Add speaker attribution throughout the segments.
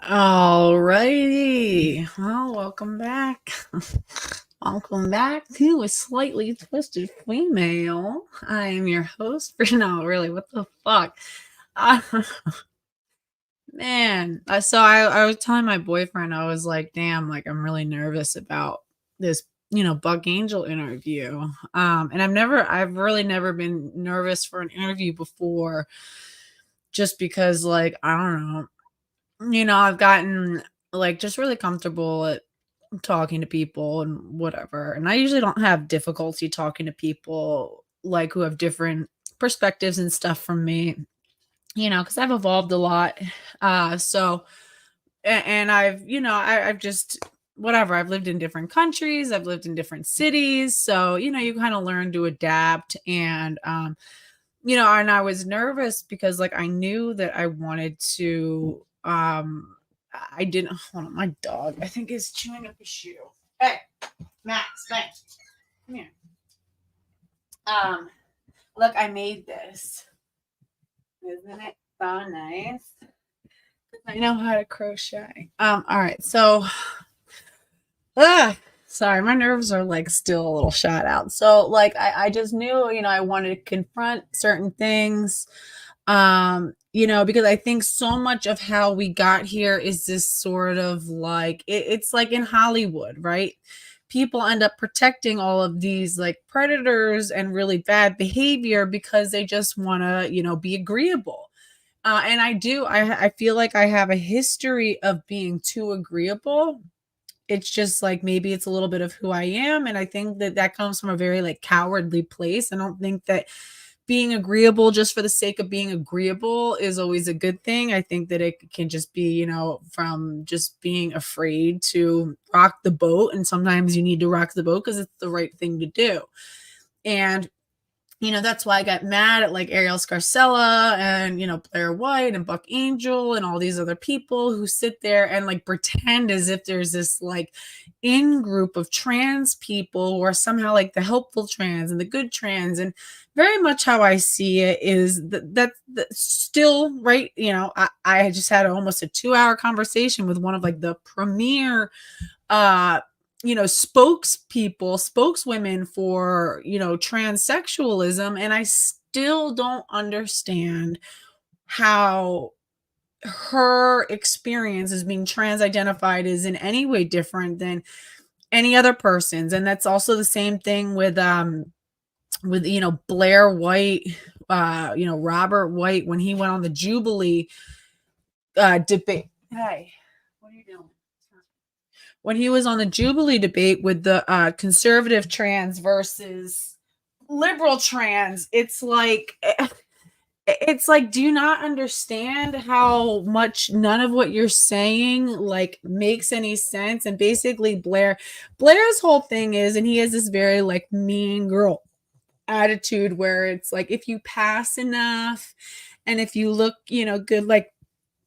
Speaker 1: Alrighty. Well, welcome back. Welcome back to a slightly twisted female. I am your host. No, really, what the fuck? Uh, man, I was telling my boyfriend, I was like, damn, like I'm really nervous about this, Buck Angel interview. And I've really never been nervous for an interview before, just because, like, I don't know. I've gotten like just really comfortable at talking to people and whatever. And I usually don't have difficulty talking to people like who have different perspectives and stuff from me, because I've evolved a lot. And I've just whatever. I've lived in different countries, I've lived in different cities. So, you kind of learn to adapt. And I was nervous because like I knew that I wanted to I didn't hold on, my dog I think is chewing up a shoe. Hey, Max, thanks. Come here. Um Look, I made this. Isn't it so nice? I know how to crochet. All right, so ah, sorry, my nerves are like still a little shot out. So like I just knew, I wanted to confront certain things. Because I think so much of how we got here is this sort of like it's like in Hollywood, right? People end up protecting all of these like predators and really bad behavior because they just want to, be agreeable. And I feel like I have a history of being too agreeable. It's just like maybe it's a little bit of who I am. And I think that that comes from a very like cowardly place. I don't think that being agreeable just for the sake of being agreeable is always a good thing. I think that it can just be, from just being afraid to rock the boat. And sometimes you need to rock the boat because it's the right thing to do. And that's why I got mad at like Ariel Scarcella and, Blair White and Buck Angel and all these other people who sit there and like pretend as if there's this like in group of trans people who are somehow like the helpful trans and the good trans. And very much how I see it is that's still right. I just had almost a 2-hour conversation with one of like the premier spokeswomen for, transsexualism. And I still don't understand how her experience as being trans identified is in any way different than any other person's. And that's also the same thing with Blair White, Robert White, when he went on the Jubilee debate. Hey, what are you doing? When he was on the Jubilee debate with the conservative trans versus liberal trans, it's like, do you not understand how much none of what you're saying like makes any sense? And basically Blair's whole thing is, and he has this very like mean girl attitude where it's like, if you pass enough and if you look, good,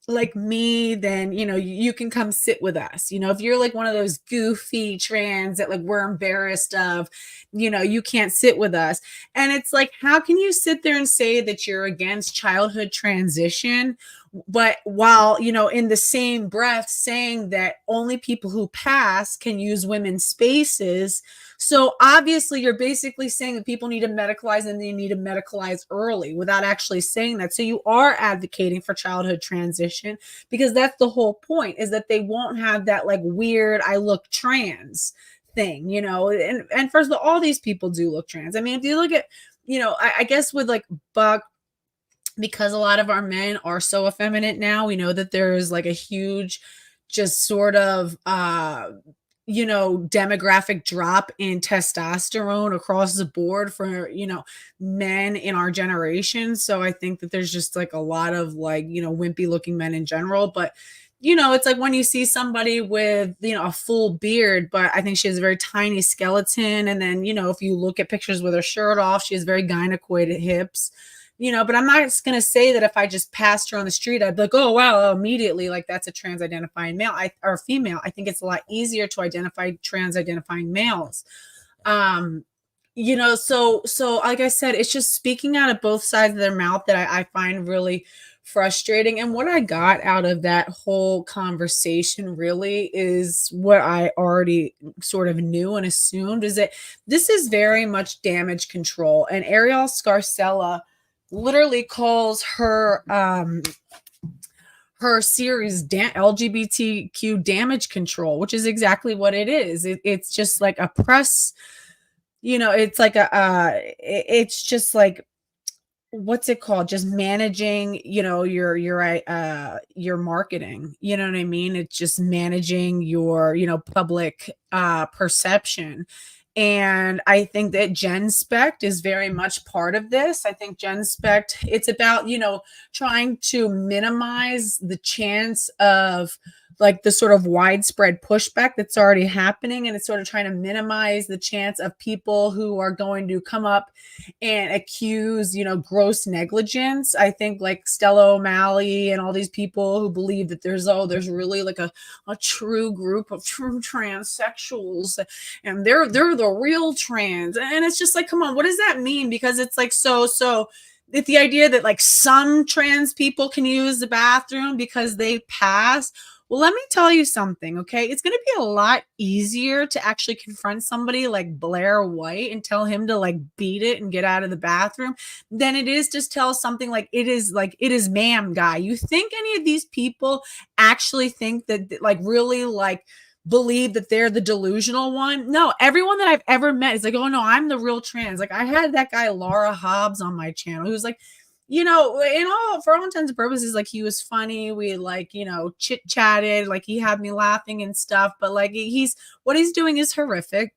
Speaker 1: like me, then you can come sit with us. If you're like one of those goofy trans that like we're embarrassed of, you can't sit with us. And it's like, how can you sit there and say that you're against childhood transition, but while in the same breath saying that only people who pass can use women's spaces? So obviously you're basically saying that people need to medicalize and they need to medicalize early without actually saying that. So you are advocating for childhood transition because that's the whole point, is that they won't have that like weird I look trans thing, and first of all these people do look trans. I mean, if you look at, I guess with like Buck, because a lot of our men are so effeminate now, we know that there's like a huge just sort of demographic drop in testosterone across the board for, men in our generation. So I think that there's just like a lot of like, wimpy looking men in general. But, it's like when you see somebody with, a full beard, but I think she has a very tiny skeleton. And then, if you look at pictures with her shirt off, she has very gynecoid hips. But I'm not just going to say that if I just passed her on the street, I'd be like, oh, wow, immediately, like that's a trans identifying male or female. I think it's a lot easier to identify trans identifying males. So like I said, it's just speaking out of both sides of their mouth that I find really frustrating. And what I got out of that whole conversation really is what I already sort of knew and assumed, is that this is very much damage control. And Ariel Scarcella literally calls her series LGBTQ damage control, which is exactly what it is. It's just like a press, it's like it's just like, what's it called? Just managing, your marketing. You know what I mean? It's just managing your, public perception. And I think that Gen Spect is very much part of this. I think Gen Spect, it's about, trying to minimize the chance of like the sort of widespread pushback that's already happening. And it's sort of trying to minimize the chance of people who are going to come up and accuse, gross negligence. I think like Stella O'Malley and all these people who believe that there's really like a true group of true transsexuals, and they're the real trans. And it's just like, come on, what does that mean? Because it's like, so it's the idea that like some trans people can use the bathroom because they pass. Well, let me tell you something, okay? It's going to be a lot easier to actually confront somebody like Blair White and tell him to like beat it and get out of the bathroom than it is to tell something like it is ma'am guy. You think any of these people actually think that like really like believe that they're the delusional one? No, everyone that I've ever met is like, oh no, I'm the real trans. Like I had that guy Laura Hobbs on my channel who's like, for all intents and purposes, like he was funny. We like, chit chatted, like he had me laughing and stuff, but like what he's doing is horrific.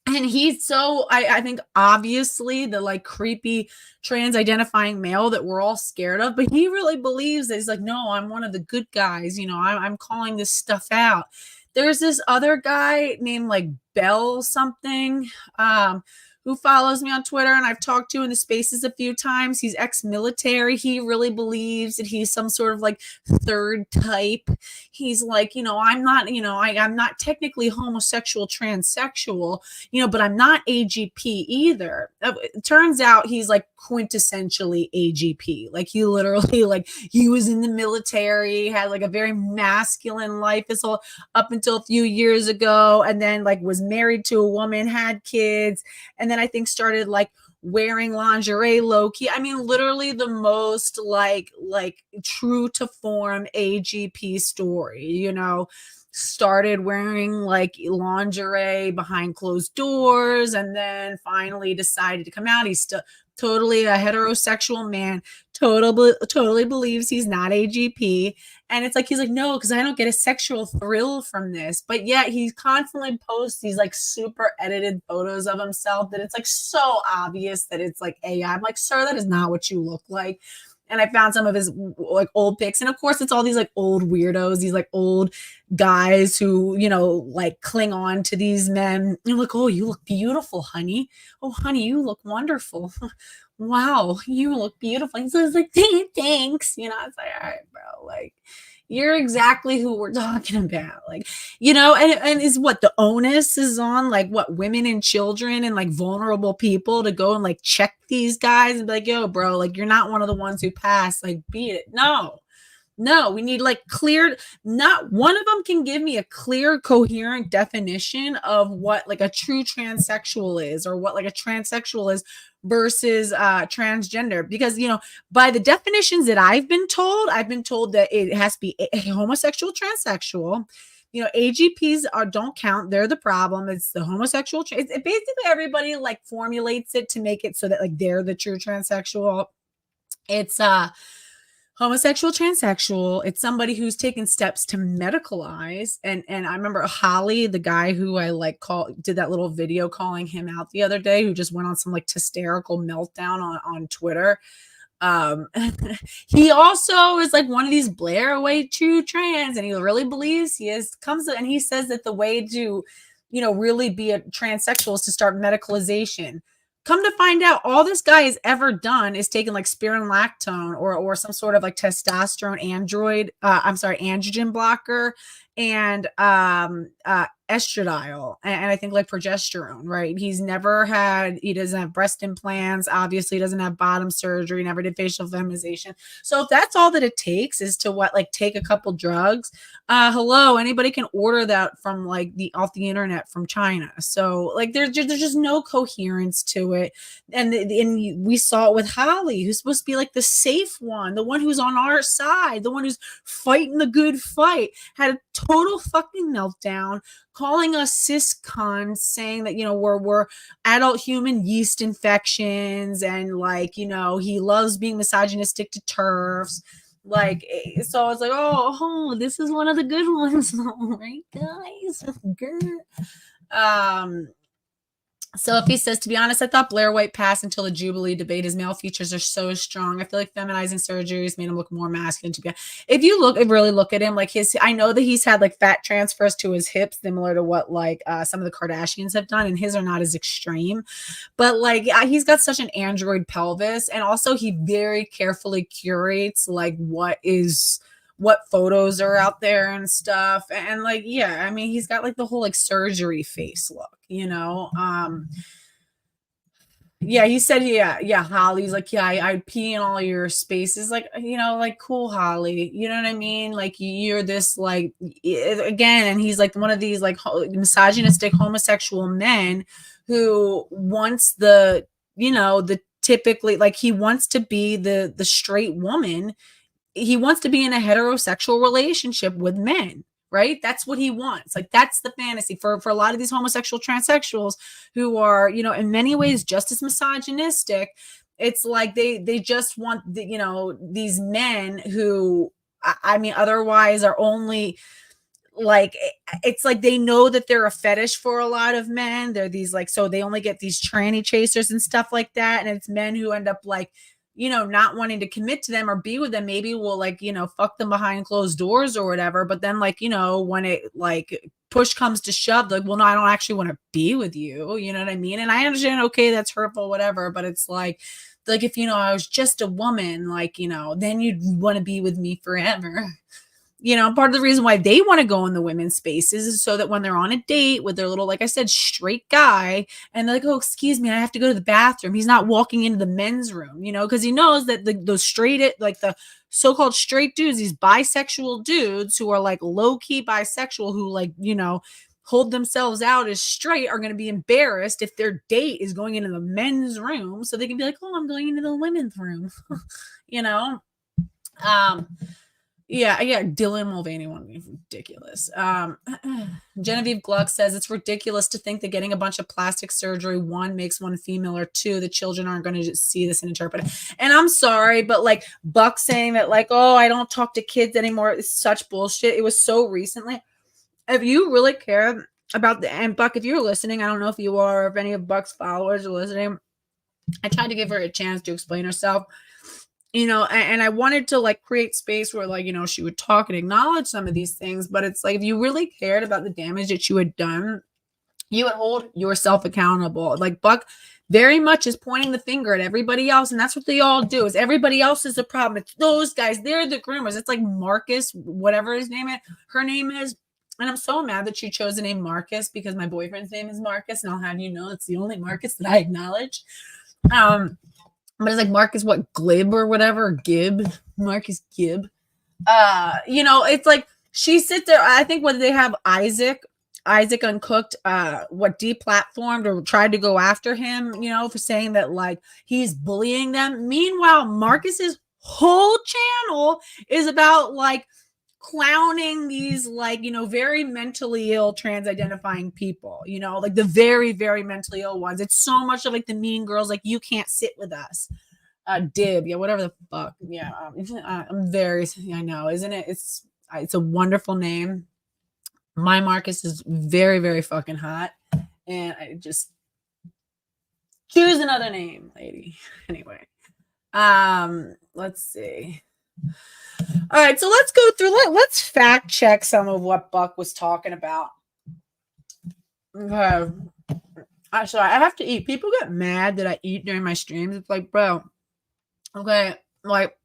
Speaker 1: And he's so, I think obviously the like creepy trans identifying male that we're all scared of, but he really believes that he's like, no, I'm one of the good guys. I'm calling this stuff out. There's this other guy named like Bell something, who follows me on Twitter and I've talked to in the spaces a few times. He's ex-military. He really believes that he's some sort of like third type. He's like, I'm not, I'm not technically homosexual, transsexual, but I'm not AGP either. It turns out he's like quintessentially AGP. Like he literally, like he was in the military, had like a very masculine life his whole up until a few years ago, and then like was married to a woman, had kids, and then I think started like wearing lingerie low key. I mean, literally the most like true to form AGP story, started wearing like lingerie behind closed doors and then finally decided to come out. He's still totally a heterosexual man, totally believes he's not AGP. And it's like, he's like, no, because I don't get a sexual thrill from this. But yet he constantly posts these like super edited photos of himself that it's like so obvious that it's like AI. I'm like, sir, that is not what you look like. And I found some of his like old pics. And of course, it's all these like old weirdos, these like old guys who, like cling on to these men. You're like, oh, you look beautiful, honey. Oh, honey, you look wonderful. Wow, you look beautiful. And so it's like, thanks. It's like, all right, bro. Like, you're exactly who we're talking about. Like, and is what the onus is on, like what women and children and like vulnerable people to go and like check these guys and be like, yo, bro, like you're not one of the ones who passed, like beat it. No, we need like clear, not one of them can give me a clear, coherent definition of what like a true transsexual is or what like a transsexual is versus transgender. Because, by the definitions that I've been told that it has to be a homosexual, transsexual. AGPs don't count. They're the problem. It's the homosexual. It basically everybody like formulates it to make it so that like they're the true transsexual. It's homosexual, transsexual. It's somebody who's taken steps to medicalize. And I remember Holly, the guy who I like did that little video calling him out the other day, who just went on some like hysterical meltdown on Twitter. He also is like one of these Blair White true trans, and he really believes and he says that the way to, really be a transsexual is to start medicalization. Come to find out, all this guy has ever done is taken like spironolactone or some sort of like testosterone androgen blocker and estradiol and I think like progesterone, right? He doesn't have breast implants, obviously doesn't have bottom surgery, never did facial feminization. So if that's all that it takes is to take a couple drugs, hello, anybody can order that from like off the internet from China. So like there's just no coherence to it. And we saw it with Holly, who's supposed to be like the safe one, the one who's on our side, the one who's fighting the good fight, had a total fucking meltdown, calling us cis cons, saying that, we're adult human yeast infections, and like, he loves being misogynistic to TERFs. Like, so it's like, this is one of the good ones, right, guys? So if he says, to be honest, I thought Blair White passed until the Jubilee debate. His male features are so strong. I feel like feminizing surgeries made him look more masculine. If you really look at him, like I know that he's had like fat transfers to his hips, similar to what like some of the Kardashians have done, and his are not as extreme. But like he's got such an android pelvis, and also he very carefully curates like what photos are out there and stuff. And like, yeah, I mean, he's got like the whole like surgery face look, yeah, he said, yeah, Holly's like, yeah, I'd pee in all your spaces. Like, like, cool, Holly. You know what I mean? Like, you're this, like, again, and he's like one of these, like, misogynistic homosexual men who wants typically, like, he wants to be the straight woman. He wants to be in a heterosexual relationship with men, right? That's what he wants. Like, that's the fantasy for a lot of these homosexual transsexuals who are, in many ways just as misogynistic. It's like they just want these men who, I mean, otherwise are only like, it's like they know that they're a fetish for a lot of men. They're these like, so they only get these tranny chasers and stuff like that. And it's men who end up like, not wanting to commit to them or be with them. Maybe we'll like, fuck them behind closed doors or whatever. But then like, when it like push comes to shove, like, well, no, I don't actually want to be with you. You know what I mean? And I understand, okay, that's hurtful, whatever. But it's like if, I was just a woman, like, then you'd want to be with me forever. Part of the reason why they want to go in the women's spaces is so that when they're on a date with their little, like I said, straight guy, and they're like, oh, excuse me, I have to go to the bathroom, he's not walking into the men's room, because he knows that those straight, like the so-called straight dudes, these bisexual dudes who are like low-key bisexual, who like, hold themselves out as straight, are going to be embarrassed if their date is going into the men's room, so they can be like, oh, I'm going into the women's room. Yeah, Dylan Mulvaney one is ridiculous. Genevieve Gluck says it's ridiculous to think that getting a bunch of plastic surgery, one, makes one female, or two, the children aren't going to see this and interpret it. And I'm sorry, but like Buck saying that like, oh, I don't talk to kids anymore, is such bullshit. It was so recently. If you really care about and Buck, if you're listening, I don't know if you are, or if any of Buck's followers are listening, I tried to give her a chance to explain herself. And I wanted to like create space where like, she would talk and acknowledge some of these things. But it's like, if you really cared about the damage that you had done, you would hold yourself accountable. Like Buck very much is pointing the finger at everybody else. And that's what they all do, is everybody else is the problem. It's those guys. They're the groomers. It's like Marcus, whatever her name is. And I'm so mad that she chose the name Marcus, because my boyfriend's name is Marcus. And I'll have you know, it's the only Marcus that I acknowledge. But it's like Marcus, Glib or whatever, Gibb, Marcus Gibb. It's like she sits there. I think when they have Isaac Uncooked, deplatformed or tried to go after him, for saying that like he's bullying them. Meanwhile, Marcus's whole channel is about like clowning these like, very mentally ill trans identifying people, like the very, very mentally ill ones. It's so much of like the mean girls, like, you can't sit with us. Dib, yeah, whatever the fuck. Yeah, I know, isn't it? It's a wonderful name. My Marcus is very, very fucking hot, and I just choose another name, lady. Anyway, let's see. All right, so let's go through. Let's fact check some of what Buck was talking about. Okay. Sorry, I have to eat. People get mad that I eat during my streams. It's like, bro, okay, like,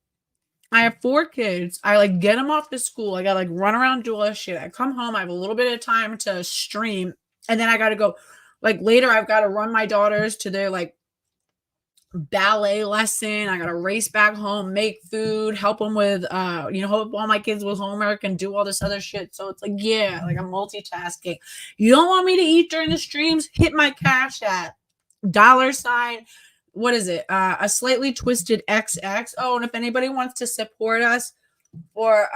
Speaker 1: I have 4 kids. I like get them off to school. I gotta like run around, do all this shit. I come home. I have a little bit of time to stream, and then I gotta go. Like later, I've got to run my daughters to their like ballet lesson. I gotta race back home, make food, help them with help all my kids with homework and do all this other shit. So it's like, yeah, like I'm multitasking. You don't want me to eat during the streams? Hit my cash at $, what is it? A slightly twisted XX. Oh, and if anybody wants to support us for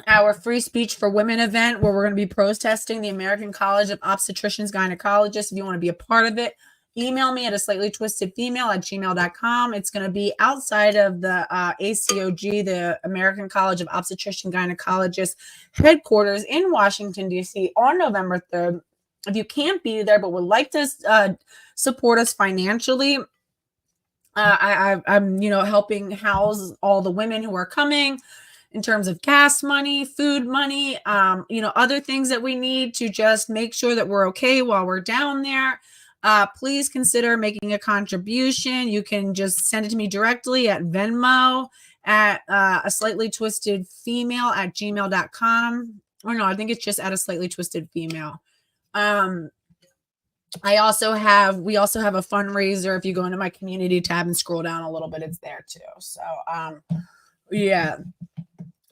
Speaker 1: our free speech for women event where we're going to be protesting the American College of Obstetricians Gynecologists, if you want to be a part of it, email me at a slightly twisted female at gmail.com. It's going to be outside of the ACOG, the American College of Obstetrician Gynecologists headquarters in Washington, D.C. on November 3rd. If you can't be there but would like to support us financially, I'm helping house all the women who are coming in terms of gas money, food money, other things that we need to just make sure that we're okay while we're down there. Please consider making a contribution. You can just send it to me directly at Venmo at a slightly twisted female at gmail.com. Or no, I think it's just at a slightly twisted female. we also have a fundraiser. If you go into my community tab and scroll down a little bit, it's there too. So yeah.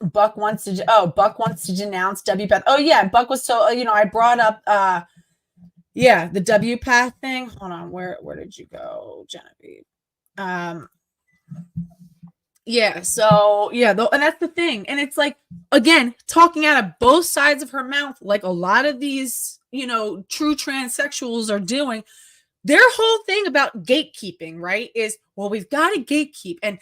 Speaker 1: Buck wants to denounce WPATH. Oh yeah, Buck was so I brought up the WPATH thing. Hold on, where did you go, Genevieve? And that's the thing. And it's like, again, talking out of both sides of her mouth, like a lot of these, true transsexuals are doing. Their whole thing about gatekeeping, right, is, well, we've got to gatekeep. And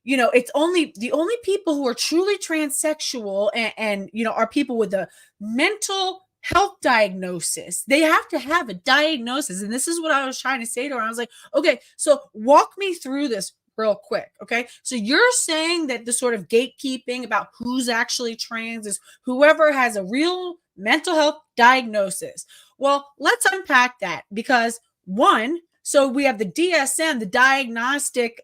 Speaker 1: it's the only people who are truly transsexual and are people with a mental health diagnosis. They have to have a diagnosis. And this is what I was trying to say to her. I was like, okay, so walk me through this real quick. Okay. So you're saying that the sort of gatekeeping about who's actually trans is whoever has a real mental health diagnosis. Well, let's unpack that, because one, so we have the DSM, the diagnostic,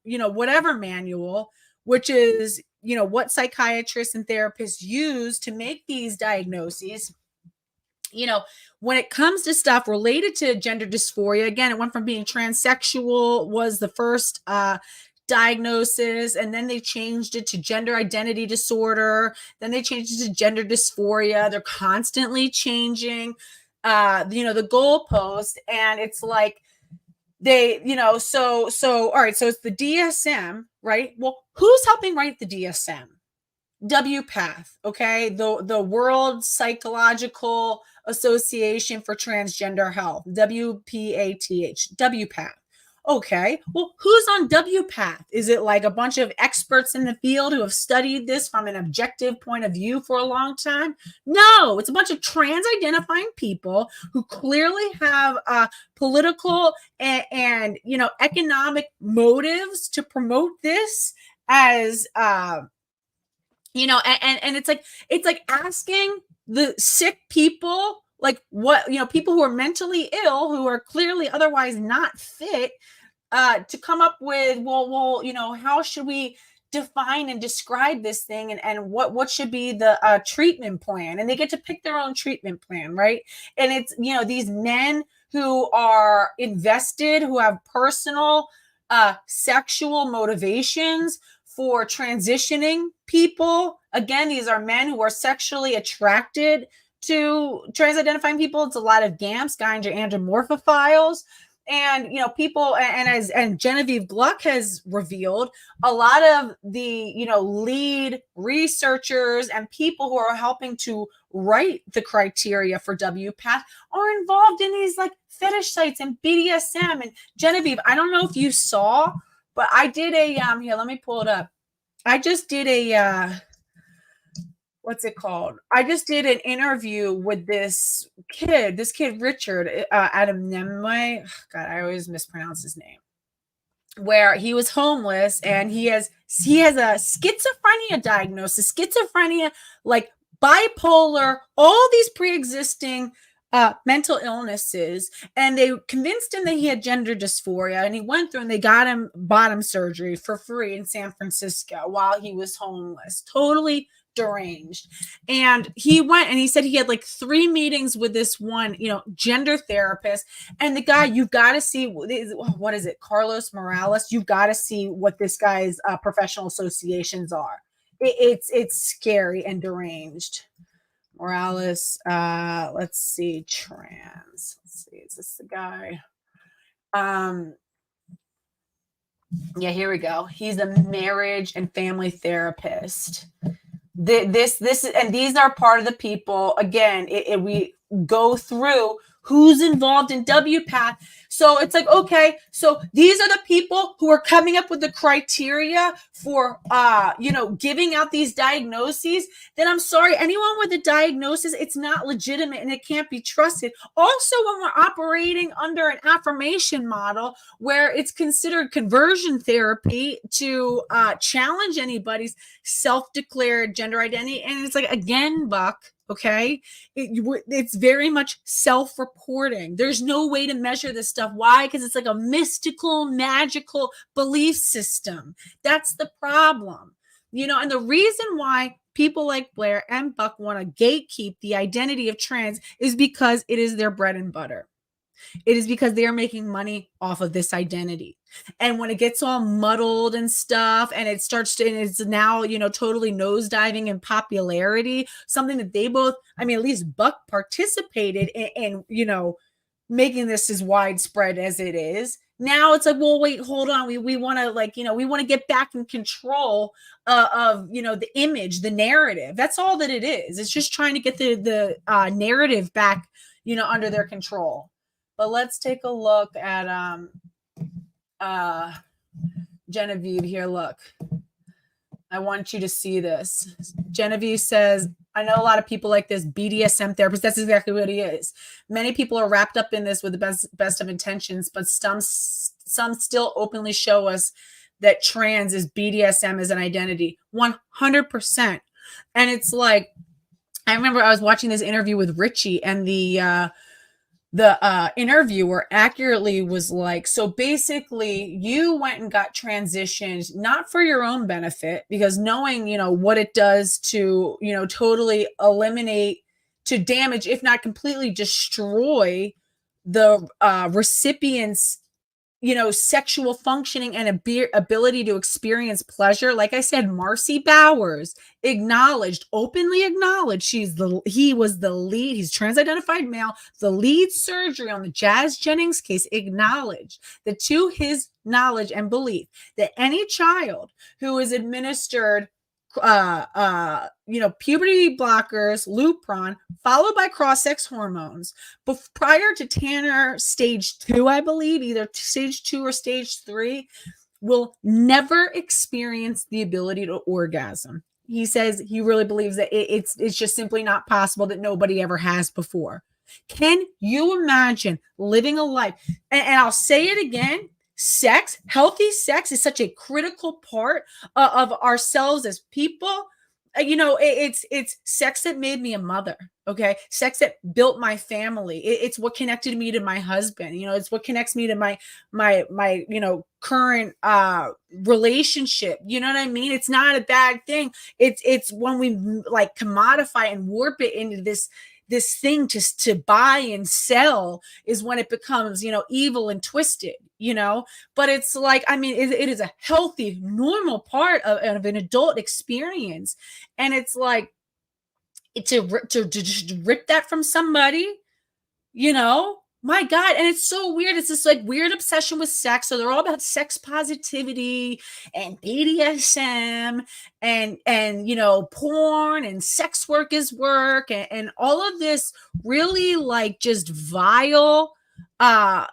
Speaker 1: whatever manual, which is, what psychiatrists and therapists use to make these diagnoses. When it comes to stuff related to gender dysphoria, again, it went from being transsexual was the first diagnosis, and then they changed it to gender identity disorder. Then they changed it to gender dysphoria. They're constantly changing, the goalpost, and it's like they, so all right, so it's the DSM, right? Well, who's helping write the DSM? WPATH, okay, the World Psychological Association for Transgender Health, WPATH, WPATH. Okay, well, who's on WPATH? Is it like a bunch of experts in the field who have studied this from an objective point of view for a long time? No, it's a bunch of trans-identifying people who clearly have political and economic motives to promote this as and it's like asking the sick people, like, what, people who are mentally ill, who are clearly otherwise not fit, to come up with, well, how should we define and describe this thing, and what should be the treatment plan? And they get to pick their own treatment plan, right? And it's, these men who are invested, who have personal sexual motivations for transitioning people. Again, these are men who are sexually attracted to trans-identifying people. It's a lot of GAMPs, andromorphophiles, and people, and Genevieve Gluck has revealed, a lot of the lead researchers and people who are helping to write the criteria for WPATH are involved in these like fetish sites and BDSM. And Genevieve, I don't know if you saw, but I did a here, let me pull it up. I just did a what's it called? I just did an interview with this kid Richard Adam Nemway. God, I always mispronounce his name. Where he was homeless and he has a schizophrenia diagnosis, like bipolar, all these pre-existing mental illnesses, and they convinced him that he had gender dysphoria, and he went through and they got him bottom surgery for free in San Francisco while he was homeless, totally deranged. And he went and he said he had like 3 meetings with this one, gender therapist. And the guy, you've got to see, what is it, Carlos Morales? You've got to see what this guy's professional associations are. It's scary and deranged. Morales, let's see, trans. Let's see, is this the guy? Yeah, here we go. He's a marriage and family therapist. This and these are part of the people. Again, we go through who's involved in WPATH. So it's like, okay, so these are the people who are coming up with the criteria for, giving out these diagnoses. Then I'm sorry, anyone with a diagnosis, it's not legitimate and it can't be trusted. Also, when we're operating under an affirmation model where it's considered conversion therapy to challenge anybody's self-declared gender identity. And it's like, again, Buck, okay, it's very much self-reporting. There's no way to measure this stuff. Why? Because it's like a mystical, magical belief system. That's the problem, and the reason why people like Blair and Buck want to gatekeep the identity of trans is because it is their bread and butter. It is because they are making money off of this identity. And when it gets all muddled and stuff, and it starts to, and it's now, totally nosediving in popularity, something that they both, at least Buck participated in, making this as widespread as it is. Now it's like, well, wait, hold on. We want to we want to get back in control of, the image, the narrative. That's all that it is. It's just trying to get the narrative back, under their control. But let's take a look at Genevieve here. Look, I want you to see this. Genevieve says, I know a lot of people like this BDSM therapist. That's exactly what he is. Many people are wrapped up in this with the best of intentions, but some still openly show us that trans is BDSM as an identity. 100%. And it's like, I remember I was watching this interview with Richie, and the interviewer accurately was like, so basically you went and got transitioned, not for your own benefit, because knowing, what it does to, totally eliminate, to damage, if not completely destroy the recipient's, sexual functioning and ability to experience pleasure. Like I said, Marcy Bowers openly acknowledged he was the lead, he's trans-identified male, the lead surgery on the Jazz Jennings case, acknowledged that to his knowledge and belief that any child who is administered puberty blockers, Lupron, followed by cross-sex hormones, prior to Tanner stage 2, I believe, either stage 2 or stage 3, will never experience the ability to orgasm. He says he really believes that it's just simply not possible, that nobody ever has before. Can you imagine living a life? And I'll say it again. Sex, healthy sex, is such a critical part of ourselves as people. It's sex that made me a mother. Okay. Sex that built my family. It's what connected me to my husband. It's what connects me to my current relationship. You know what I mean? It's not a bad thing. It's when we like commodify and warp it into this thing to buy and sell, is when it becomes, evil and twisted, but it's like, it is a healthy, normal part of an adult experience. And it's like, to just rip that from somebody, my God. And it's so weird. It's this like weird obsession with sex. So they're all about sex positivity and BDSM and porn and sex work is work and all of this really like just vile,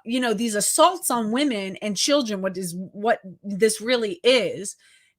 Speaker 1: these assaults on women and children, what this really is.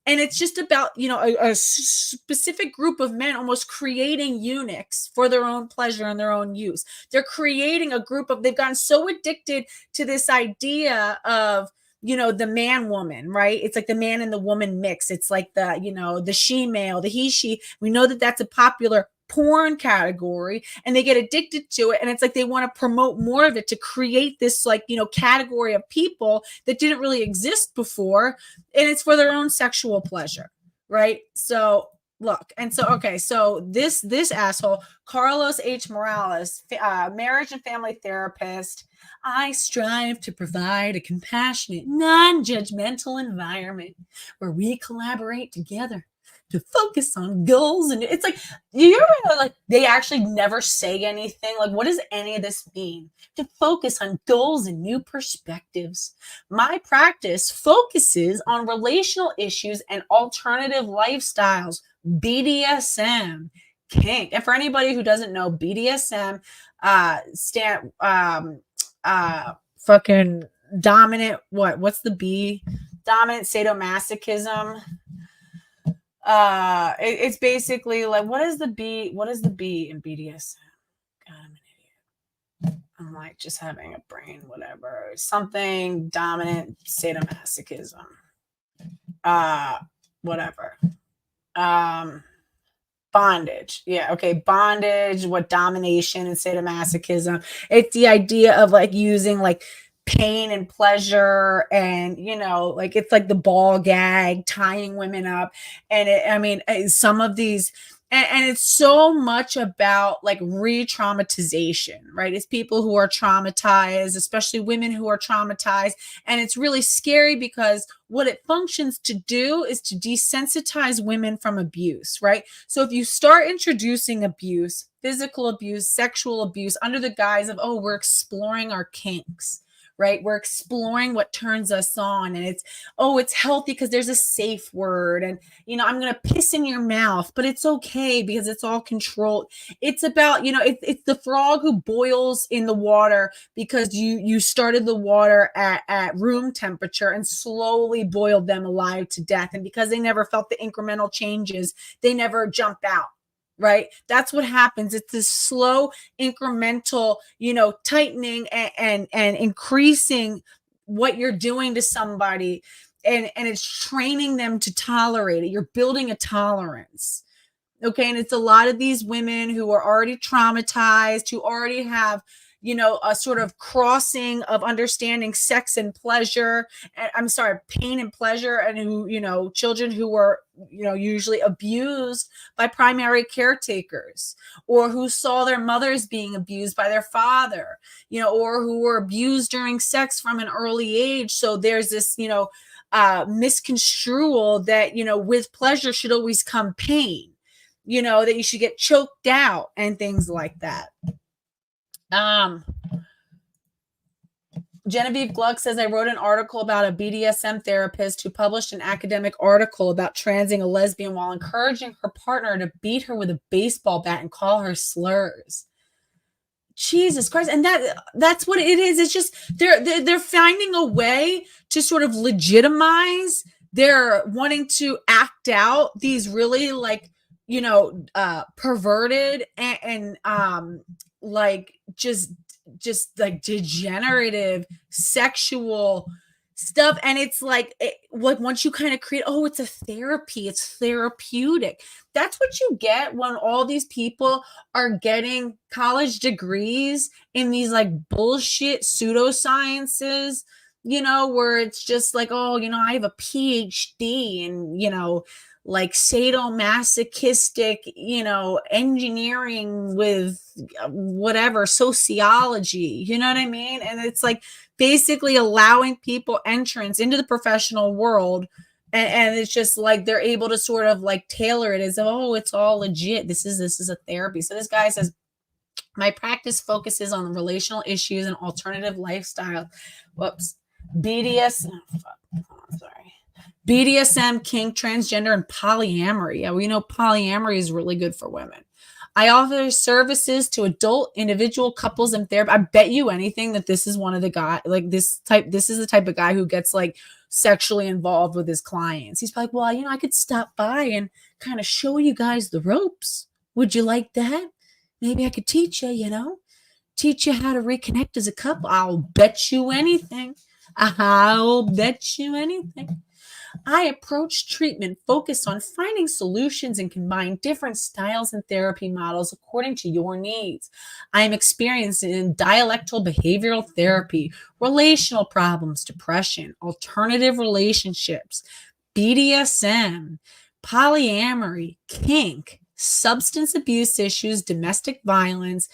Speaker 1: And it's just about, a specific group of men almost creating eunuchs for their own pleasure and their own use. They're creating a group they've gotten so addicted to this idea of, the man woman, right? It's like the man and the woman mix. It's like the, the she male, the he, she. We know that that's a popular porn category and they get addicted to it. And it's like they want to promote more of it to create this like, category of people that didn't really exist before. And it's for their own sexual pleasure. Right. So look, and so, okay. So this asshole, Carlos H. Morales, marriage and family therapist. I strive to provide a compassionate, non-judgmental environment where we collaborate together to focus on goals. And it's like, you ever like they actually never say anything. Like, what does any of this mean? To focus on goals and new perspectives. My practice focuses on relational issues and alternative lifestyles, BDSM, kink. And for anybody who doesn't know, BDSM fucking dominant, what's the B? Dominant sadomasochism. It's basically like, what is the B in BDSM? God, I'm an idiot. I'm like just having a brain, whatever. Something dominant sadomasochism. Whatever. Bondage. Yeah, okay. Bondage, what domination and sadomasochism. It's the idea of like using like pain and pleasure and like it's like the ball gag, tying women up. And some of these and it's so much about like re-traumatization, right? It's people who are traumatized, especially women who are traumatized. And it's really scary because what it functions to do is to desensitize women from abuse, right? So if you start introducing abuse, physical abuse, sexual abuse under the guise of, oh, we're exploring our kinks, right? We're exploring what turns us on. And it's healthy because there's a safe word. And, I'm going to piss in your mouth, but it's okay because it's all controlled. It's about, it's the frog who boils in the water because you started the water at room temperature and slowly boiled them alive to death. And because they never felt the incremental changes, they never jump out. Right. That's what happens. It's this slow incremental, tightening and increasing what you're doing to somebody. And it's training them to tolerate it. You're building a tolerance. Okay. And it's a lot of these women who are already traumatized, who already have, a sort of crossing of understanding sex and pleasure. Pain and pleasure. And who, children who were, usually abused by primary caretakers, or who saw their mothers being abused by their father, or who were abused during sex from an early age. So there's this, misconstrual that, with pleasure should always come pain, that you should get choked out and things like that. Genevieve Gluck says, I wrote an article about a BDSM therapist who published an academic article about transing a lesbian while encouraging her partner to beat her with a baseball bat and call her slurs. Jesus Christ. And that's what it is. It's just they're finding a way to sort of legitimize their wanting to act out these really like, perverted and like just like degenerative sexual stuff. And it's like once you kind of create, oh, it's a therapy, it's therapeutic. That's what you get when all these people are getting college degrees in these like bullshit pseudosciences, where it's just like, oh, I have a PhD in, like sadomasochistic, engineering with whatever, sociology, you know what I mean? And it's like basically allowing people entrance into the professional world. And it's just like they're able to sort of like tailor it as, oh, it's all legit. This is a therapy. So this guy says, my practice focuses on relational issues and alternative lifestyle. BDSM. BDSM, kink, transgender, and polyamory. Yeah, we know polyamory is really good for women. I offer services to adult, individual, couples, and therapy. I bet you anything that this is one of the guys, like this is the type of guy who gets like sexually involved with his clients. He's like, well, I could stop by and kind of show you guys the ropes. Would you like that? Maybe I could teach you, teach you how to reconnect as a couple. I'll bet you anything. I'll bet you anything. I approach treatment focused on finding solutions and combine different styles and therapy models according to your needs. I am experienced in dialectical behavioral therapy, relational problems, depression, alternative relationships, BDSM, polyamory, kink, substance abuse issues, domestic violence.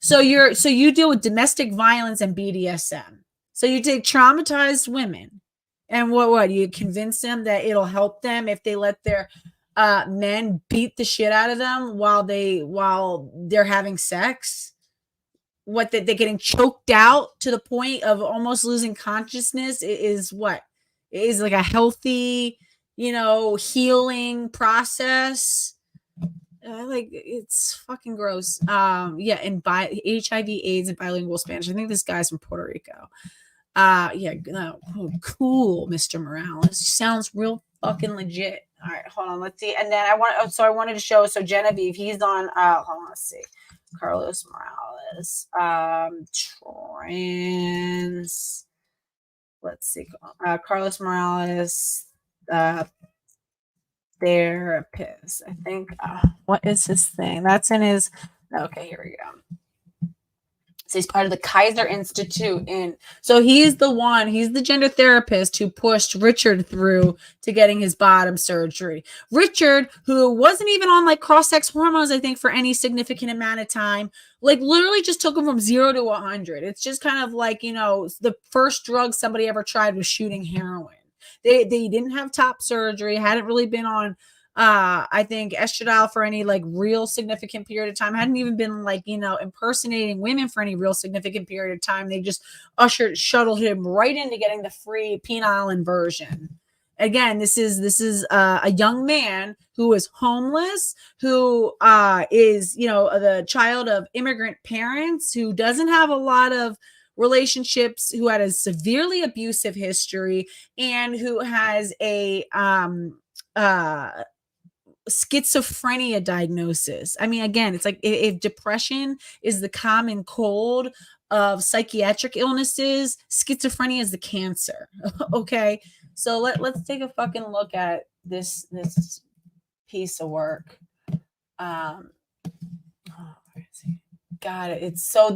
Speaker 1: So you deal with domestic violence and BDSM. So you take traumatized women, and what you convince them that it'll help them if they let their men beat the shit out of them while they're having sex. What they're getting choked out to the point of almost losing consciousness is what is like a healthy, healing process. Like it's fucking gross. Yeah, and by HIV, AIDS, and bilingual Spanish. I think this guy's from Puerto Rico. Yeah, no, cool, Mr. Morales. Sounds real fucking legit. All right, hold on, let's see. And then I wanted to show. So Genevieve, he's on. Hold on, let's see. Carlos Morales, trans. Let's see. Carlos Morales, therapist. I think. What is his thing? That's in his. Okay, here we go. So he's part of the Kaiser Institute. So he's the gender therapist who pushed Richard through to getting his bottom surgery. Richard, who wasn't even on like cross-sex hormones, I think, for any significant amount of time, like literally just took him from 0 to 100. It's just kind of like, the first drug somebody ever tried was shooting heroin. They didn't have top surgery, hadn't really been on I think estradiol for any like real significant period of time, hadn't even been like, impersonating women for any real significant period of time. They just shuttled him right into getting the free penile inversion. Again, this is a young man who is homeless, who is, the child of immigrant parents, who doesn't have a lot of relationships, who had a severely abusive history, and who has a schizophrenia diagnosis. I mean, again, it's like if depression is the common cold of psychiatric illnesses, schizophrenia is the cancer. Okay, so let's take a fucking look at this piece of work. Got it. It's so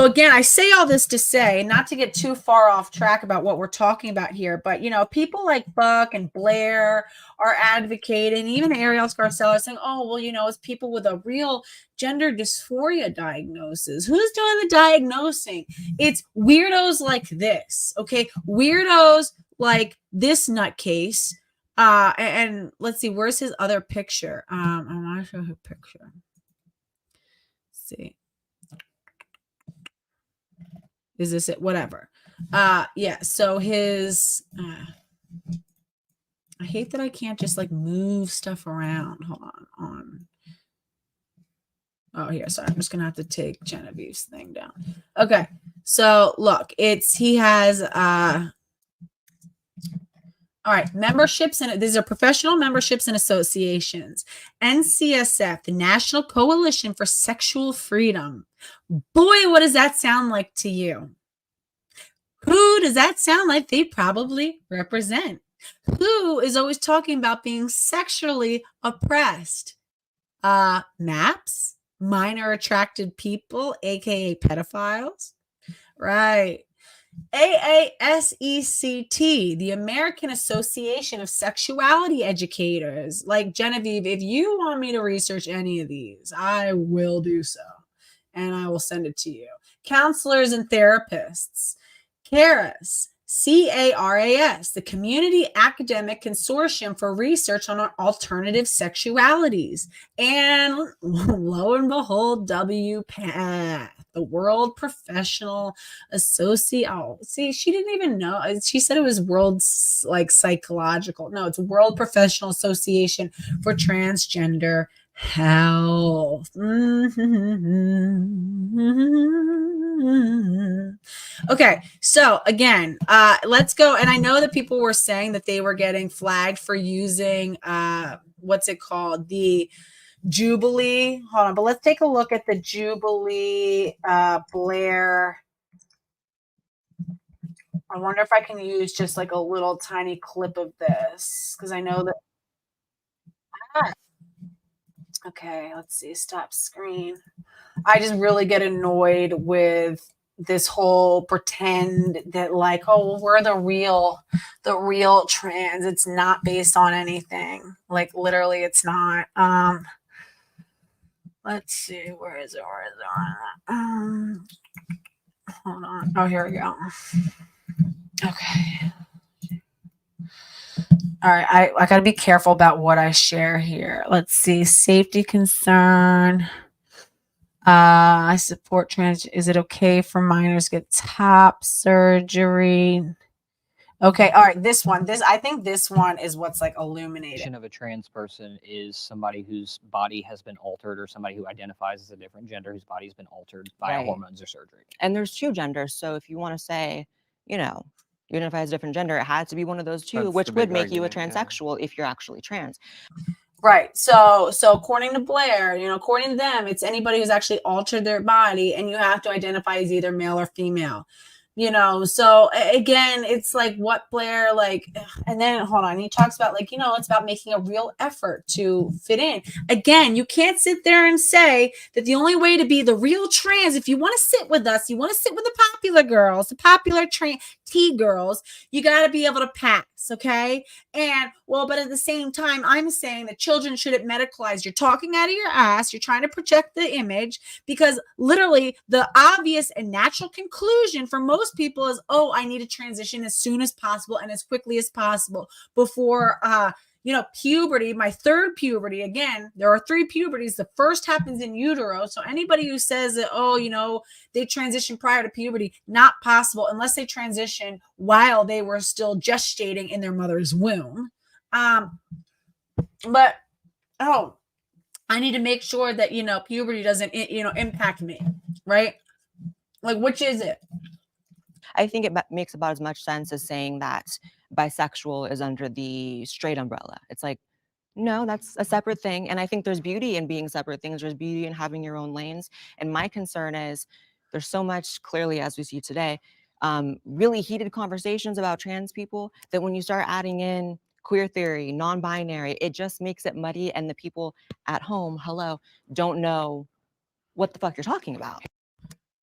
Speaker 1: again, I say all this to say, not to get too far off track about what we're talking about here, but people like Buck and Blair are advocating, even Ariel Scarcella are saying, oh, well, it's people with a real gender dysphoria diagnosis. Who's doing the diagnosing? It's weirdos like this, okay? Weirdos like this nutcase. And let's see, where's his other picture? I want to show her picture. See, is this it? Whatever. Yeah, so his I hate that I can't just like move stuff around. Hold on. Oh, here. Sorry, I'm just gonna have to take Genevieve's thing down. Okay, so look, he has all right, memberships, and these are professional memberships and associations. NCSF, the National Coalition for Sexual Freedom. Boy, what does that sound like to you? Who does that sound like they probably represent? Who is always talking about being sexually oppressed? MAPS, minor attracted people, aka pedophiles. Right. AASECT, the American Association of Sexuality Educators. Like Genevieve, if you want me to research any of these, I will do so. And I will send it to you. Counselors and therapists. CARAS, CARAS, the Community Academic Consortium for Research on Alternative Sexualities. And lo and behold, WPATH, the World Professional Association. Oh, see, she didn't even know. She said it was World Psychological. No, it's World Professional Association for Transgender Health. Okay, so again, let's go. And I know that people were saying that they were getting flagged for using what's it called? The Jubilee. Hold on, but let's take a look at the Jubilee Blair. I wonder if I can use just like a little tiny clip of this because I know that. Ah, okay, let's see. Stop screen. I just really get annoyed with this whole pretend that like, oh, well, we're the real trans. It's not based on anything. Like literally, it's not. Let's see. Where is it? Hold on. Oh, here we go. Okay. All right. I got to be careful about what I share here. Let's see. Safety concern. I support trans. Is it okay for minors to get top surgery? Okay. All right. This one. I think this one is what's like illuminated.
Speaker 2: Of a trans person is somebody whose body has been altered, or somebody who identifies as a different gender whose body's been altered by hormones or surgery.
Speaker 3: And there's two genders. So if you want to say, you identify as a different gender, it had to be one of those two, which would make you a transsexual if you're actually trans.
Speaker 1: Right. So according to Blair, according to them, it's anybody who's actually altered their body, and you have to identify as either male or female. So again, it's like what Blair like, and then hold on, he talks about like, it's about making a real effort to fit in. Again, you can't sit there and say that the only way to be the real trans, if you want to sit with us, you want to sit with the popular girls, the popular T girls, you got to be able to pass. Okay. And but at the same time, I'm saying that children shouldn't medicalize. You're talking out of your ass. You're trying to project the image, because literally the obvious and natural conclusion for most people is, oh, I need to transition as soon as possible and as quickly as possible before, puberty, my third puberty. Again, there are 3 puberties. The first happens in utero. So anybody who says that, they transition prior to puberty, not possible unless they transition while they were still gestating in their mother's womb. But I need to make sure that, puberty doesn't, impact me, right? Like, which is it?
Speaker 3: I think it makes about as much sense as saying that bisexual is under the straight umbrella. It's like, no, that's a separate thing. And I think there's beauty in being separate things. There's beauty in having your own lanes. And my concern is there's so much, clearly, as we see today, really heated conversations about trans people that when you start adding in queer theory, non-binary, it just makes it muddy. And the people at home, don't know what the fuck you're talking about.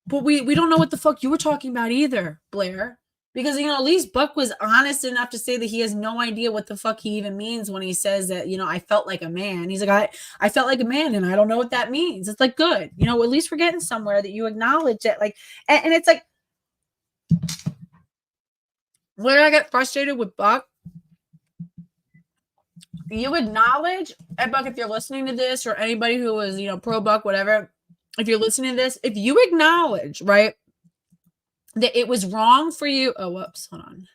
Speaker 1: But we don't know what the fuck you were talking about either, Blair. Because, at least Buck was honest enough to say that he has no idea what the fuck he even means when he says that, I felt like a man. He's like, I felt like a man and I don't know what that means. It's like, good. At least we're getting somewhere that you acknowledge it. Like, and it's like, where I get frustrated with Buck, you acknowledge, and Buck, if you're listening to this, or anybody who was, pro Buck, whatever, if you're listening to this, if you acknowledge, right, that it was wrong for you. Oh, whoops. Hold on.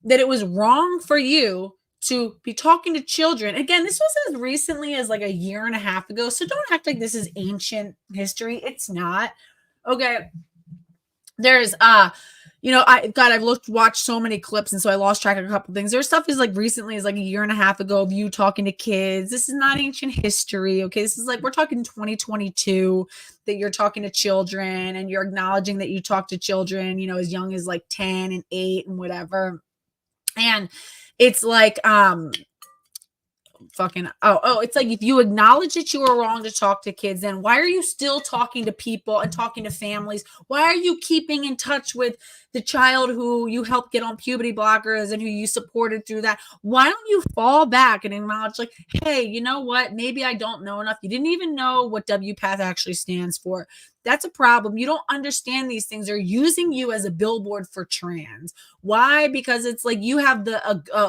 Speaker 1: That it was wrong for you to be talking to children. Again, this was as recently as like a year and a half ago. So don't act like this is ancient history. It's not. Okay. There's, I've watched so many clips, and so I lost track of a couple things. There's stuff is like recently, is like a year and a half ago of you talking to kids. This is not ancient history. Okay. This is like, we're talking 2022, that you're talking to children and you're acknowledging that you talk to children, as young as like 10 and 8 and whatever. And it's like, it's like, if you acknowledge that you were wrong to talk to kids, then why are you still talking to people and talking to families? Why are you keeping in touch with the child who you helped get on puberty blockers and who you supported through that? Why don't you fall back and acknowledge, like, hey, you know what? Maybe I don't know enough. You didn't even know what WPATH actually stands for. That's a problem. You don't understand these things. They're using you as a billboard for trans. Why? Because it's like you have the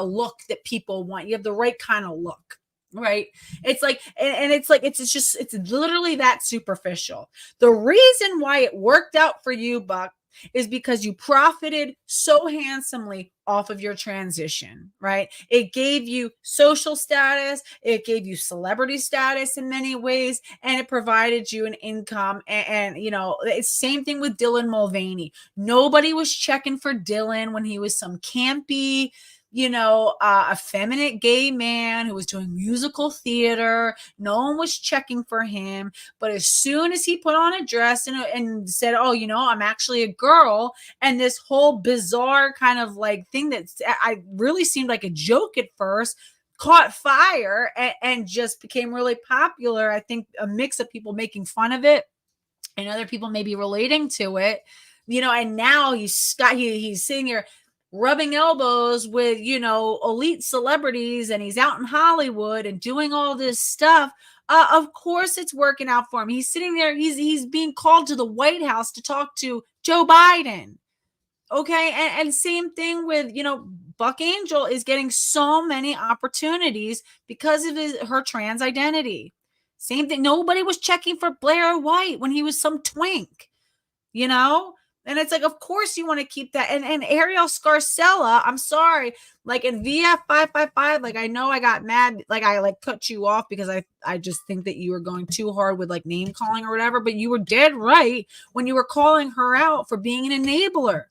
Speaker 1: look that people want. You have the right kind of look, right? It's like, and it's like, it's literally that superficial. The reason why it worked out for you, Buck, is because you profited so handsomely off of your transition, right? It gave you social status, it gave you celebrity status in many ways, and it provided you an income. And it's same thing with Dylan Mulvaney. Nobody was checking for Dylan when he was some campy effeminate gay man who was doing musical theater. No one was checking for him. But as soon as he put on a dress and said, oh, I'm actually a girl, and this whole bizarre kind of like thing that I really seemed like a joke at first, caught fire and just became really popular. I think a mix of people making fun of it and other people maybe relating to it, and now he's sitting here rubbing elbows with, elite celebrities, and he's out in Hollywood and doing all this stuff. Of course it's working out for him. He's sitting there, he's being called to the White House to talk to Joe Biden. Okay. And same thing with, Buck Angel is getting so many opportunities because of her trans identity. Same thing. Nobody was checking for Blair White when he was some twink, And it's like, of course you want to keep that. And Ariel Scarcella, I'm sorry, like in VF 555, like I know I got mad, like I like cut you off because I just think that you were going too hard with like name calling or whatever, but you were dead right when you were calling her out for being an enabler.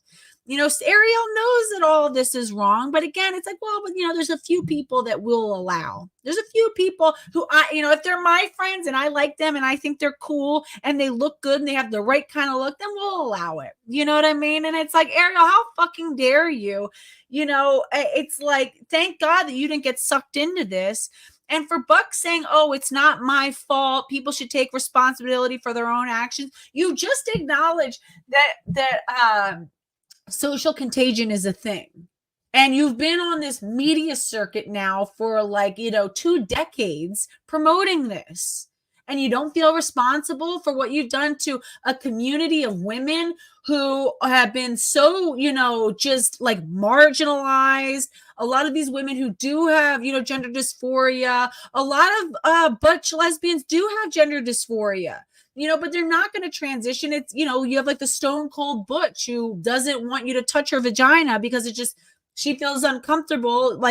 Speaker 1: Ariel knows that all of this is wrong, but again, it's like, well, but there's a few people that will allow. There's a few people who if they're my friends and I like them and I think they're cool and they look good and they have the right kind of look, then we'll allow it. You know what I mean? And it's like, Ariel, how fucking dare you? It's like, thank God that you didn't get sucked into this. And for Buck saying, oh, it's not my fault, people should take responsibility for their own actions. You just acknowledged that social contagion is a thing. And you've been on this media circuit now for 2 decades promoting this. And you don't feel responsible for what you've done to a community of women who have been so, just like marginalized. A lot of these women who do have, gender dysphoria, a lot of butch lesbians do have gender dysphoria. But they're not going to transition. It's, you have like the stone cold Butch who doesn't want you to touch her vagina because she feels uncomfortable,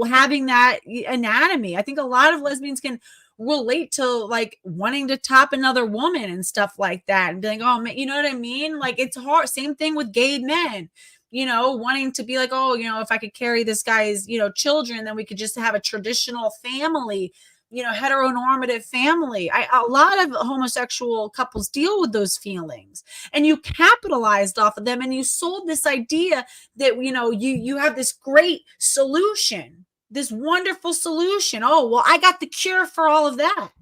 Speaker 1: having that anatomy. I think a lot of lesbians can relate to like wanting to top another woman and stuff like that and be like, oh, man, you know what I mean? Like it's hard. Same thing with gay men, wanting to be like, oh, if I could carry this guy's, children, then we could just have a traditional family. Heteronormative family. A lot of homosexual couples deal with those feelings, and you capitalized off of them, and you sold this idea that you have this great solution, this wonderful solution. Oh, well, I got the cure for all of that.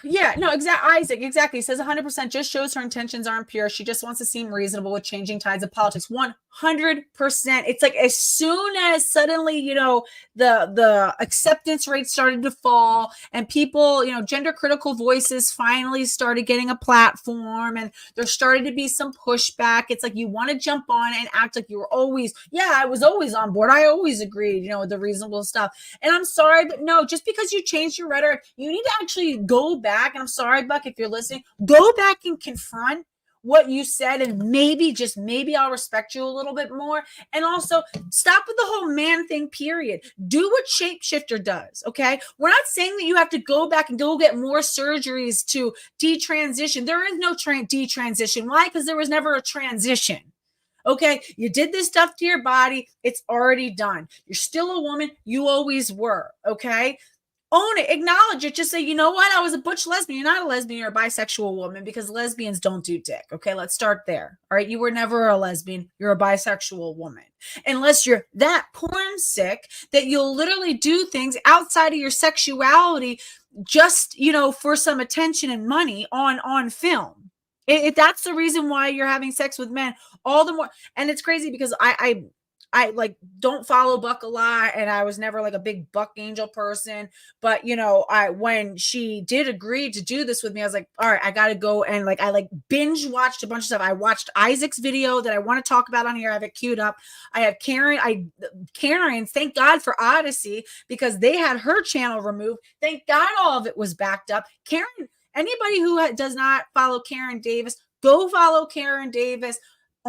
Speaker 1: Yeah, no, exactly. Isaac, exactly. He says 100% just shows her intentions aren't pure. She just wants to seem reasonable with changing tides of politics. 100%. It's like as soon as suddenly, the acceptance rate started to fall and people, gender critical voices finally started getting a platform and there started to be some pushback. It's like you want to jump on and act like you were always, I was always on board. I always agreed, with the reasonable stuff. And I'm sorry, but no, just because you changed your rhetoric, you need to actually go back. And I'm sorry, Buck, if you're listening, go back and confront what you said, and maybe I'll respect you a little bit more. And also stop with the whole man thing, period. Do what Shapeshifter does. Okay. We're not saying that you have to go back and go get more surgeries to detransition. There is no detransition. Why? Because there was never a transition. Okay. You did this stuff to your body. It's already done. You're still a woman. You always were. Okay. Own it, acknowledge it. Just say, you know what? I was a butch lesbian. You're not a lesbian. You're a bisexual woman because lesbians don't do dick. Okay, let's start there. All right, you were never a lesbian. You're a bisexual woman. Unless you're that porn sick that you'll literally do things outside of your sexuality just, for some attention and money on film. If that's the reason why you're having sex with men, all the more. And it's crazy because I like don't follow Buck a lot, and I was never like a big Buck Angel person. But when she did agree to do this with me, I was like, all right, I gotta go. And I binge watched a bunch of stuff. I watched Isaac's video that I want to talk about on here. I have it queued up. I have Karen. Thank God for Odyssey because they had her channel removed. Thank God all of it was backed up. Karen, anybody who does not follow Karen Davis, go follow Karen Davis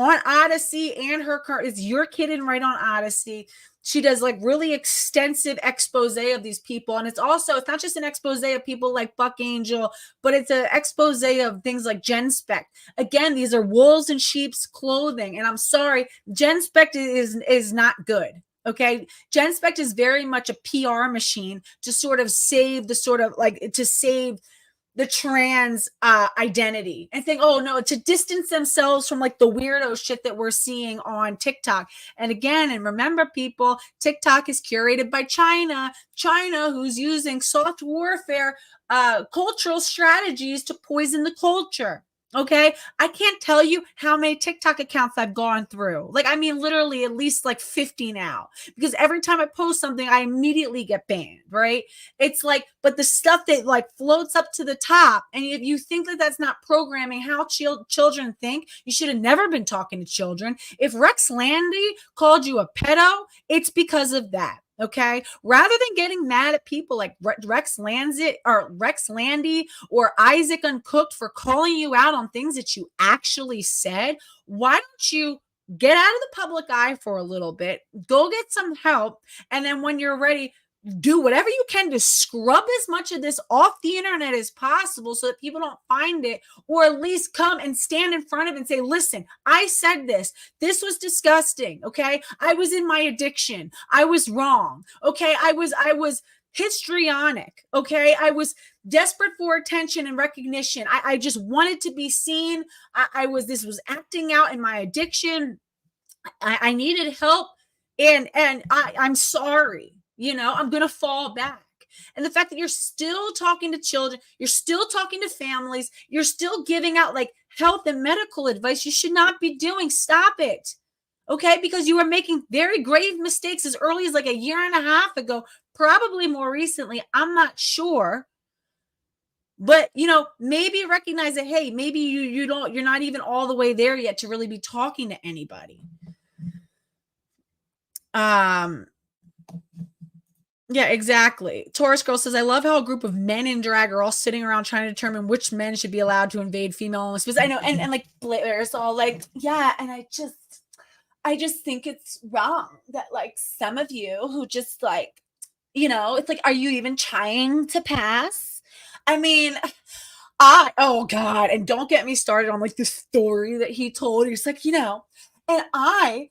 Speaker 1: on Odyssey, and her car is Your Kid and right on Odyssey. She does like really extensive expose of these people. And it's not just an expose of people like Buck Angel, but it's an expose of things like Gen Spec. Again, these are wolves in sheep's clothing. And I'm sorry, Gen Spec is not good. Okay. Gen Spec is very much a PR machine to sort of save the trans identity and think, oh no, to distance themselves from like the weirdo shit that we're seeing on TikTok. And again, and remember people, TikTok is curated by China, who's using soft warfare, cultural strategies to poison the culture. Okay. I can't tell you how many TikTok accounts I've gone through. Like, I mean, literally at least like 50 now, because every time I post something, I immediately get banned, right? It's like, but the stuff that like floats up to the top, and if you think that that's not programming how children think, you should have never been talking to children. If Rex Landy called you a pedo, it's because of that. Okay. Rather than getting mad at people like Rex Landy or Isaac Uncooked for calling you out on things that you actually said, why don't you get out of the public eye for a little bit, go get some help, and then when you're ready, do whatever you can to scrub as much of this off the internet as possible so that people don't find it, or at least come and stand in front of it and say, listen, I said this. This was disgusting. Okay. I was in my addiction. I was wrong. Okay. I was histrionic. Okay. I was desperate for attention and recognition. I just wanted to be seen. This was acting out in my addiction. I needed help. And I'm sorry. You know, I'm going to fall back. And the fact that you're still talking to children, you're still talking to families, you're still giving out like health and medical advice you should not be doing. Stop it. Okay. Because you were making very grave mistakes as early as like a year and a half ago, probably more recently. I'm not sure. But, you know, maybe recognize that, hey, maybe you're not even all the way there yet to really be talking to anybody. Yeah, exactly. Taurus Girl says, I love how a group of men in drag are all sitting around trying to determine which men should be allowed to invade female space. I know, and like Blair's all like, yeah, and I just think it's wrong that like some of you who just like, you know, it's like, are you even trying to pass? I mean, oh God, and don't get me started on like the story that he told. He's like, you know, and I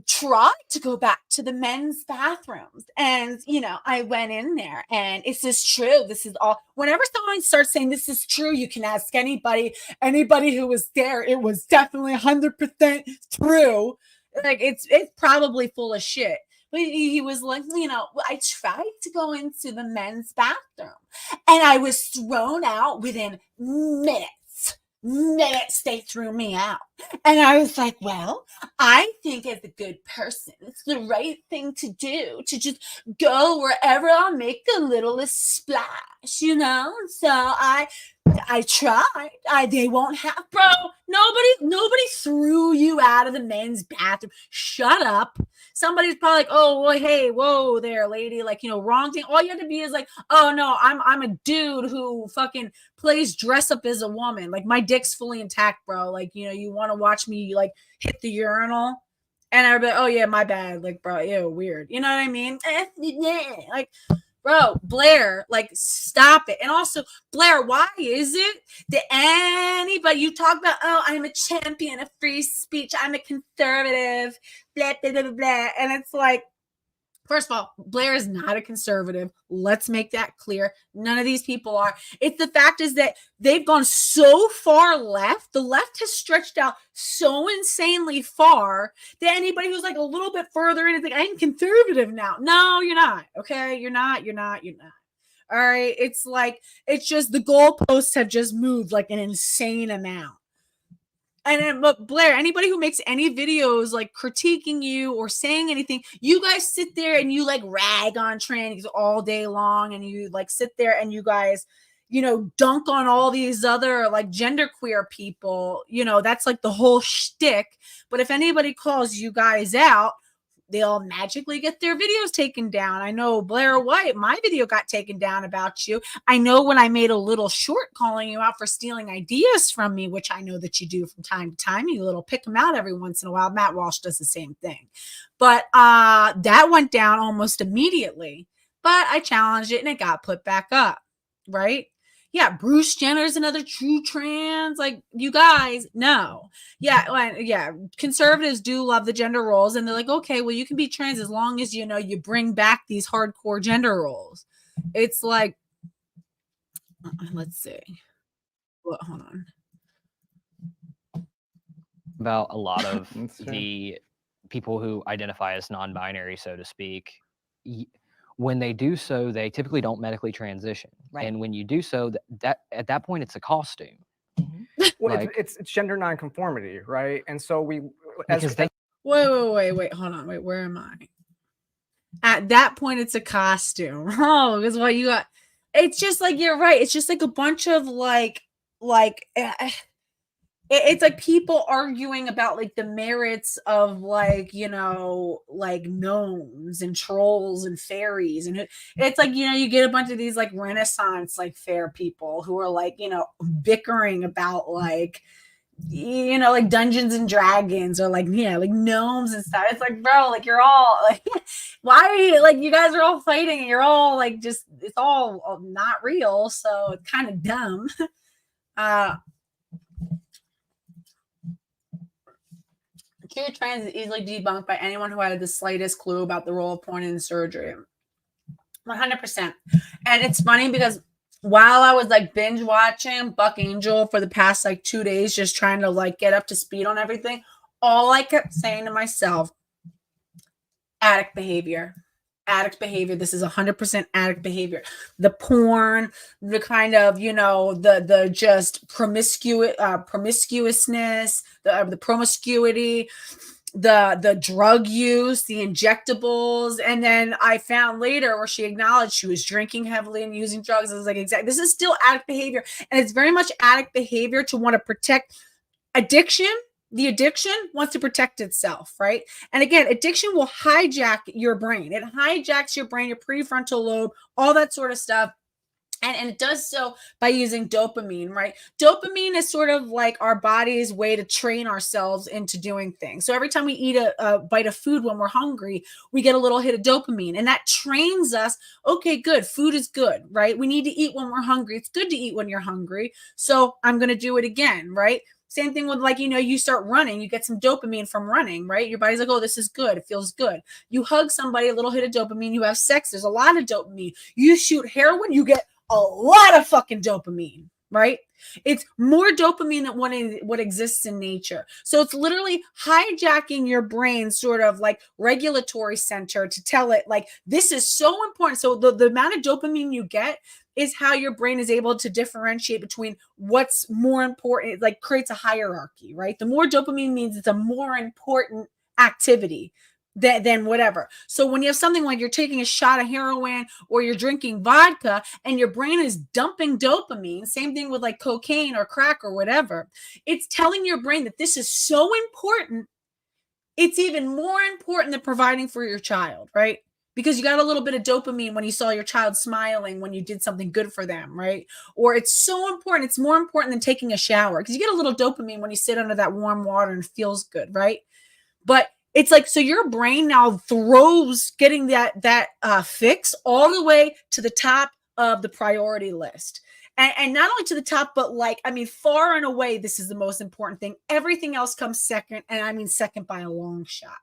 Speaker 1: tried to go back to the men's bathrooms, and you know, I went in there, and is this true? This is all. Whenever someone starts saying this is true, you can ask anybody who was there. It was definitely 100% true. Like it's probably full of shit. But he was like, you know, I tried to go into the men's bathroom, and I was thrown out within minutes. They threw me out. And I was like, well, I think as a good person, it's the right thing to do to just go wherever I'll make the littlest splash, you know? So I tried. They won't have, bro. Nobody threw you out of the men's bathroom. Shut up. Somebody's probably like, oh, well, hey, whoa there, lady. Like, you know, wrong thing. All you have to be is like, oh no, I'm a dude who fucking plays dress up as a woman. Like my dick's fully intact, bro. Like, you know, you want to watch me like hit the urinal, and I'd be like, oh yeah, my bad. Like, bro, ew, weird. You know what I mean? Like, bro, Blair, like, stop it. And also, Blair, why is it that anybody you talk about, oh, I'm a champion of free speech, I'm a conservative, blah, blah, blah, blah, blah. And it's like, first of all, Blair is not a conservative. Let's make that clear. None of these people are. It's the fact is that they've gone so far left. The left has stretched out so insanely far that anybody who's like a little bit further in is like, I'm conservative now. No, you're not. Okay. You're not. All right. It's like, it's just the goalposts have just moved like an insane amount. And then, but Blair, anybody who makes any videos like critiquing you or saying anything, you guys sit there and you like rag on trannies all day long, and you like sit there and you guys, you know, dunk on all these other like genderqueer people. You know, that's like the whole shtick. But if anybody calls you guys out, they all magically get their videos taken down. I know Blair White, my video got taken down about you. I know when I made a little short calling you out for stealing ideas from me, which I know that you do from time to time, you little pick them out every once in a while. Matt Walsh does the same thing. But that went down almost immediately. But I challenged it and it got put back up, right? Yeah, Bruce Jenner's another true trans. Like, you guys, no. Yeah, conservatives do love the gender roles, and they're like, okay, well, you can be trans as long as, you know, you bring back these hardcore gender roles. It's like, let's see. Well, hold on.
Speaker 2: About a lot of the people who identify as non-binary, so to speak, when they do so, they typically don't medically transition.
Speaker 3: Right.
Speaker 2: And when you do so, that at that point, it's a costume.
Speaker 4: Well,
Speaker 2: Like-
Speaker 4: it's gender nonconformity, right? And so we,
Speaker 2: Because they
Speaker 1: Wait, hold on. Wait, where am I? At that point, it's a costume. Oh, because what you got, it's just like, you're right. It's just like a bunch of it's like people arguing about like the merits of like, you know, like gnomes and trolls and fairies. And it's like, you know, you get a bunch of these like Renaissance, like fair people who are like, you know, bickering about like, you know, like Dungeons and Dragons or like, yeah, like gnomes and stuff. It's like, bro, like you're all like, why are you like, you guys are all fighting and you're all like, just, it's all not real. So it's kind of dumb. True trans is easily debunked by anyone who had the slightest clue about the role of porn in surgery. 100%. And it's funny because while I was like binge watching Buck Angel for the past like 2 days, just trying to like get up to speed on everything, all I kept saying to myself, addict behavior. Addict behavior. This is 100% addict behavior. The porn, the kind of, you know, the just promiscuousness, the promiscuity, the drug use, the injectables. And then I found later where she acknowledged she was drinking heavily and using drugs. I was like, exactly, this is still addict behavior. And it's very much addict behavior to want to protect addiction. The addiction wants to protect itself, right? And again, addiction will hijack your brain. It hijacks your brain, your prefrontal lobe, all that sort of stuff. And it does so by using dopamine, right? Dopamine is sort of like our body's way to train ourselves into doing things. So every time we eat a bite of food when we're hungry, we get a little hit of dopamine. And that trains us, okay, good, food is good, right? We need to eat when we're hungry. It's good to eat when you're hungry. So I'm going to do it again, right? Same thing with like, you know, you start running, you get some dopamine from running, right? Your body's like, oh, this is good. It feels good. You hug somebody, a little hit of dopamine. You have sex. There's a lot of dopamine. You shoot heroin, you get a lot of fucking dopamine, right? It's more dopamine than what exists in nature. So it's literally hijacking your brain sort of like regulatory center to tell it like, this is so important. So the amount of dopamine you get is how your brain is able to differentiate between what's more important. It like creates a hierarchy, right? The more dopamine means it's a more important activity than whatever. So when you have something like you're taking a shot of heroin or you're drinking vodka and your brain is dumping dopamine, same thing with like cocaine or crack or whatever, it's telling your brain that this is so important. It's even more important than providing for your child, right? Because you got a little bit of dopamine when you saw your child smiling when you did something good for them, right? Or it's so important. It's more important than taking a shower because you get a little dopamine when you sit under that warm water and it feels good, right? But it's like, so your brain now throws getting that fix all the way to the top of the priority list. And not only to the top, but like, I mean, far and away, this is the most important thing. Everything else comes second. And I mean, second by a long shot.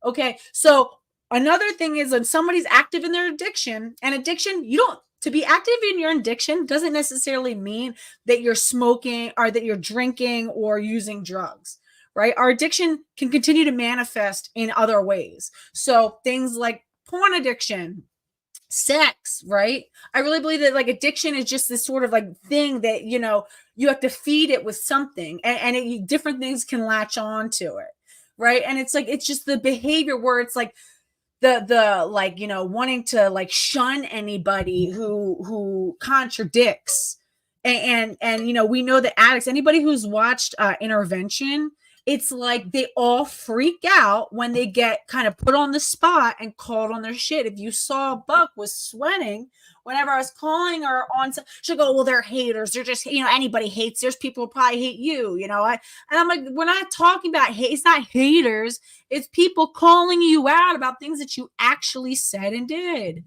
Speaker 1: Okay. So another thing is when somebody's active in their addiction, and addiction, to be active in your addiction doesn't necessarily mean that you're smoking or that you're drinking or using drugs. Right? Our addiction can continue to manifest in other ways. So things like porn addiction, sex, right? I really believe that like addiction is just this sort of like thing that, you know, you have to feed it with something and different things can latch on to it. Right. And it's like, it's just the behavior where it's like the like, you know, wanting to like shun anybody who contradicts. And you know, we know that addicts, anybody who's watched Intervention, it's like they all freak out when they get kind of put on the spot and called on their shit. If you saw Buck was sweating whenever I was calling her on, she'll go, well, they're haters. They're just, anybody hates. There's people who probably hate you, and I'm like, we're not talking about hate. It's not haters. It's people calling you out about things that you actually said and did.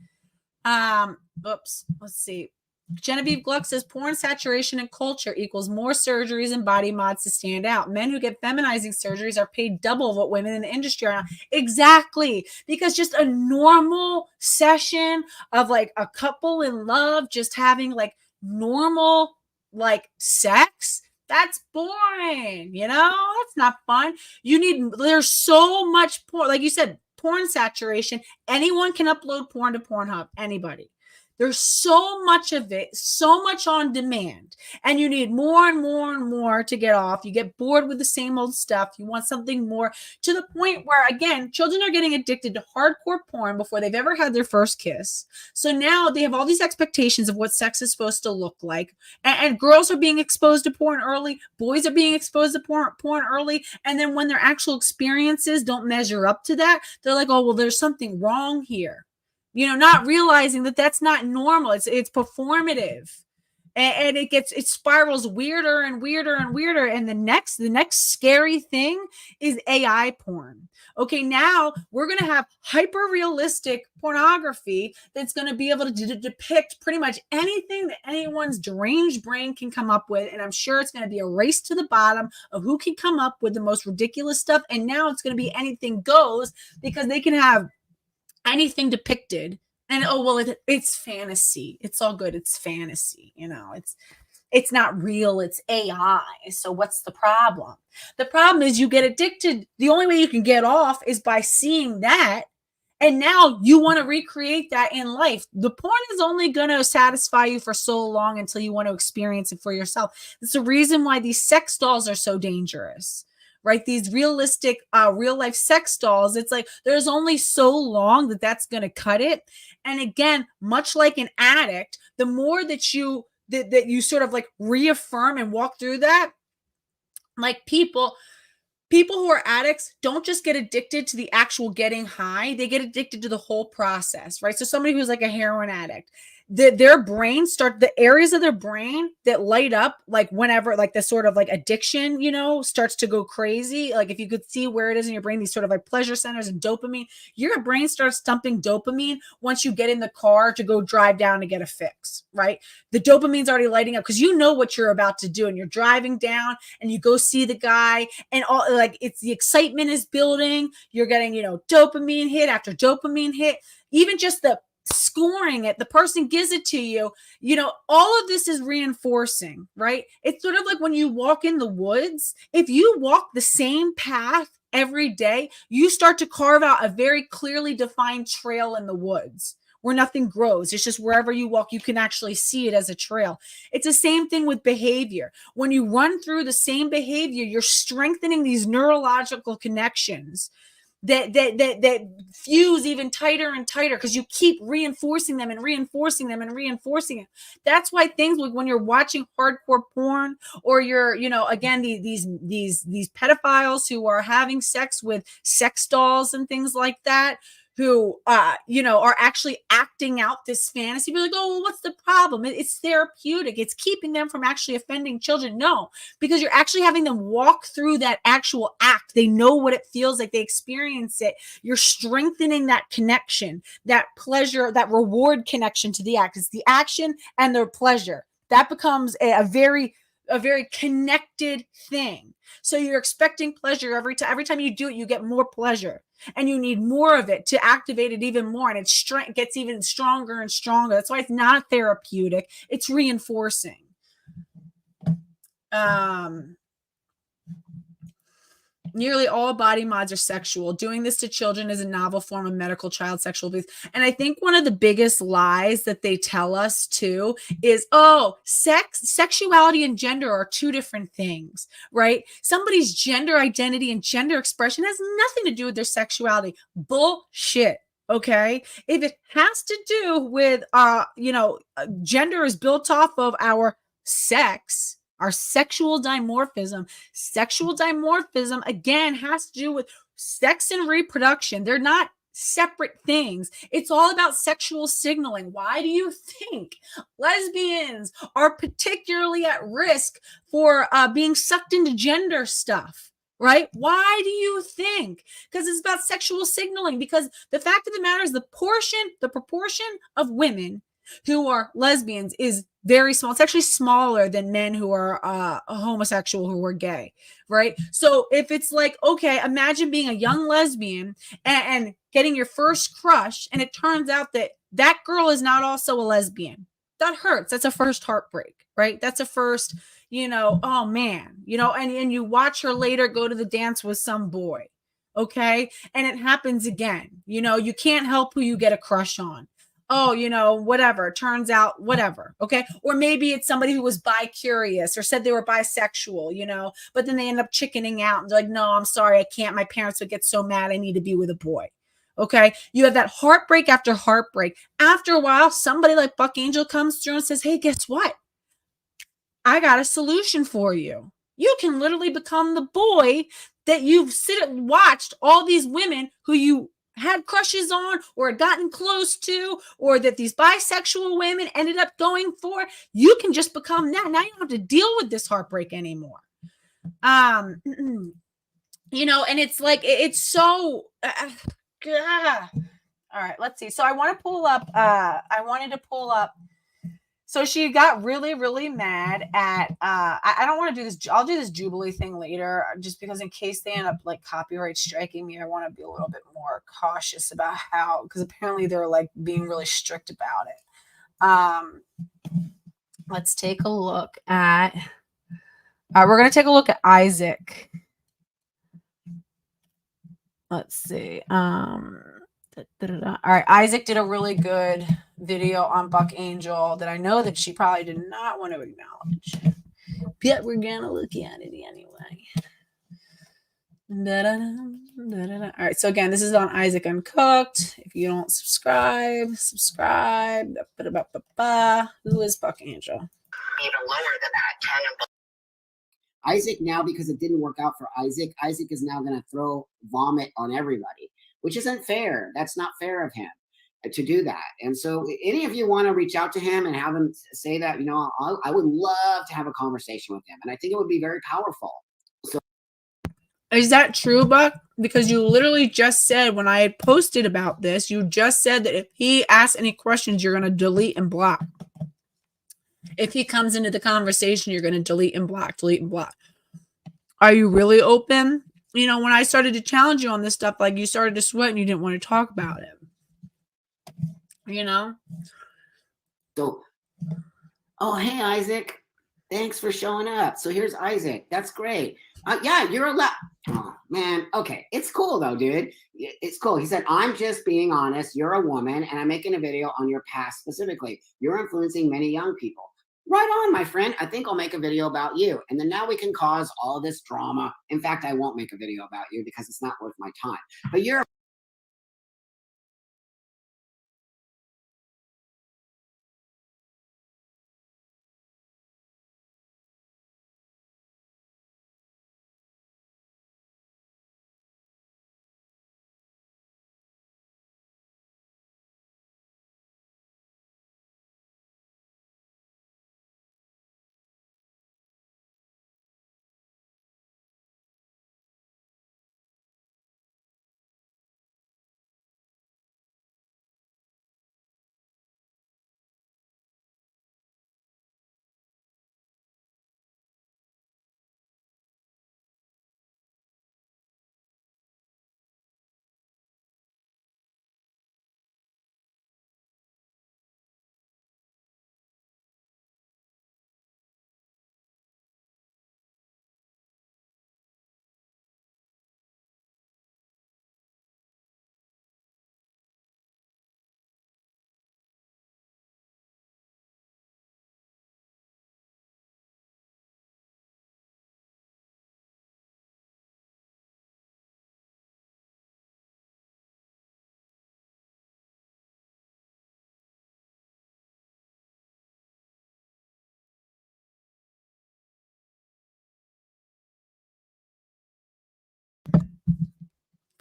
Speaker 1: Let's see. Genevieve Gluck says porn saturation and culture equals more surgeries and body mods to stand out. Men who get feminizing surgeries are paid double what women in the industry are now. Exactly. Because just a normal session of like a couple in love, just having like normal like sex, that's boring. That's not fun. There's so much porn. Like you said, porn saturation. Anyone can upload porn to PornHub. Anybody. There's so much of it, so much on demand, and you need more and more and more to get off. You get bored with the same old stuff. You want something more, to the point where, again, children are getting addicted to hardcore porn before they've ever had their first kiss. So now they have all these expectations of what sex is supposed to look like, and girls are being exposed to porn early. Boys are being exposed to porn early, and then when their actual experiences don't measure up to that, they're like, oh, well, there's something wrong here. Not realizing that that's not normal. It's performative, and it spirals weirder and weirder and weirder. And the next scary thing is AI porn. Okay, now we're going to have hyper realistic pornography that's going to be able to depict pretty much anything that anyone's deranged brain can come up with. And I'm sure it's going to be a race to the bottom of who can come up with the most ridiculous stuff. And now it's going to be anything goes, because they can have anything depicted, and it's fantasy. It's all good. It's fantasy. It's not real. It's AI. So what's the problem? The problem is you get addicted. The only way you can get off is by seeing that. And now you want to recreate that in life. The porn is only going to satisfy you for so long until you want to experience it for yourself. It's the reason why these sex dolls are so dangerous. Right? These realistic, real life sex dolls. It's like, there's only so long that's going to cut it. And again, much like an addict, the more that you sort of like reaffirm and walk through that, like people who are addicts don't just get addicted to the actual getting high. They get addicted to the whole process, right? So somebody who's like a heroin addict, their brain the areas of their brain that light up, like whenever like the sort of like addiction, starts to go crazy. Like if you could see where it is in your brain, these sort of like pleasure centers and dopamine, your brain starts dumping dopamine once you get in the car to go drive down to get a fix, right? The dopamine's already lighting up because you know what you're about to do, and you're driving down and you go see the guy, and all like it's the excitement is building. You're getting, dopamine hit after dopamine hit. Even just the scoring it, the person gives it to you, all of this is reinforcing, right? It's sort of like when you walk in the woods. If you walk the same path every day, you start to carve out a very clearly defined trail in the woods where nothing grows. It's just wherever you walk, you can actually see it as a trail. It's the same thing with behavior. When you run through the same behavior, you're strengthening these neurological connections that fuse even tighter and tighter because you keep reinforcing them and reinforcing them and reinforcing it. That's why things like when you're watching hardcore porn, or you're, again, these pedophiles who are having sex with sex dolls and things like that, who, are actually acting out this fantasy. You're like, oh, well, what's the problem? It's therapeutic. It's keeping them from actually offending children. No, because you're actually having them walk through that actual act. They know what it feels like. They experience it. You're strengthening that connection, that pleasure, that reward connection to the act. It's the action and their pleasure. That becomes a very connected thing. So you're expecting pleasure every time you do it, you get more pleasure, and you need more of it to activate it even more. And it gets even stronger and stronger. That's why it's not therapeutic. It's reinforcing. Nearly all body mods are sexual. Doing this to children is a novel form of medical child sexual abuse. And I think one of the biggest lies that they tell us too is, sexuality and gender are two different things, right? Somebody's gender identity and gender expression has nothing to do with their sexuality. Bullshit. Okay. If it has to do with, gender is built off of our sex, Our sexual dimorphism. Sexual dimorphism, again, has to do with sex and reproduction. They're not separate things. It's all about sexual signaling. Why do you think lesbians are particularly at risk for being sucked into gender stuff? Right? Why do you think? Because it's about sexual signaling. Because the fact of the matter is the proportion of women who are lesbians is very small. It's actually smaller than men who are homosexual, who are gay, right? So if it's like, okay, imagine being a young lesbian and getting your first crush, and it turns out that that girl is not also a lesbian. That hurts. That's a first heartbreak, right? That's a first, oh man, and you watch her later go to the dance with some boy, okay? And it happens again. You can't help who you get a crush on. Oh, whatever. Turns out, whatever. Okay. Or maybe it's somebody who was bi-curious or said they were bisexual, but then they end up chickening out and they're like, no, I'm sorry, I can't. My parents would get so mad. I need to be with a boy. Okay. You have that heartbreak after heartbreak. After a while, somebody like Buck Angel comes through and says, hey, guess what? I got a solution for you. You can literally become the boy that you've watched all these women who you had crushes on or had gotten close to, or that these bisexual women ended up going for. You can just become that. Now you don't have to deal with this heartbreak anymore. And it's like, it's so, all right, let's see. So I wanted to pull up, so she got really, really mad at, I don't want to do this. I'll do this Jubilee thing later, just because in case they end up like copyright striking me, I want to be a little bit more cautious about because apparently they're like being really strict about it. Let's take a look at, we're going to take a look at Isaac. Let's see. All right, Isaac did a really good video on Buck Angel that I know that she probably did not want to acknowledge, but we're gonna look at it anyway. All right, so again, this is on Isaac Uncooked. If you don't subscribe. Who is Buck Angel?
Speaker 5: Even lower than that. Isaac now, because it didn't work out for Isaac is now going to throw vomit on everybody, which isn't fair. That's not fair of him to do that. And so any of you want to reach out to him and have him say that, I would love to have a conversation with him. And I think it would be very powerful. So
Speaker 1: is that true, Buck? Because you literally just said, when I had posted about this, you just said that if he asks any questions, you're going to delete and block. If he comes into the conversation, you're going to delete and block. Are you really open? When I started to challenge you on this stuff, like you started to sweat and you didn't want to talk about it.
Speaker 5: So, oh, hey, Isaac. Thanks for showing up. So here's Isaac. That's great. Yeah, you're allowed. Oh, man. Okay. It's cool, though, dude. It's cool. He said, I'm just being honest. You're a woman, and I'm making a video on your past specifically. You're influencing many young people. Right on, my friend. I think I'll make a video about you. And then now we can cause all this drama. In fact, I won't make a video about you because it's not worth my time. But you're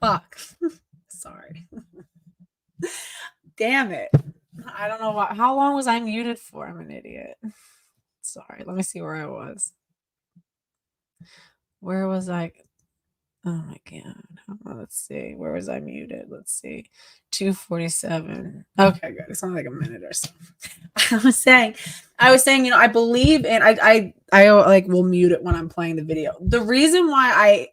Speaker 1: Fuck. Sorry. Damn it. I don't know how long was I muted for? I'm an idiot. Sorry. Let me see where I was. Where was I? Oh my God. Let's see. Where was I muted? Let's see. 2:47. Okay, good. It's only like a minute or so. I was saying, I believe in I like will mute it when I'm playing the video. The reason why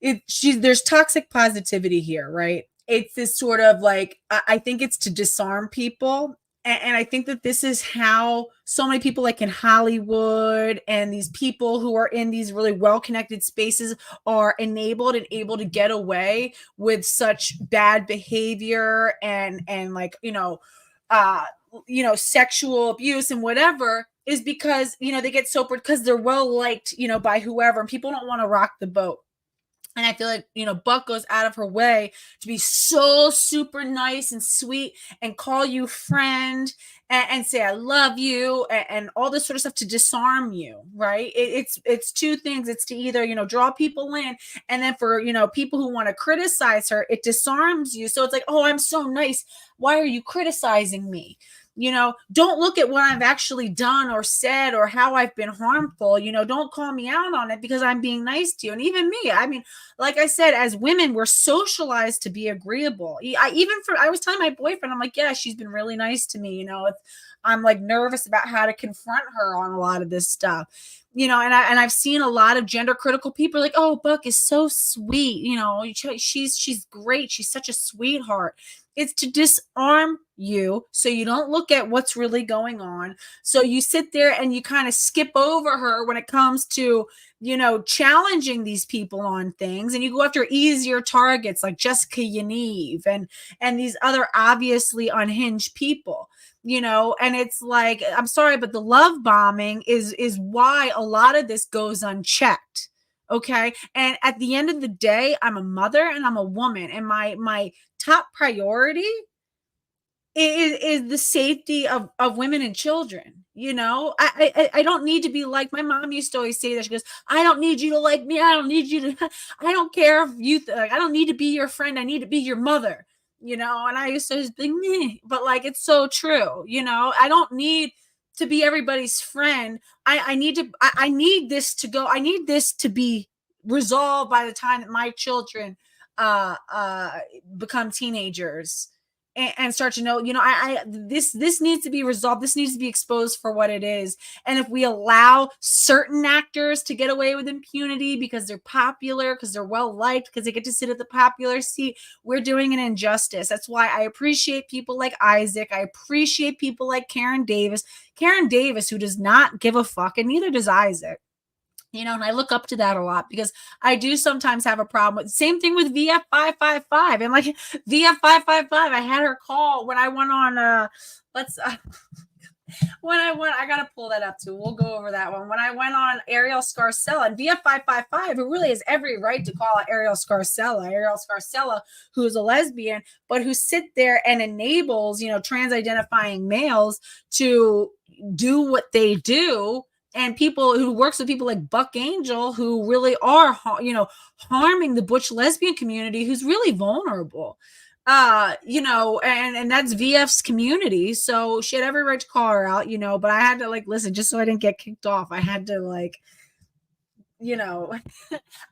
Speaker 1: there's toxic positivity here, right? It's this sort of like I think it's to disarm people. And I think that this is how so many people like in Hollywood and these people who are in these really well-connected spaces are enabled and able to get away with such bad behavior and like, sexual abuse and whatever is because, they get so because they're well liked, by whoever, and people don't want to rock the boat. And I feel like, Buck goes out of her way to be so super nice and sweet and call you friend and say, I love you and all this sort of stuff to disarm you, right? It's two things. It's to either, draw people in, and then for, people who want to criticize her, it disarms you. So it's like, oh, I'm so nice. Why are you criticizing me? Don't look at what I've actually done or said or how I've been harmful. Don't call me out on it because I'm being nice to you. And even me, I mean, like I said, as women, we're socialized to be agreeable. I was telling my boyfriend, I'm like, yeah, she's been really nice to me. I'm like nervous about how to confront her on a lot of this stuff. And I've seen a lot of gender critical people like, oh, Buck is so sweet. She's great. She's such a sweetheart. It's to disarm you so you don't look at what's really going on. So you sit there and you kind of skip over her when it comes to, challenging these people on things, and you go after easier targets like Jessica Yaniv and these other obviously unhinged people. And it's like, I'm sorry, but the love bombing is why a lot of this goes unchecked. Okay. And at the end of the day, I'm a mother and I'm a woman, and my top priority is the safety of women and children. I don't need to be like, my mom used to always say that. She goes, I don't need you to like me. I don't need you to, I don't care if you, I don't need to be your friend. I need to be your mother, and I used to just be, meh. But like, it's so true. I don't need to be everybody's friend. I need this to go. I need this to be resolved by the time that my children become teenagers and start to know, this needs to be resolved. This needs to be exposed for what it is. And if we allow certain actors to get away with impunity because they're popular, because they're well liked, because they get to sit at the popular seat, we're doing an injustice. That's why I appreciate people like Isaac. I appreciate people like Karen Davis, who does not give a fuck, and neither does Isaac. And I look up to that a lot because I do sometimes have a problem with, same thing with VF555. And like VF555, I had her call when I went on, I gotta pull that up too. We'll go over that one. When I went on Ariel Scarcella, and VF555, who really has every right to call out Ariel Scarcella, who is a lesbian, but who sit there and enables, trans identifying males to do what they do. And people who works with people like Buck Angel, who really are, harming the butch lesbian community, who's really vulnerable, and that's VF's community. So she had every right to call her out, but I had to listen, just so I didn't get kicked off. I had to I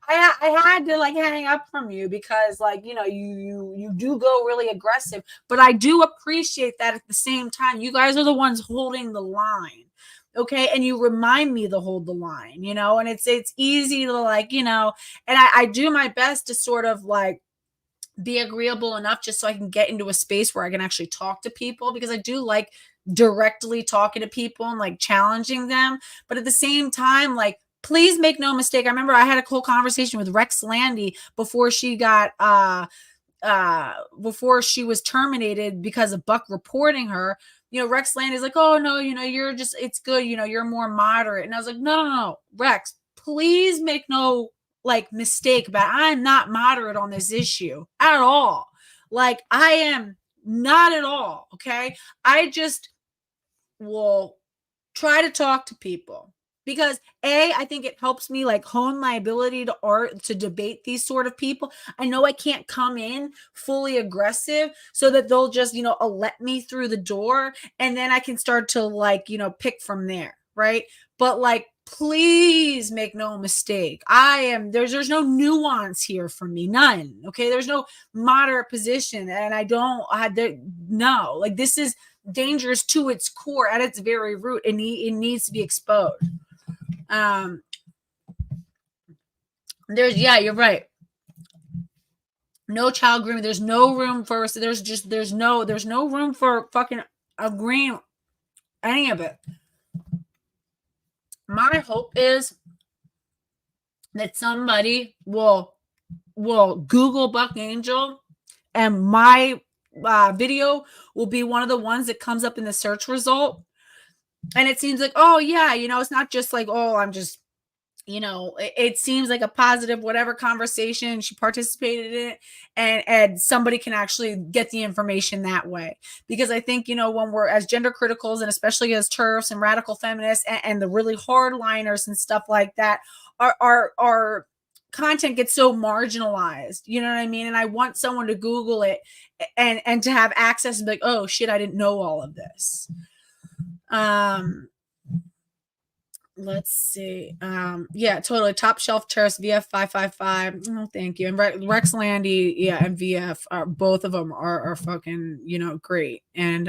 Speaker 1: had to hang up from you because you do go really aggressive, but I do appreciate that at the same time. You guys are the ones holding the line. Okay. And you remind me to hold the line, and it's easy to and I do my best to sort of be agreeable enough just so I can get into a space where I can actually talk to people, because I do like directly talking to people and challenging them. But at the same time, please make no mistake. I remember I had a cool conversation with Rex Landy before she got, before she was terminated because of Buck reporting her. Rex Land is like, oh no, you're just, it's good. You're more moderate. And I was like, no, Rex, please make no mistake about, I'm not moderate on this issue at all. I am not at all. Okay. I just will try to talk to people. because I think it helps me like hone my ability to debate these sort of people. I know I can't come in fully aggressive so that they'll just, let me through the door, and then I can start to like, pick from there. Right. But like, please make no mistake. There's no nuance here for me. None. Okay. There's no moderate position. And no, like this is dangerous to its core, at its very root. It needs to be exposed. You're right. No child grooming. There's no room for, there's no room for fucking agreeing any of it. My hope is that somebody will Google Buck Angel, and my video will be one of the ones that comes up in the search result. And it seems like, oh yeah, it's not just like, oh, I'm just, it seems like a positive whatever conversation. She participated in it, and somebody can actually get the information that way. Because I think, when we're as gender criticals, and especially as TERFs and radical feminists and the really hardliners and stuff like that, our content gets so marginalized. You know what I mean? And I want someone to Google it and to have access and be like, oh shit, I didn't know all of this. Let's see. Yeah, totally. Top shelf terrace VF 555. Oh, thank you. And Rex Landy, yeah, and VF are both of them are fucking, great. And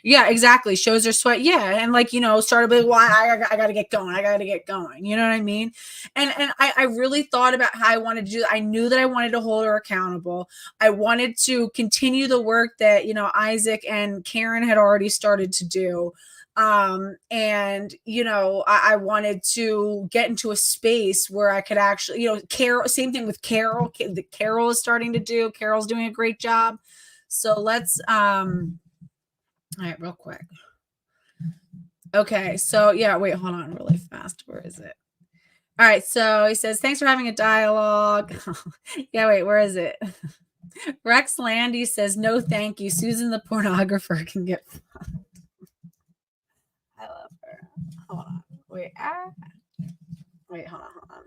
Speaker 1: yeah, exactly. Shows her sweat. Yeah. And like, started with, well, I gotta get going. I gotta get going. You know what I mean? And I really thought about how I wanted to do that. I knew that I wanted to hold her accountable. I wanted to continue the work that, Isaac and Karen had already started to do. And I wanted to get into a space where I could actually, Carol, same thing with Carol. Carol is starting to do. Carol's doing a great job. So let's all right, real quick. Okay, so yeah, wait, hold on really fast. Where is it? All right, so he says, thanks for having a dialogue. Yeah, wait, where is it? Rex Landy says, no, thank you. Susan the pornographer can get fucked. I love her. Hold on. Wait, hold on.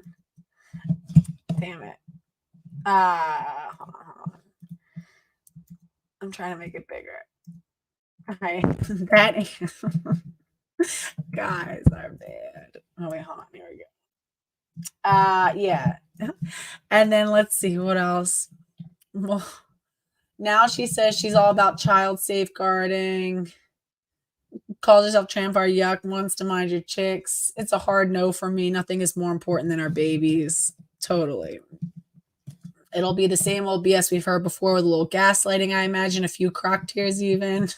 Speaker 1: Damn it. Hold on. I'm trying to make it bigger. Hi. That guys are bad. Oh wait, hold on. Here we go. Yeah. And then let's see what else. Well, now she says she's all about child safeguarding. Calls herself Tramfar Yuck, wants to mind your chicks. It's a hard no for me. Nothing is more important than our babies. Totally. It'll be the same old BS we've heard before with a little gaslighting, I imagine, a few crock tears even.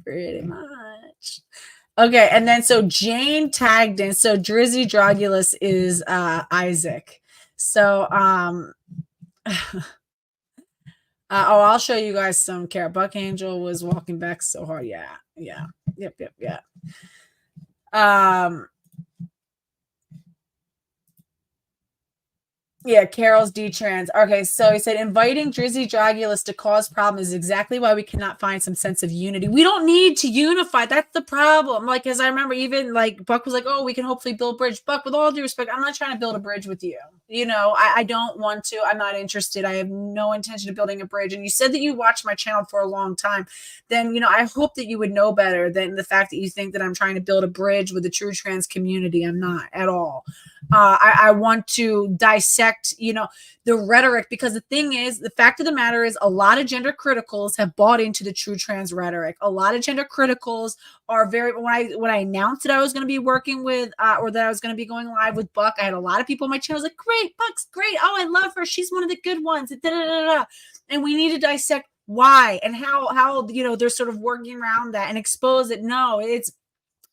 Speaker 1: Pretty much. Okay, and then so Jane tagged in. So Drizzy Drogulus is Isaac. So I'll show you guys some care. Buck Angel was walking back so hard. Yeah. Yep. Yeah, Carol's D-trans. Okay, so he said, inviting Drizzy Drogulus to cause problems is exactly why we cannot find some sense of unity. We don't need to unify. That's the problem. Like, as I remember, even like Buck was like, oh, we can hopefully build a bridge. Buck, with all due respect, I'm not trying to build a bridge with you. I don't want to. I'm not interested. I have no intention of building a bridge. And you said that you watched my channel for a long time. Then, I hope that you would know better than the fact that you think that I'm trying to build a bridge with the true trans community. I'm not at all. I want to dissect, the rhetoric, because the thing is, the fact of the matter is, a lot of gender criticals have bought into the true trans rhetoric. A lot of gender criticals are when I announced that I was going to be working with, or that I was going to be going live with Buck, I had a lot of people on my channel like, great, Buck's great. Oh, I love her. She's one of the good ones. And we need to dissect why and how they're sort of working around that and expose that. No, it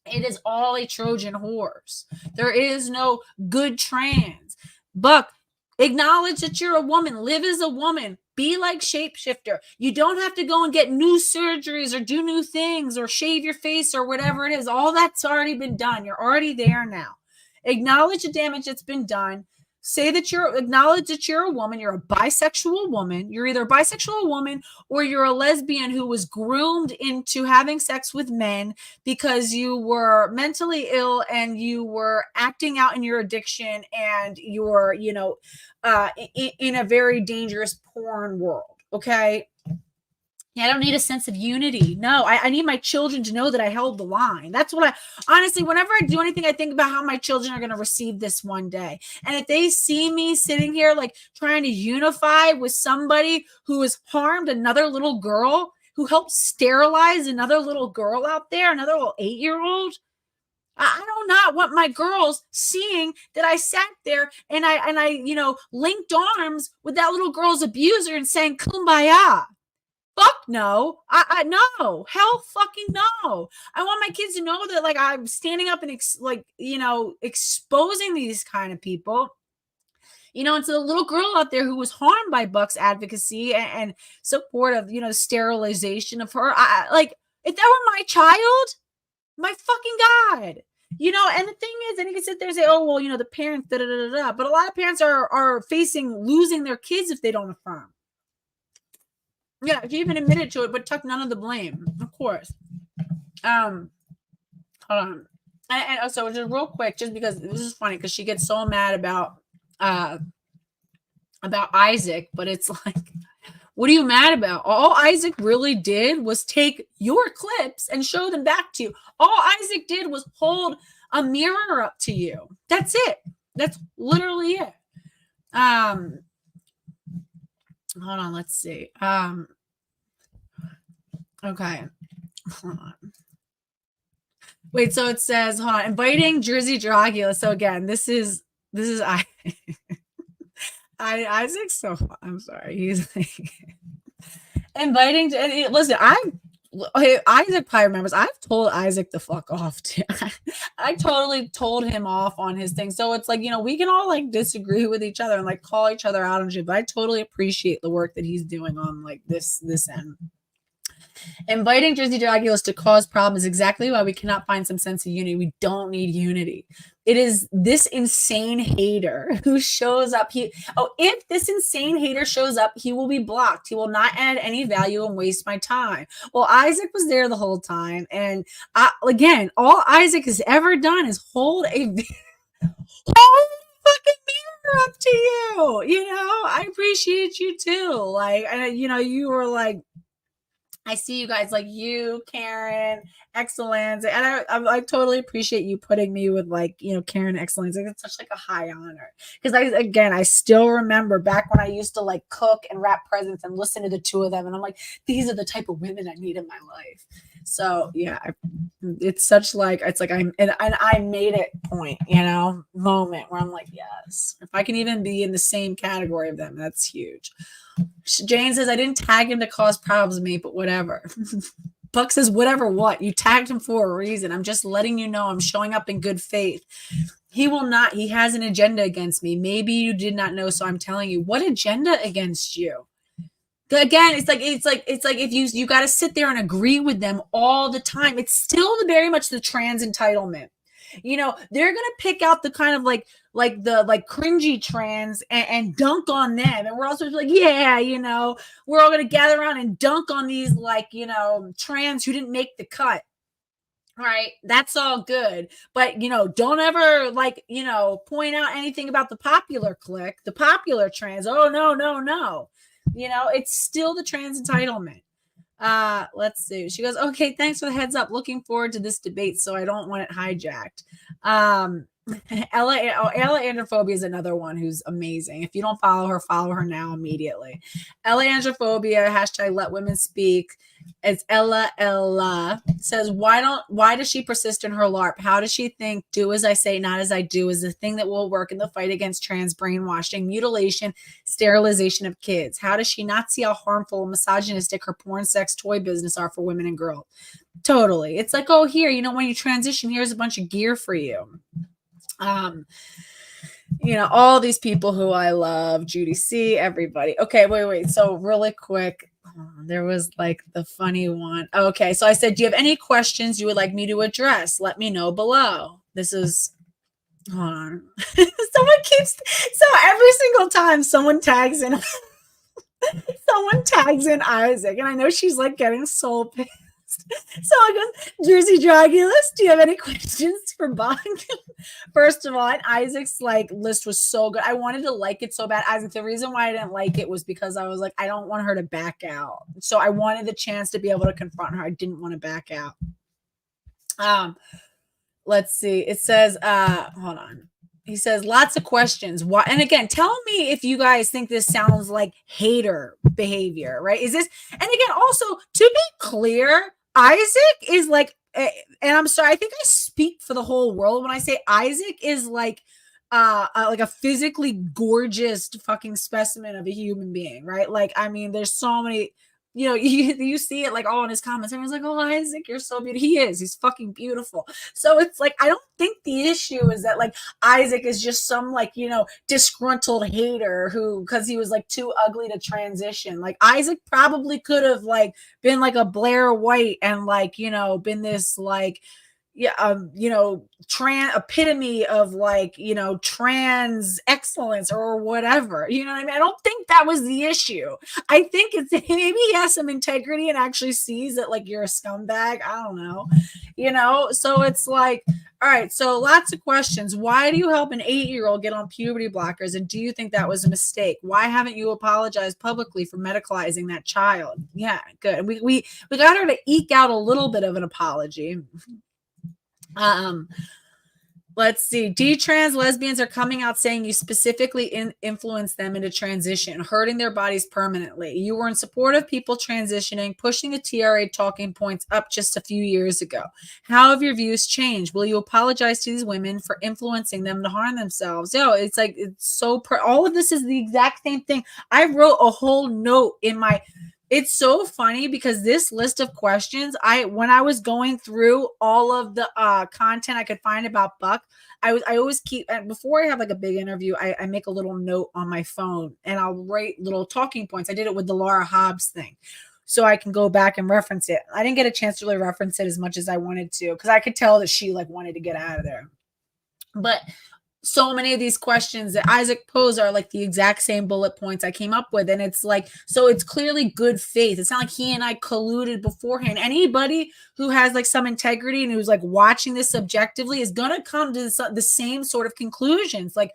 Speaker 1: is all a Trojan horse. There is no good trans. Buck, acknowledge that you're a woman. Live as a woman. Be like Shapeshifter. You don't have to go and get new surgeries or do new things or shave your face or whatever it is. All that's already been done. You're already there now. Acknowledge the damage that's been done. Say that acknowledge that you're a woman. You're a bisexual woman. You're either a bisexual woman or you're a lesbian who was groomed into having sex with men because you were mentally ill and you were acting out in your addiction and you were, in a very dangerous porn world. Okay. I don't need a sense of unity. No, I need my children to know that I held the line. That's what honestly, whenever I do anything, I think about how my children are going to receive this one day. And if they see me sitting here, like trying to unify with somebody who has harmed another little girl, who helped sterilize another little girl out there, another little 8-year-old, I do not want my girls seeing that I sat there and I linked arms with that little girl's abuser and saying kumbaya. Fuck no. I no. Hell fucking no. I want my kids to know that like I'm standing up and exposing these kind of people. And to the little girl out there who was harmed by Buck's advocacy and support of, sterilization of her. If that were my child, my fucking God. And the thing is, and you can sit there and say, oh, well, the parents, da da da da. But a lot of parents are facing losing their kids if they don't affirm. Yeah, if you even admitted to it, but took none of the blame, of course. Hold on. And also, just real quick, just because this is funny, because she gets so mad about Isaac, but it's like, what are you mad about? All Isaac really did was take your clips and show them back to you. All Isaac did was hold a mirror up to you. That's it. That's literally it. Hold on, let's see. Okay. Hold on. Wait, so it says, hold on, inviting Jersey Dracula. So again, this is Isaac's so fun. I'm sorry. He's like inviting listen, Isaac probably remembers. I've told Isaac the fuck off too. I totally told him off on his thing. So it's like, we can all like disagree with each other and like call each other out on shit, but I totally appreciate the work that he's doing on like this end. Inviting Jersey Dragulas to cause problems is exactly why we cannot find some sense of unity. We don't need unity. It is this insane hater who shows up. If this insane hater shows up, he will be blocked. He will not add any value and waste my time. Well, Isaac was there the whole time. And again, all Isaac has ever done is hold a fucking mirror up to you. I appreciate you too. Like, you were like, I see you guys like you, Karen, Excellence. And I totally appreciate you putting me with like, Karen, Excellence. Like, it's such like a high honor. Because I still remember back when I used to like cook and wrap presents and listen to the two of them. And I'm like, these are the type of women I need in my life. So yeah, it's such like, it's like I made it point, moment where I'm like, yes, if I can even be in the same category of them, that's huge. Jane says, I didn't tag him to cause problems, mate, but whatever. Buck says, whatever what? You tagged him for a reason. I'm just letting you know I'm showing up in good faith. He will not. He has an agenda against me. Maybe you did not know, so I'm telling you. What agenda against you? Again, it's like if you got to sit there and agree with them all the time. It's still very much the trans entitlement. They're gonna pick out the kind of like the cringy trans and dunk on them, and we're also like, yeah, we're all gonna gather around and dunk on these like trans who didn't make the cut. All right, that's all good, but don't ever like point out anything about the popular clique, the popular trans. Oh no. It's still the trans entitlement. Let's see. She goes, okay, thanks for the heads up. Looking forward to this debate, so I don't want it hijacked. Ella Androphobia is another one who's amazing. If you don't follow her now immediately. Ella Androphobia, hashtag let women speak. It's Ella says, why does she persist in her LARP? How does she think do as I say, not as I do is the thing that will work in the fight against trans brainwashing, mutilation, sterilization of kids? How does she not see how harmful and misogynistic her porn sex toy business are for women and girls? Totally. It's like, oh, here, when you transition, here's a bunch of gear for you. All these people who I love, Judy C, everybody. Okay, wait. So really quick, there was like the funny one. Okay, so I said, do you have any questions you would like me to address? Let me know below. This is Hold on. So every single time someone tags in Isaac, and I know she's like getting so pissed. So I goes, Jersey Dragulus, do you have any questions for Buck? First of all, Isaac's like list was so good. I wanted to like it so bad. Isaac, the reason why I didn't like it was because I was like, I don't want her to back out. So I wanted the chance to be able to confront her. I didn't want to back out. Let's see. It says, hold on. He says lots of questions. Why? And again, tell me if you guys think this sounds like hater behavior, right? Is this? And again, also to be clear, Isaac is like, and I'm sorry, I think I speak for the whole world when I say Isaac is like a physically gorgeous fucking specimen of a human being, right? Like, I mean, there's so many. You know, you see it like all in his comments. Everyone's like, "Oh, Isaac, you're so beautiful." He is. He's fucking beautiful. So it's like I don't think the issue is that like Isaac is just some like disgruntled hater who because he was like too ugly to transition. Like Isaac probably could have like been like a Blair White and like been this like epitome of like trans excellence or whatever. You know what I mean? I don't think that was the issue. I think it's maybe he has some integrity and actually sees that like you're a scumbag. I don't know. So it's like, all right, so lots of questions. Why do you help an 8-year-old get on puberty blockers, and do you think that was a mistake? Why haven't you apologized publicly for medicalizing that child? Yeah, good. We got her to eke out a little bit of an apology. Let's see. Detrans lesbians are coming out saying you specifically influence them into transition, hurting their bodies permanently. You were in support of people transitioning, pushing the TRA talking points up just a few years ago. How have your views changed? Will you apologize to these women for influencing them to harm themselves? It's like, it's so, all of this is the exact same thing. I wrote a whole note in my, it's so funny because this list of questions, when I was going through all of the content I could find about Buck, I always keep, before I have like a big interview, I make a little note on my phone and I'll write little talking points. I did it with the Laura Hobbs thing, so I can go back and reference it. I didn't get a chance to really reference it as much as I wanted to because I could tell that she like wanted to get out of there. But so many of these questions that Isaac posed are like the exact same bullet points I came up with. And it's like, so it's clearly good faith. It's not like he and I colluded beforehand. Anybody who has like some integrity and who's like watching this subjectively is going to come to the same sort of conclusions. Like,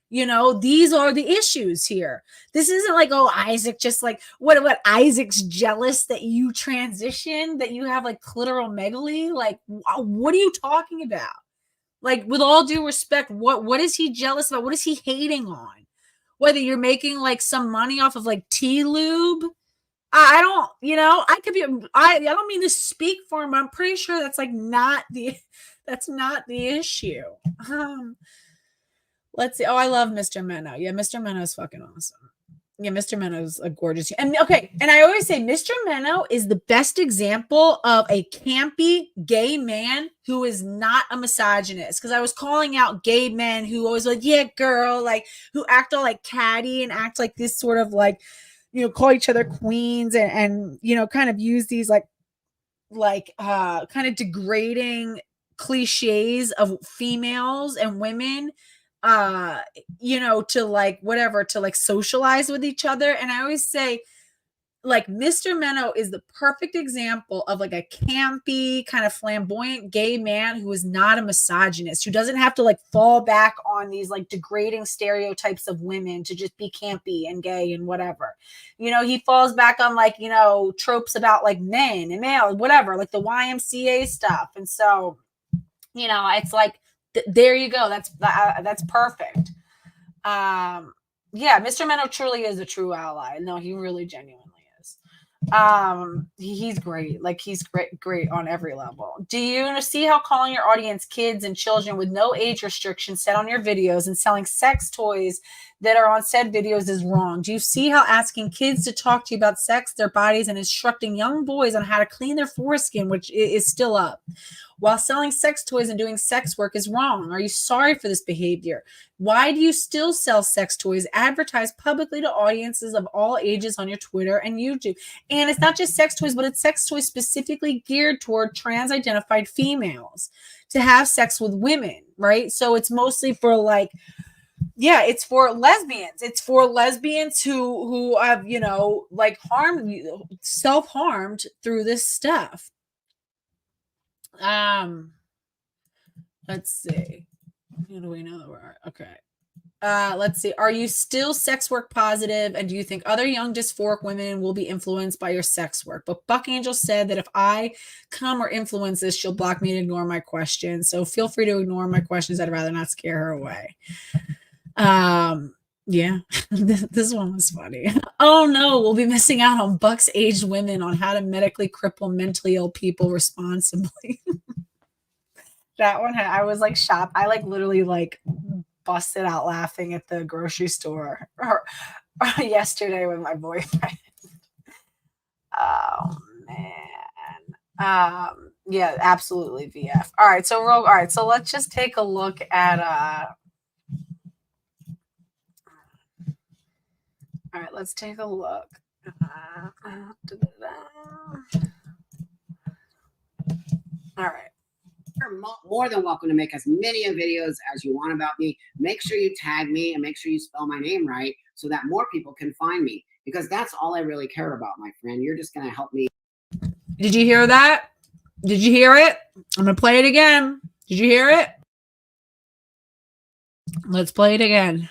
Speaker 1: these are the issues here. This isn't like, oh, Isaac just like, what Isaac's jealous that you transition, that you have like clitoromegaly. Like, what are you talking about? Like, with all due respect, what is he jealous about? What is he hating on? Whether you're making like some money off of like T-Lube, I don't, I could be, I don't mean to speak for him. I'm pretty sure that's like that's not the issue. Let's see. Oh, I love Mr. Menno. Yeah, Mr. Menno is fucking awesome. Yeah, Mr. Menno is a gorgeous. And okay, and I always say Mr. Menno is the best example of a campy gay man who is not a misogynist. Because I was calling out gay men who always like, yeah, girl, like who act all like catty and act like this sort of like, call each other queens and kind of use these like kind of degrading cliches of females and women to like whatever, to like socialize with each other. And I always say like Mr. Menno is the perfect example of like a campy kind of flamboyant gay man who is not a misogynist, who doesn't have to like fall back on these like degrading stereotypes of women to just be campy and gay and whatever. He falls back on like, tropes about like men and male, whatever, like the YMCA stuff. And so, it's like, there you go. That's perfect. Yeah, Mr. Menno truly is a true ally. No, he really genuinely is. He's great. Like he's great on every level. Do you see how calling your audience kids and children with no age restrictions set on your videos and selling sex toys that are on said videos is wrong? Do you see how asking kids to talk to you about sex, their bodies, and instructing young boys on how to clean their foreskin, which is still up? while selling sex toys and doing sex work is wrong? Are you sorry for this behavior? Why do you still sell sex toys, advertise publicly to audiences of all ages on your Twitter and YouTube? And it's not just sex toys, but it's sex toys specifically geared toward trans-identified females to have sex with women, right? So it's mostly for like, yeah, it's for lesbians. It's for lesbians who have, you know, like self-harmed through this stuff. Let's see. Who do we know that we're okay? Let's see. Are you still sex work positive? And do you think other young dysphoric women will be influenced by your sex work? But Buck Angel said that if I come or influence this, she'll block me and ignore my questions. So feel free to ignore my questions. I'd rather not scare her away. Yeah, this one was funny. Oh no, we'll be missing out on Buck's aged women on how to medically cripple mentally ill people responsibly. That one I was like shocked. I like literally like busted out laughing at the grocery store or yesterday with my boyfriend. Oh man. Yeah, absolutely VF. All right, so let's just take a look at all right, let's take a look. All right.
Speaker 5: You're more than welcome to make as many videos as you want about me. Make sure you tag me and make sure you spell my name right so that more people can find me, because that's all I really care about, my friend. You're just going to help me.
Speaker 1: Did you hear that? Did you hear it? I'm going to play it again. Did you hear it? Let's play it again.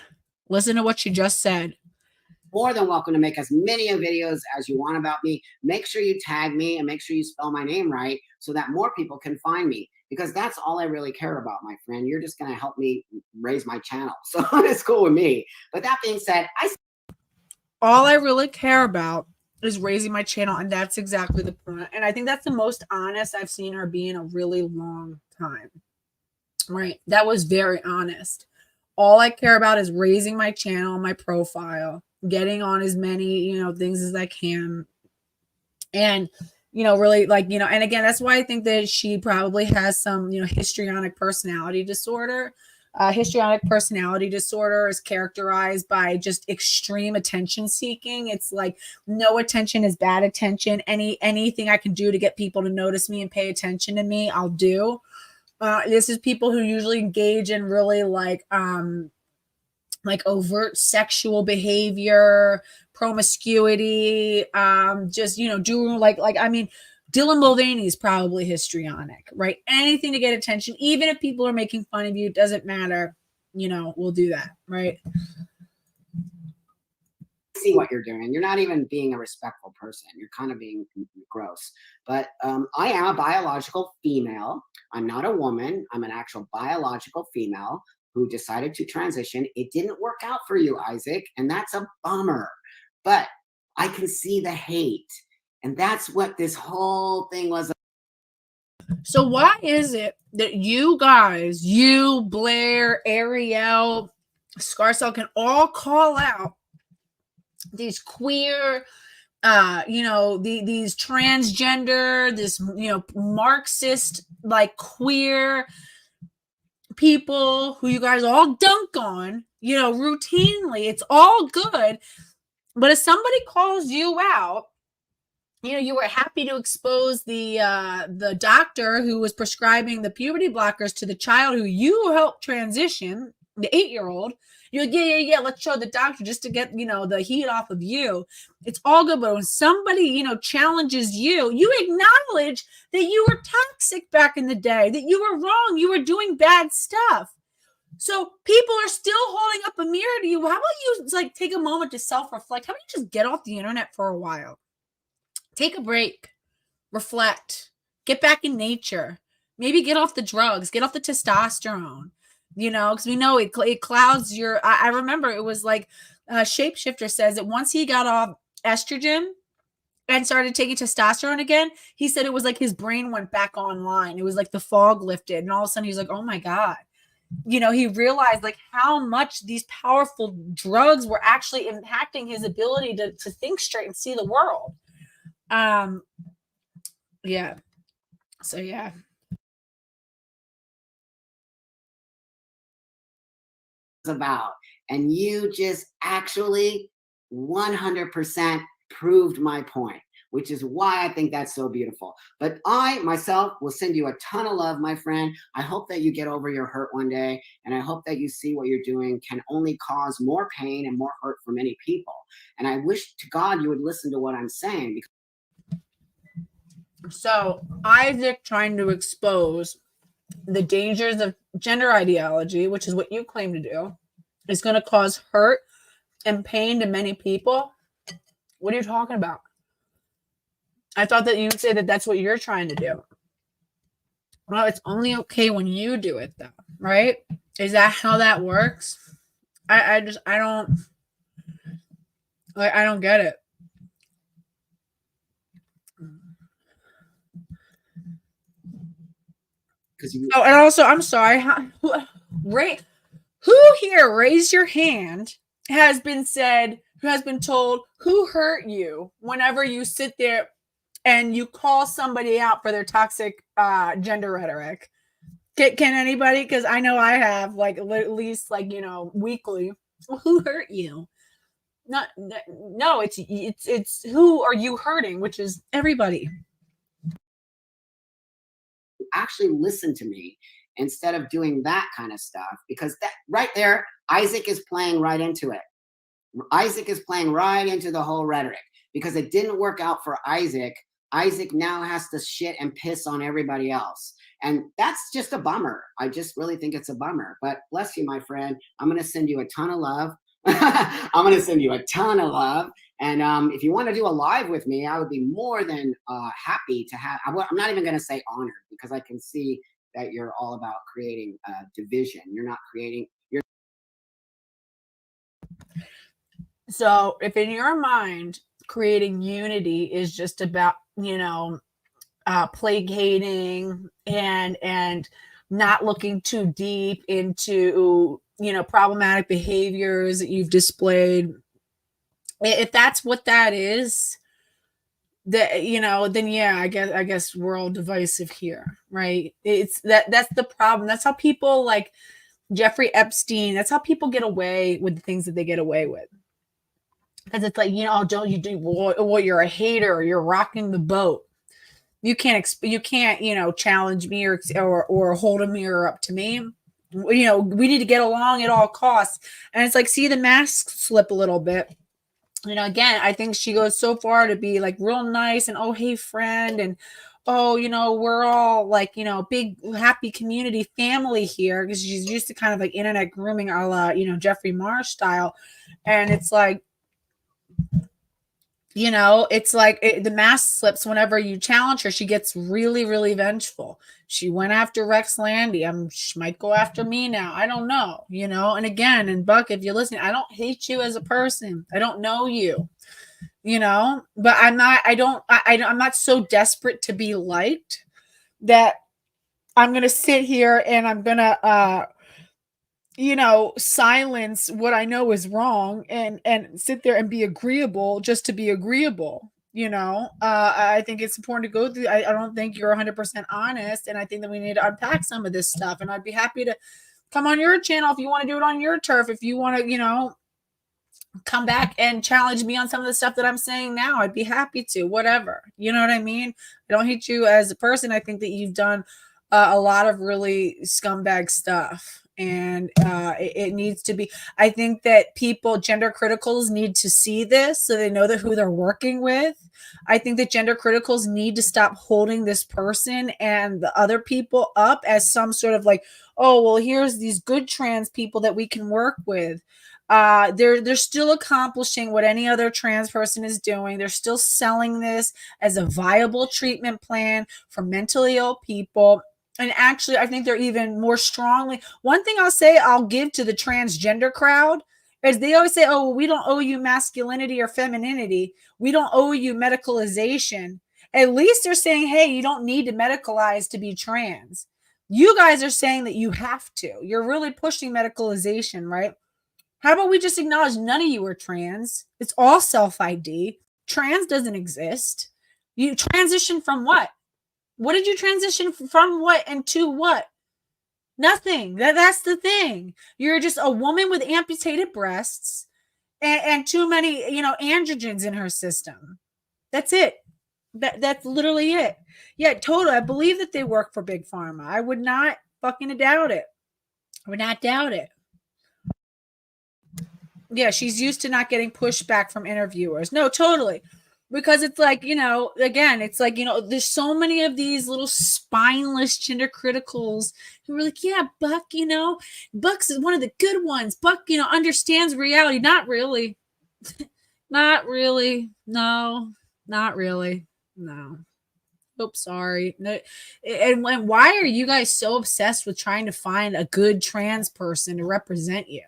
Speaker 1: Listen to what she just said.
Speaker 5: More than welcome to make as many videos as you want about me. Make sure you tag me and make sure you spell my name right so that more people can find me, because that's all I really care about, my friend. You're just going to help me raise my channel. So it's cool with me. But that being said,
Speaker 1: all I really care about is raising my channel. And that's exactly the point. And I think that's the most honest I've seen her be in a really long time. Right. That was very honest. All I care about is raising my channel, my profile, getting on as many, you know, things as I can. And, you know, really like, you know, and again, that's why I think that she probably has some, you know, histrionic personality disorder. Histrionic personality disorder is characterized by just extreme attention seeking. It's like no attention is bad attention. Anything I can do to get people to notice me and pay attention to me, I'll do. This is people who usually engage in really like overt sexual behavior, promiscuity, just, you know, doing I mean, Dylan Mulvaney is probably histrionic, right? Anything to get attention, even if people are making fun of you, doesn't matter. You know, we'll do that, right?
Speaker 5: See what you're doing. You're not even being a respectful person. You're kind of being gross. But I am a biological female. I'm not a woman. I'm an actual biological female who decided to transition. It didn't work out for you, Isaac, and that's a bummer. But I can see the hate, and that's what this whole thing was.
Speaker 1: So why is it that you guys, you, Blair, Ariel, Scarcell, can all call out these queer, you know, these transgender, this, you know, Marxist, like queer people who you guys all dunk on, you know, routinely? It's all good. But if somebody calls you out, you know, you were happy to expose the doctor who was prescribing the puberty blockers to the child who you helped transition, the 8-year-old. You're like, yeah, let's show the doctor just to get, you know, the heat off of you. It's all good. But when somebody, you know, challenges you, you acknowledge that you were toxic back in the day, that you were wrong, you were doing bad stuff. So people are still holding up a mirror to you. How about you like take a moment to self-reflect? How about you just get off the internet for a while? Take a break, reflect, get back in nature, maybe get off the drugs, get off the testosterone, you know, because we know it clouds your, I remember it was like Shapeshifter says that once he got off estrogen and started taking testosterone again, he said it was like his brain went back online. It was like the fog lifted. And all of a sudden he's like, oh my God. You know, he realized like how much these powerful drugs were actually impacting his ability to think straight and see the world. Yeah. So yeah.
Speaker 5: about. And you just actually 100% proved my point, which is why I think that's so beautiful. But I myself will send you a ton of love, my friend. I hope that you get over your hurt one day, and I hope that you see what you're doing can only cause more pain and more hurt for many people. And I wish to God you would listen to what I'm saying.
Speaker 1: So Isaac trying to expose the dangers of gender ideology, which is what you claim to do, is going to cause hurt and pain to many people. What are you talking about? I thought that you would say that that's what you're trying to do. Well, it's only okay when you do it, though, right? Is that how that works? I don't get it. Oh, and also, I'm sorry. Who here, raise your hand, has been told who hurt you whenever you sit there and you call somebody out for their toxic gender rhetoric? Can anybody? Because I know I have, like, at least, like, weekly. Well, who hurt you? No, it's who are you hurting, which is everybody.
Speaker 5: Actually listen to me instead of doing that kind of stuff, because that right there, Isaac is playing right into it. Isaac is playing right into the whole rhetoric, because it didn't work out for Isaac. Isaac now has to shit and piss on everybody else. And that's just a bummer. I just really think it's a bummer. But bless you, my friend. I'm going to send you a ton of love. I'm going to send you a ton of love. And if you want to do a live with me, I would be more than happy to have. I'm not even going to say honored, because I can see that you're all about creating division. You're not creating.
Speaker 1: So if in your mind, creating unity is just about, placating and not looking too deep into, problematic behaviors that you've displayed, if that's what that is, that, then yeah, I guess we're all divisive here, right? It's that's the problem. That's how people like Jeffrey Epstein, that's how people get away with the things that they get away with. Because it's like, don't you do what? You're a hater. You're rocking the boat. You can't, challenge me or hold a mirror up to me. We need to get along at all costs. And it's like, see the mask slip a little bit. Again, I think she goes so far to be like real nice and, oh, hey, friend. And, oh, we're all like, big happy community family here, because she's used to kind of like internet grooming a la, Jeffrey Marsh style. And it's like, it's like the mask slips whenever you challenge her. She gets really, really vengeful. She went after Rex Landy. She might go after me now. I don't know, and again, and Buck, if you're listening, I don't hate you as a person. I don't know you, but I'm not so desperate to be liked that I'm going to sit here and I'm going to, silence what I know is wrong and sit there and be agreeable just to be agreeable. I think it's important to go through. I don't think you're 100% honest. And I think that we need to unpack some of this stuff. And I'd be happy to come on your channel if you want to do it on your turf. If you want to, come back and challenge me on some of the stuff that I'm saying now, I'd be happy to, whatever. You know what I mean? I don't hate you as a person. I think that you've done a lot of really scumbag stuff. And it needs to be, I think that gender criticals need to see this so they know that who they're working with. I think that gender criticals need to stop holding this person and the other people up as some sort of like, oh, well, here's these good trans people that we can work with. They're still accomplishing what any other trans person is doing. They're still selling this as a viable treatment plan for mentally ill people. And actually, I think they're even more strongly. One thing I'll give to the transgender crowd is they always say, oh, well, we don't owe you masculinity or femininity. We don't owe you medicalization. At least they're saying, hey, you don't need to medicalize to be trans. You guys are saying that you have to. You're really pushing medicalization, right? How about we just acknowledge none of you are trans? It's all self-ID. Trans doesn't exist. You transition from what? What did you transition from what and to what? Nothing. That's the thing. You're just a woman with amputated breasts and too many, androgens in her system. That's it. That's literally it. Yeah, totally. I believe that they work for Big Pharma. I would not fucking doubt it. I would not doubt it. Yeah, she's used to not getting pushback from interviewers. No, totally. Because it's like, again, it's like, there's so many of these little spineless gender criticals who are like, yeah, Buck, Buck's is one of the good ones. Buck, understands reality. Not really. Not really. No, not really. No. Oops, sorry. No, and why are you guys so obsessed with trying to find a good trans person to represent you?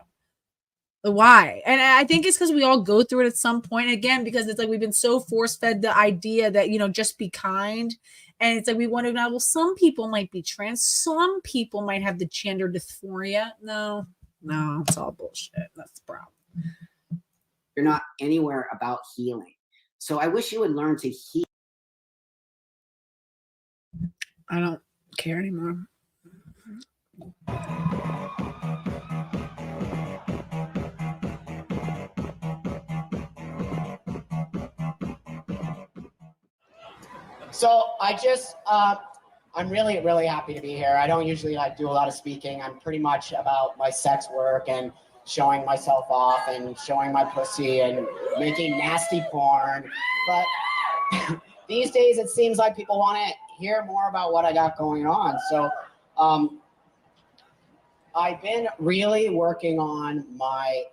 Speaker 1: Why? And I think it's because we all go through it at some point. Again, because it's like we've been so force-fed the idea that, just be kind. And it's like we wonder now, well, some people might be trans. Some people might have the gender dysphoria. No, it's all bullshit. That's the problem.
Speaker 5: You're not anywhere about healing. So I wish you would learn to heal.
Speaker 1: I don't care anymore.
Speaker 6: So I'm really, really happy to be here. I don't usually do a lot of speaking. I'm pretty much about my sex work and showing myself off and showing my pussy and making nasty porn. But these days it seems like people want to hear more about what I got going on. So I've been really working on my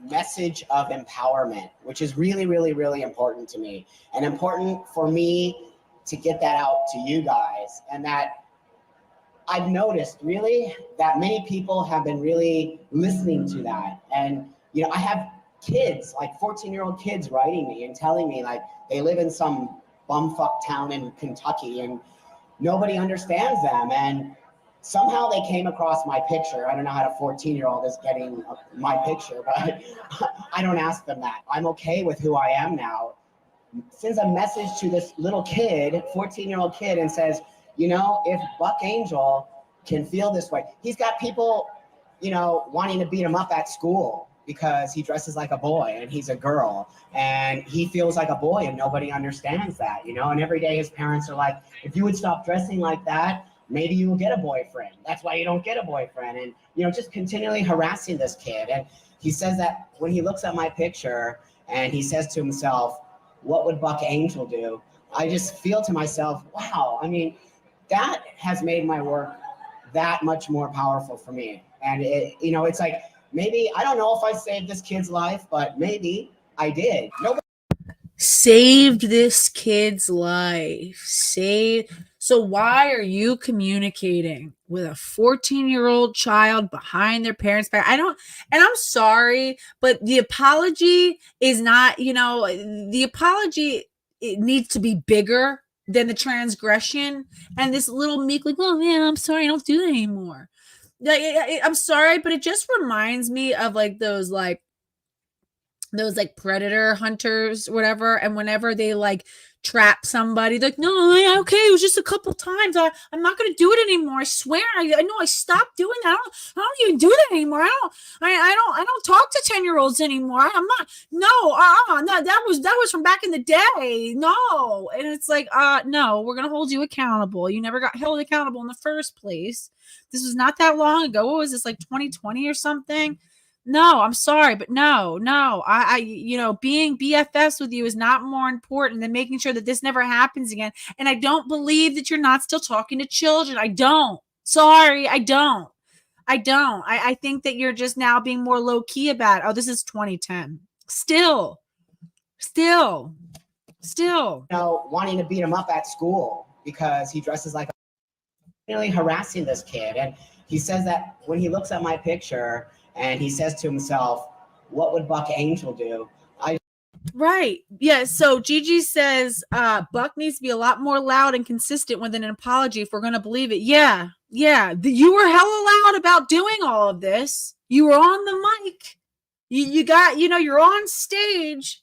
Speaker 6: message of empowerment, which is really, really, really important to me, and important for me to get that out to you guys. And that I've noticed really that many people have been really listening to that. And, I have kids, like 14-year-old kids writing me and telling me like they live in some bumfuck town in Kentucky and nobody understands them. And somehow they came across my picture. I don't know how a 14-year-old is getting my picture, but I don't ask them that. I'm okay with who I am now. Sends a message to this little kid, 14-year-old kid, and says, if Buck Angel can feel this way, he's got people, wanting to beat him up at school because he dresses like a boy and he's a girl and he feels like a boy and nobody understands that, and every day his parents are like, if you would stop dressing like that, maybe you will get a boyfriend. That's why you don't get a boyfriend. And, just continually harassing this kid. And he says that when he looks at my picture and he says to himself, what would Buck Angel do? I just feel to myself, wow, that has made my work that much more powerful for me. And it's like, maybe, I don't know if I saved this kid's life, but maybe I did.
Speaker 1: Saved this kid's life. So why are you communicating with a 14-year-old child behind their parents' back? And I'm sorry, but the apology is not, the apology, it needs to be bigger than the transgression. And this little meek, like, oh man, I'm sorry, I don't do that anymore. I'm sorry, but it just reminds me of those predator hunters, whatever. And whenever they trap somebody, they're like, no, yeah, okay, it was just a couple times. I'm not going to do it anymore. I swear. I know I stopped doing that. I don't even do that anymore. I don't talk to 10-year-olds anymore. I'm not, no, that was from back in the day. No. And it's like, no, we're going to hold you accountable. You never got held accountable in the first place. This was not that long ago. What was this, 2020 or something? No, I'm sorry, but no, I being BFFs with you is not more important than making sure that this never happens again. And I don't believe that you're not still talking to children. I don't. Sorry, I don't. I think that you're just now being more low key about it. Oh, this is 2010. Still.
Speaker 6: Wanting to beat him up at school because he dresses like really harassing this kid. And he says that when he looks at my picture and he says to himself, what would Buck Angel do?
Speaker 1: Right. Yeah. So Gigi says Buck needs to be a lot more loud and consistent with an apology if we're going to believe it. Yeah. You were hella loud about doing all of this. You were on the mic. You got, you're on stage.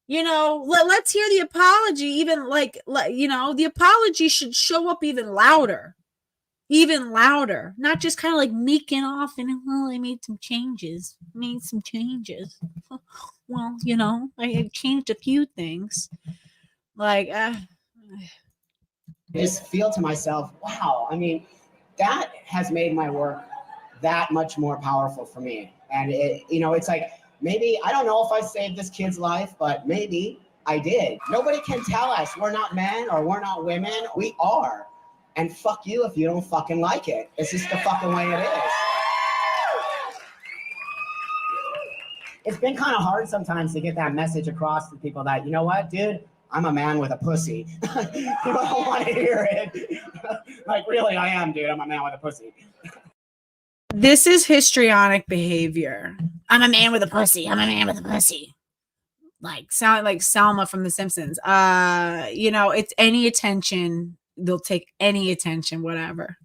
Speaker 1: Let's hear the apology. Even the apology should show up even louder. even louder, not just kind of like meeking off and, well, I made some changes. Well, you know, I changed a few things. Like,
Speaker 6: I just feel to myself, wow, I mean, that has made my work that much more powerful for me. And it, you know, it's like, maybe, I don't know if I saved this kid's life, but maybe I did. Nobody can tell us we're not men or we're not women. We are. And fuck you if you don't fucking like it. It's just the fucking way it is. It's been kind of hard sometimes to get that message across to people that, you know what, dude? I'm a man with a pussy. You don't want to hear it. Like, really, I am, dude. I'm a man with a pussy.
Speaker 1: this is histrionic behavior. I'm a man with a pussy. I'm a man with a pussy. Like, sound like Selma from The Simpsons. You know, it's any attention. They'll take any attention, whatever.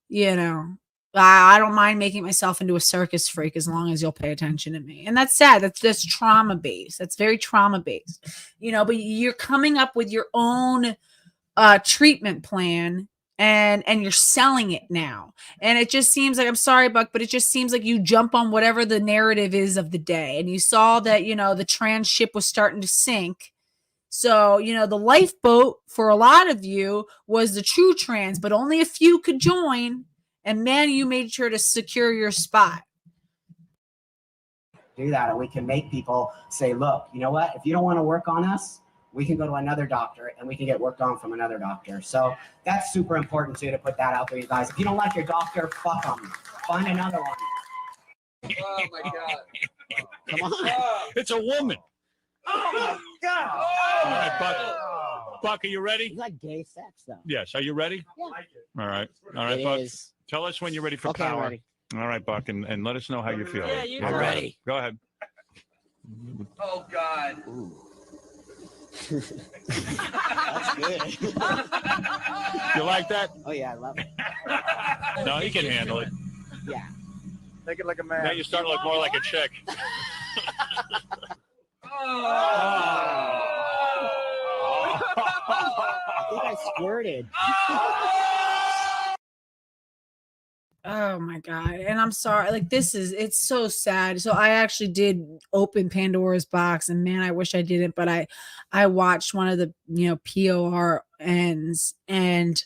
Speaker 1: You know, I don't mind making myself into a circus freak as long as you'll pay attention to me. And that's sad. That's trauma based. That's very trauma based. You know, but you're coming up with your own treatment plan and you're selling it now. And it just seems like, I'm sorry, Buck, but it just seems like you jump on whatever the narrative is of the day. And you saw that, you know, the trans ship was starting to sink. So, you know, the lifeboat for a lot of you was the true trans, but only a few could join. And man, you made sure to secure your spot.
Speaker 6: Do that, and we can make people say, look, you know what? If you don't want to work on us, we can go to another doctor and we can get worked on from another doctor. So that's super important too, to put that out there, you guys. If you don't like your doctor, fuck them. Find another one.
Speaker 7: Oh my God.
Speaker 6: Come on.
Speaker 8: It's a woman.
Speaker 6: Oh my God.
Speaker 8: All right, Buck. Buck, are you ready?
Speaker 6: You like gay sex though.
Speaker 8: Yes. Are you ready?
Speaker 6: Yeah.
Speaker 8: All right. All right,
Speaker 6: It
Speaker 8: Buck.
Speaker 6: is.
Speaker 8: Tell us when you're ready for
Speaker 6: Okay, I'm
Speaker 8: power.
Speaker 6: ready.
Speaker 8: All right, Buck, and let us know how you feel.
Speaker 7: Yeah, you
Speaker 8: All
Speaker 7: go.
Speaker 8: right.
Speaker 6: Ready.
Speaker 8: Go ahead.
Speaker 7: Oh God.
Speaker 6: That's good.
Speaker 8: You like that?
Speaker 6: Oh yeah, I love it.
Speaker 8: No, he can handle it.
Speaker 6: Yeah.
Speaker 7: Make it like a man.
Speaker 8: Now you're starting to look more like a chick.
Speaker 6: I think I squirted.
Speaker 1: Oh my God. And I'm sorry. Like, it's so sad. So I actually did open Pandora's box, and man, I wish I didn't, but I watched one of the, you know, PORNs, and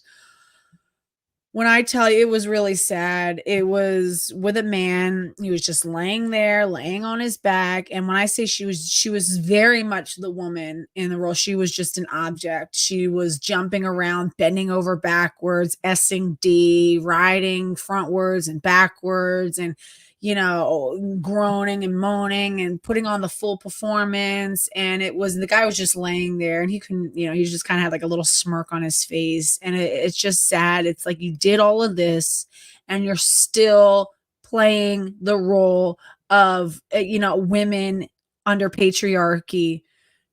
Speaker 1: when I tell you, it was really sad. It was with a man. He was just laying there, laying on his back. And when I say she was very much the woman in the role. She was just an object. She was jumping around, bending over backwards, S-ing D, riding frontwards and backwards, and, you know, groaning and moaning and putting on the full performance. And the guy was just laying there, and he couldn't, you know, he just kind of had like a little smirk on his face. And it's just sad. It's like, you did all of this and you're still playing the role of, you know, women under patriarchy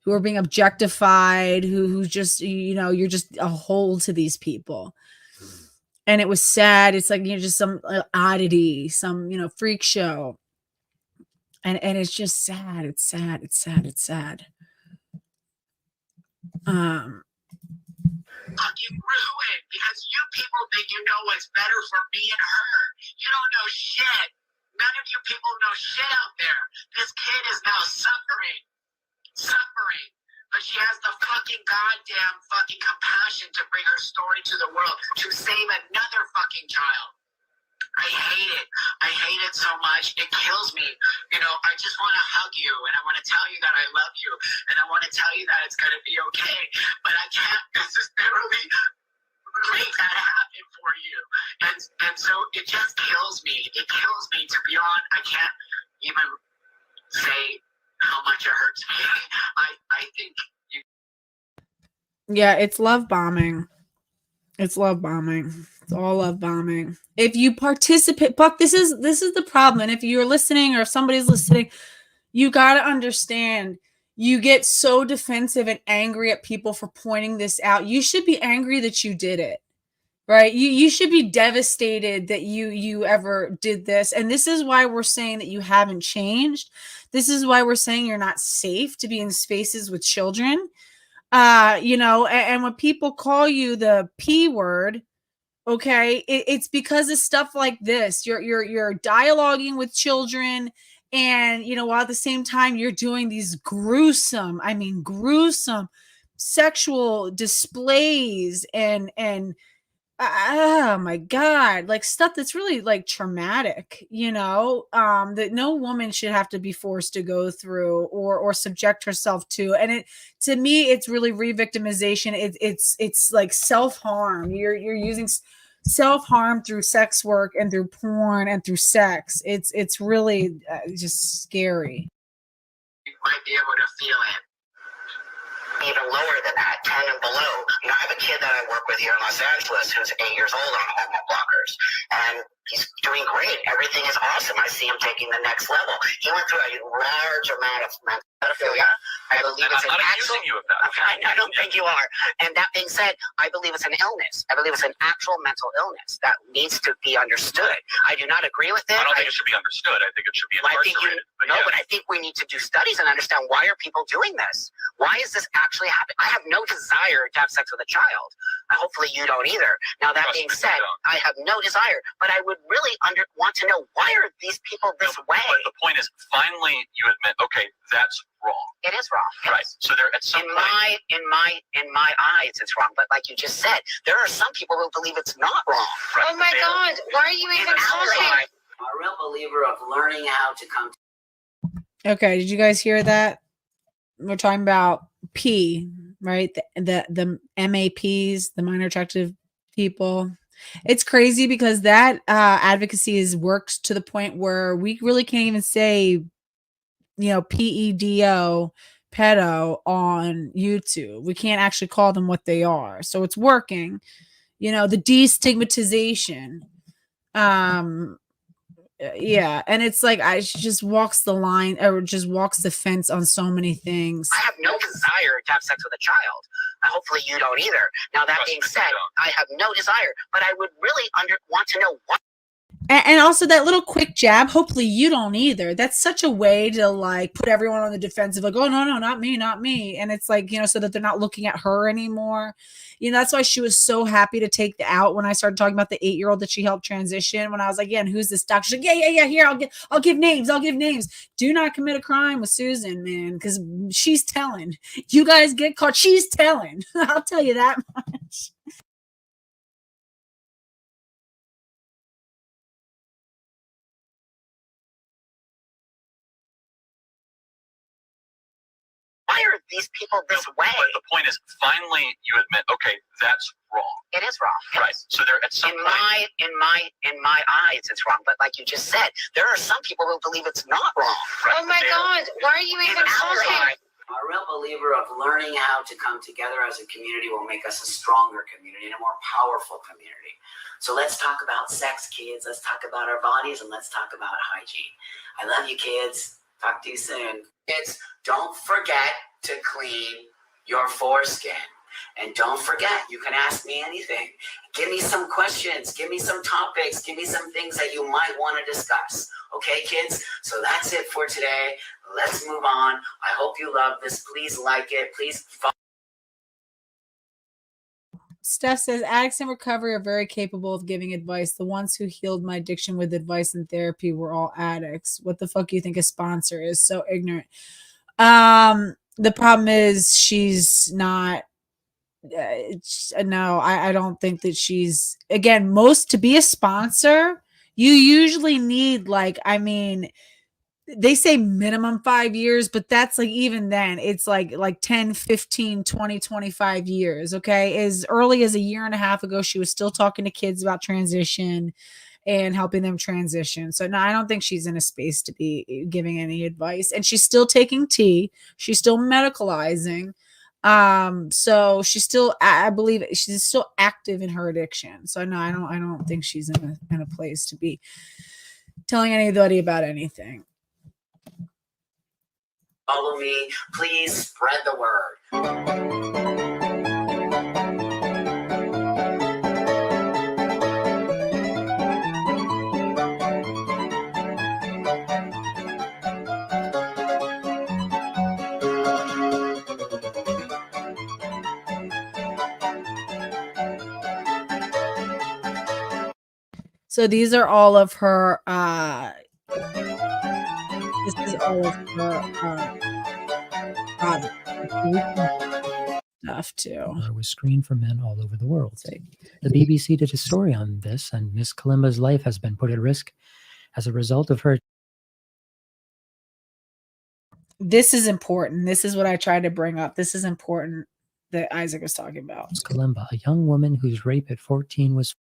Speaker 1: who are being objectified, who just, you know, you're just a whole to these people. And it was sad. It's like, you know, just some oddity, some, you know, freak show. And it's just sad. It's sad. It's sad. It's sad.
Speaker 9: Fucking ruined because you people think you know what's better for me and her. You don't know shit. None of you people know shit out there. This kid is now suffering. But she has the fucking goddamn fucking compassion to bring her story to the world to save another fucking child. I hate it. I hate it so much. It kills me. You know, I just want to hug you, and I want to tell you that I love you, and I want to tell you that it's going to be okay. But I can't necessarily make that happen for you. And so it just kills me. It kills me to be on. I can't even say how much it hurts me. I think you.
Speaker 1: Yeah, it's love bombing. It's love bombing. It's all love bombing. If you participate, Buck, this is the problem. And if you're listening, or if somebody's listening, you got to understand, you get so defensive and angry at people for pointing this out. You should be angry that you did it, right? You should be devastated that you ever did this. And this is why we're saying that you haven't changed. This is why we're saying you're not safe to be in spaces with children. You know, and when people call you the P word, Okay, it's because of stuff like this. You're dialoguing with children, and while at the same time you're doing these gruesome, I mean gruesome sexual displays and oh my god, like stuff that's really like traumatic, that no woman should have to be forced to go through or subject herself to. And it, to me, it's really re-victimization. It's like self-harm. You're using self-harm through sex work and through porn and through sex. It's really just scary.
Speaker 9: You might be able to feel it. Even lower than that, 10 and below. I have a kid that I work with here in Los Angeles who's 8 years old on hormone blockers, and he's doing great. Everything is awesome. I see him taking the next level. He went through a large amount of pedophilia. I believe it's an actual. You of that. I don't think you are. And that being said, I believe it's an illness. I believe it's an actual mental illness that needs to be understood. I do not agree with it.
Speaker 8: I don't think it should be understood. I think it should be incarcerated.
Speaker 9: But I think we need to do studies and understand, why are people doing this? Why is this actually happening? I have no desire to have sex with a child. Hopefully you don't either. Now, that being said, I have no desire, but I would really want to know, why are these people this way?
Speaker 8: But the point is, finally, you admit, okay, that's wrong.
Speaker 9: It is wrong. Yes.
Speaker 8: Right. So there, at some point,
Speaker 9: in my eyes, it's wrong. But like you just said, there are some people who believe it's not wrong.
Speaker 8: Right.
Speaker 10: Oh my God! Why are you even talking?
Speaker 9: I'm a real believer of learning how to come.
Speaker 1: Okay, did you guys hear that? We're talking about P, right? The MAPs, the minor attractive people. It's crazy because that advocacy is worked to the point where we really can't even say, PEDO, pedo on YouTube. We can't actually call them what they are. So it's working. The destigmatization. Yeah, and it's like she just walks the line, or just walks the fence on so many things.
Speaker 9: I have no desire to have sex with a child. Hopefully you don't either. Now, that being said, I have no desire, but I would really want to know why.
Speaker 1: And also that little quick jab, hopefully you don't either. That's such a way to like put everyone on the defensive, like, oh, no, not me. And it's like, so that they're not looking at her anymore. That's why she was so happy to take the out when I started talking about the 8-year-old that she helped transition. When I was like, yeah, and who's this doctor? She's like, yeah, here, I'll give names. Do not commit a crime with Susan, man, because she's telling. You guys get caught, she's telling. I'll tell you that much.
Speaker 9: Why are these people this way?
Speaker 8: But the point is, finally, you admit, okay, that's wrong.
Speaker 9: It is wrong.
Speaker 8: Right. So there, at some point,
Speaker 9: in my eyes, it's wrong. But like you just said, there are some people who believe it's not wrong.
Speaker 10: Right. Oh my God! Why are you even talking?
Speaker 9: I'm a real believer of learning how to come together as a community will make us a stronger community and a more powerful community. So let's talk about sex, kids. Let's talk about our bodies, and let's talk about hygiene. I love you, kids. Talk to you soon. Kids, don't forget to clean your foreskin. And don't forget, you can ask me anything. Give me some questions. Give me some topics. Give me some things that you might want to discuss. Okay, kids? So that's it for today. Let's move on. I hope you love this. Please like it. Please follow.
Speaker 1: Steph says, addicts in recovery are very capable of giving advice. The ones who healed my addiction with advice and therapy were all addicts. What the fuck do you think a sponsor is? So ignorant. The problem is she's not. No, I don't think that she's. Again, to be a sponsor, you usually need they say minimum 5 years, but that's like, even then it's like 10, 15, 20, 25 years. Okay. As early as a year and a half ago, she was still talking to kids about transition and helping them transition. So no, I don't think she's in a space to be giving any advice, and she's still taking tea. She's still medicalizing. So she's still, I believe she's still active in her addiction. So no, I don't think she's in a place to be telling anybody about anything.
Speaker 9: Follow me. Please spread the word.
Speaker 1: So these are all of her this is all of her products. Stuff too.
Speaker 11: Was screened for men all over the world. The BBC did a story on this, and Miss Kalimba's life has been put at risk as a result of her.
Speaker 1: This is important. This is what I tried to bring up. This is important that Isaac was talking about.
Speaker 11: Kalimba, a young woman whose rape at 14 was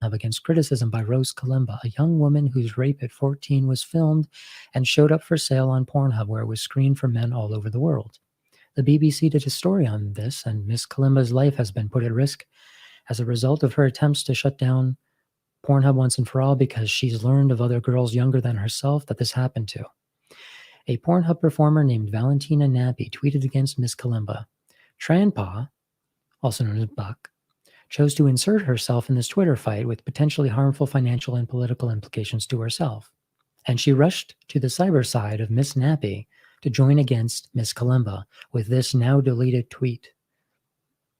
Speaker 11: up against criticism by Rose Kalimba, a young woman whose rape at 14 was filmed and showed up for sale on PornHub, where it was screened for men all over the world. The BBC did a story on this, and Miss Kalimba's life has been put at risk as a result of her attempts to shut down PornHub once and for all, because she's learned of other girls younger than herself that this happened to. A PornHub performer named Valentina Nappy tweeted against Miss Kalimba. Tranpa, also known as Buck, chose to insert herself in this Twitter fight with potentially harmful financial and political implications to herself. And she rushed to the cyber side of Miss Nappy to join against Miss Kalimba with this now deleted tweet.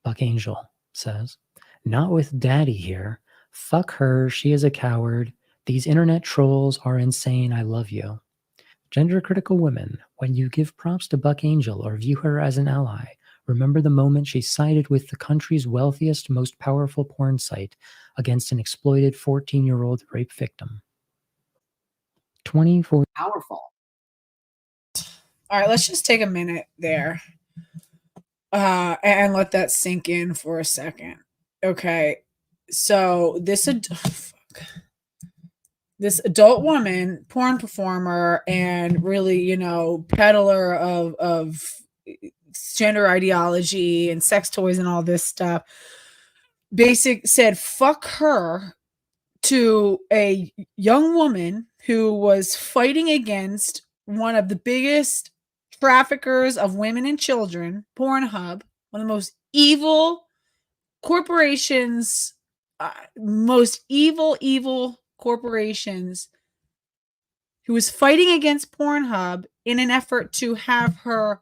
Speaker 11: Buck Angel says, "Not with Daddy here. Fuck her. She is a coward. These internet trolls are insane. I love you." Gender critical women, when you give props to Buck Angel or view her as an ally, remember the moment she sided with the country's wealthiest, most powerful porn site against an exploited 14-year-old rape victim. 24
Speaker 6: Powerful.
Speaker 1: All right, let's just take a minute there and let that sink in for a second. Okay, so this adult woman, porn performer, and really, peddler of gender ideology and sex toys and all this stuff, said fuck her to a young woman who was fighting against one of the biggest traffickers of women and children, PornHub, one of the most evil corporations, most evil corporations, who was fighting against PornHub in an effort to have her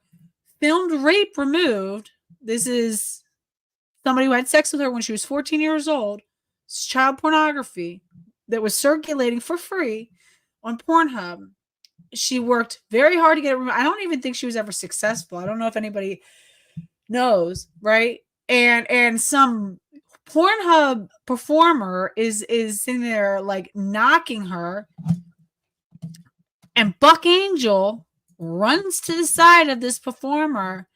Speaker 1: filmed rape removed. This is somebody who had sex with her when she was 14 years old. It's child pornography that was circulating for free on PornHub. She worked very hard to get it removed. I don't even think she was ever successful. I don't know if anybody knows, right? And some PornHub performer is sitting there like knocking her, and Buck Angel runs to the side of this performer.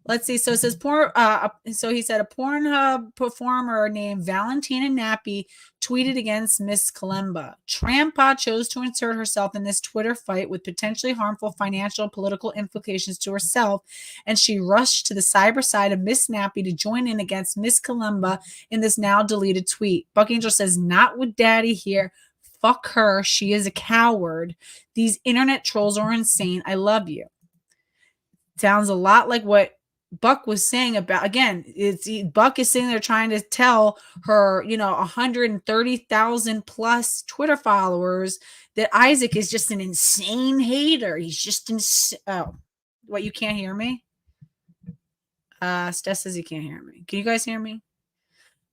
Speaker 1: Let's see. So it says so he said a PornHub performer named Valentina Nappy tweeted against Miss Kalimba. Trampa chose to insert herself in this Twitter fight with potentially harmful financial and political implications to herself, and she rushed to the cyber side of Miss Nappy to join in against Miss Kalimba in this now deleted tweet. Buck Angel says, "Not with Daddy here. Fuck her. She is a coward. These internet trolls are insane. I love you." Sounds a lot like what Buck was saying about, again, Buck is sitting there trying to tell her, 130,000 plus Twitter followers that Isaac is just an insane hater. He's just oh, what, you can't hear me? Steph says you can't hear me. Can you guys hear me?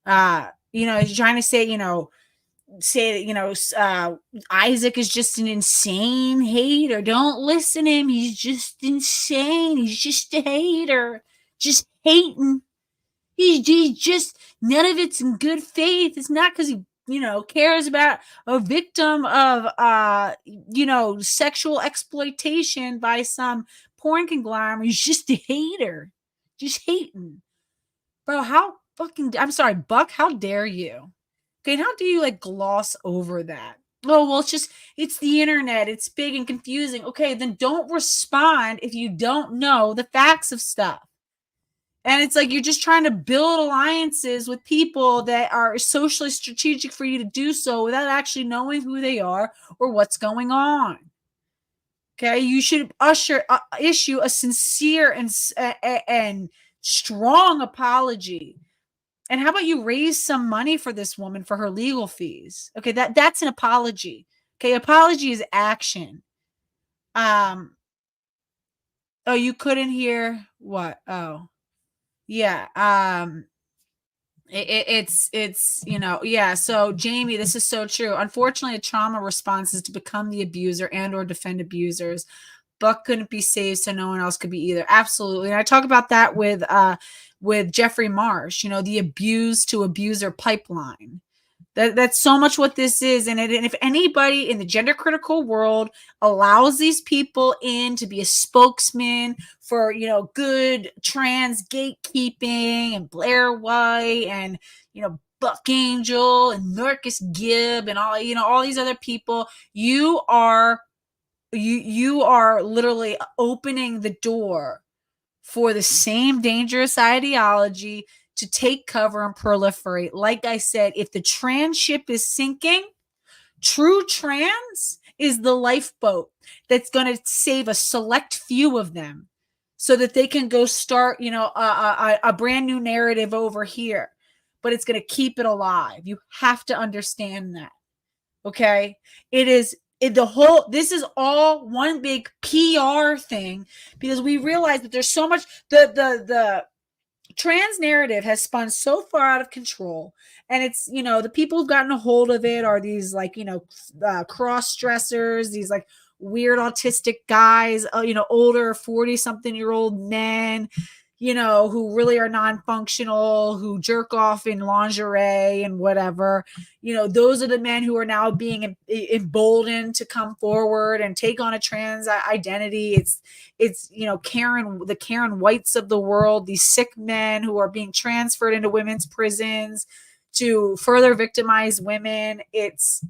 Speaker 1: He's trying to say, Isaac is just an insane hater. Don't listen to him. He's just insane. He's just a hater. Just hating. He's just, none of it's in good faith. It's not because he, cares about a victim of, sexual exploitation by some porn conglomerate. He's just a hater. Just hating. Bro, I'm sorry, Buck, how dare you? Okay, and how do you gloss over that? Oh, well, it's the internet. It's big and confusing. Okay, then don't respond if you don't know the facts of stuff. And it's like you're just trying to build alliances with people that are socially strategic for you to do so without actually knowing who they are or what's going on. Okay, you should issue a sincere and strong apology. And how about you raise some money for this woman for her legal fees? Okay, that's an apology. Okay, apology is action. Oh, you couldn't hear what? Oh, yeah. It's yeah. So Jamie, this is so true. Unfortunately, a trauma response is to become the abuser and or defend abusers. Buck couldn't be saved, so no one else could be either. Absolutely. And I talk about that with Jeffrey Marsh, the abuse to abuser pipeline. That's so much what this is. And if anybody in the gender critical world allows these people in to be a spokesman for, good trans gatekeeping and Blair White and, Buck Angel and Narcissistic Gibb and all these other people, you are literally opening the door for the same dangerous ideology to take cover and proliferate. Like I said, if the trans ship is sinking, true trans is the lifeboat that's going to save a select few of them so that they can go start, a brand new narrative over here. But it's going to keep it alive. You have to understand that. Okay? This is all one big PR thing because we realize that there's so much, the trans narrative has spun so far out of control, and it's, the people who've gotten a hold of it are these cross dressers, these weird autistic guys, older 40-something-year-old men, who really are non-functional, who jerk off in lingerie and whatever. Those are the men who are now being emboldened to come forward and take on a trans identity. It's the Karen Whites of the world, these sick men who are being transferred into women's prisons to further victimize women. It's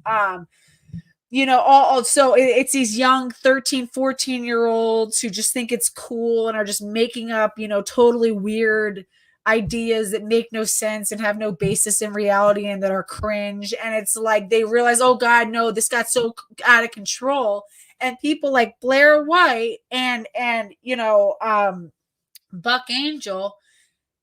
Speaker 1: so it's these young 13, 14-year-olds who just think it's cool and are just making up, totally weird ideas that make no sense and have no basis in reality and that are cringe. And it's like they realize, oh God, no, this got so out of control. And people like Blair White and Buck Angel,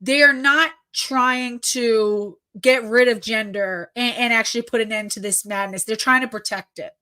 Speaker 1: they are not trying to get rid of gender and actually put an end to this madness. They're trying to protect it.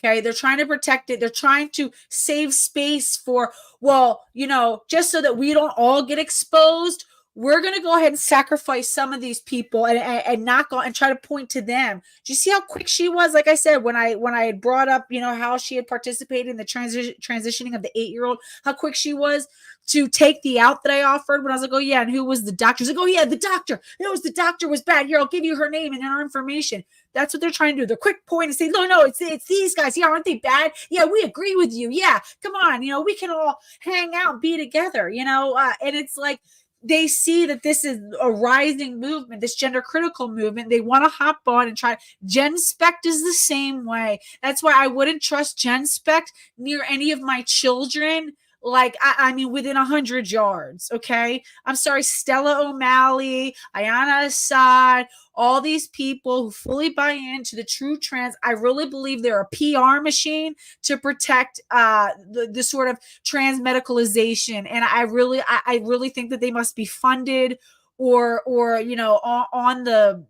Speaker 1: Okay, they're trying to protect it. They're trying to save space for, just so that we don't all get exposed. We're going to go ahead and sacrifice some of these people and not go and try to point to them. Do you see how quick she was? Like I said, when I had brought up, how she had participated in the transitioning of the 8-year-old, how quick she was to take the out that I offered when I was like, oh yeah, and who was the doctor? She's like, oh yeah, the doctor. The doctor was bad. Here, I'll give you her name and her information. That's what they're trying to do. The quick point is say, no, it's these guys. Yeah, aren't they bad? Yeah, we agree with you. Yeah, come on. We can all hang out and be together, and it's like, they see that this is a rising movement, this gender critical movement. They want to hop on and try. Gen Spect is the same way. That's why I wouldn't trust Gen Spect near any of my children. I mean, within 100 yards. Okay. I'm sorry. Stella O'Malley, Ayana Assad, all these people who fully buy into the true trans. I really believe they're a PR machine to protect the sort of trans medicalization. And I really think that they must be funded or on the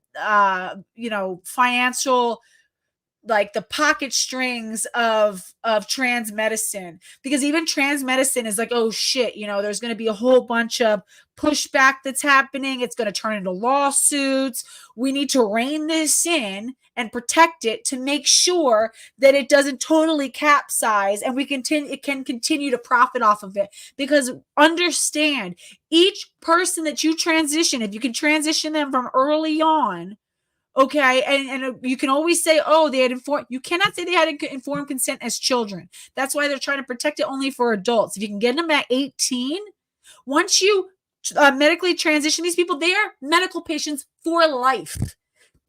Speaker 1: financial, like the pocket strings of trans medicine, because even trans medicine is like, oh shit, there's going to be a whole bunch of pushback that's happening. It's going to turn into lawsuits. We need to rein this in and protect it to make sure that it doesn't totally capsize and it can continue to profit off of it. Because understand, each person that you transition, if you can transition them from early on, okay, and you can always say, oh, they had informed. You cannot say they had informed consent as children. That's why they're trying to protect it only for adults. If you can get them at 18, once you medically transition these people, they are medical patients for life.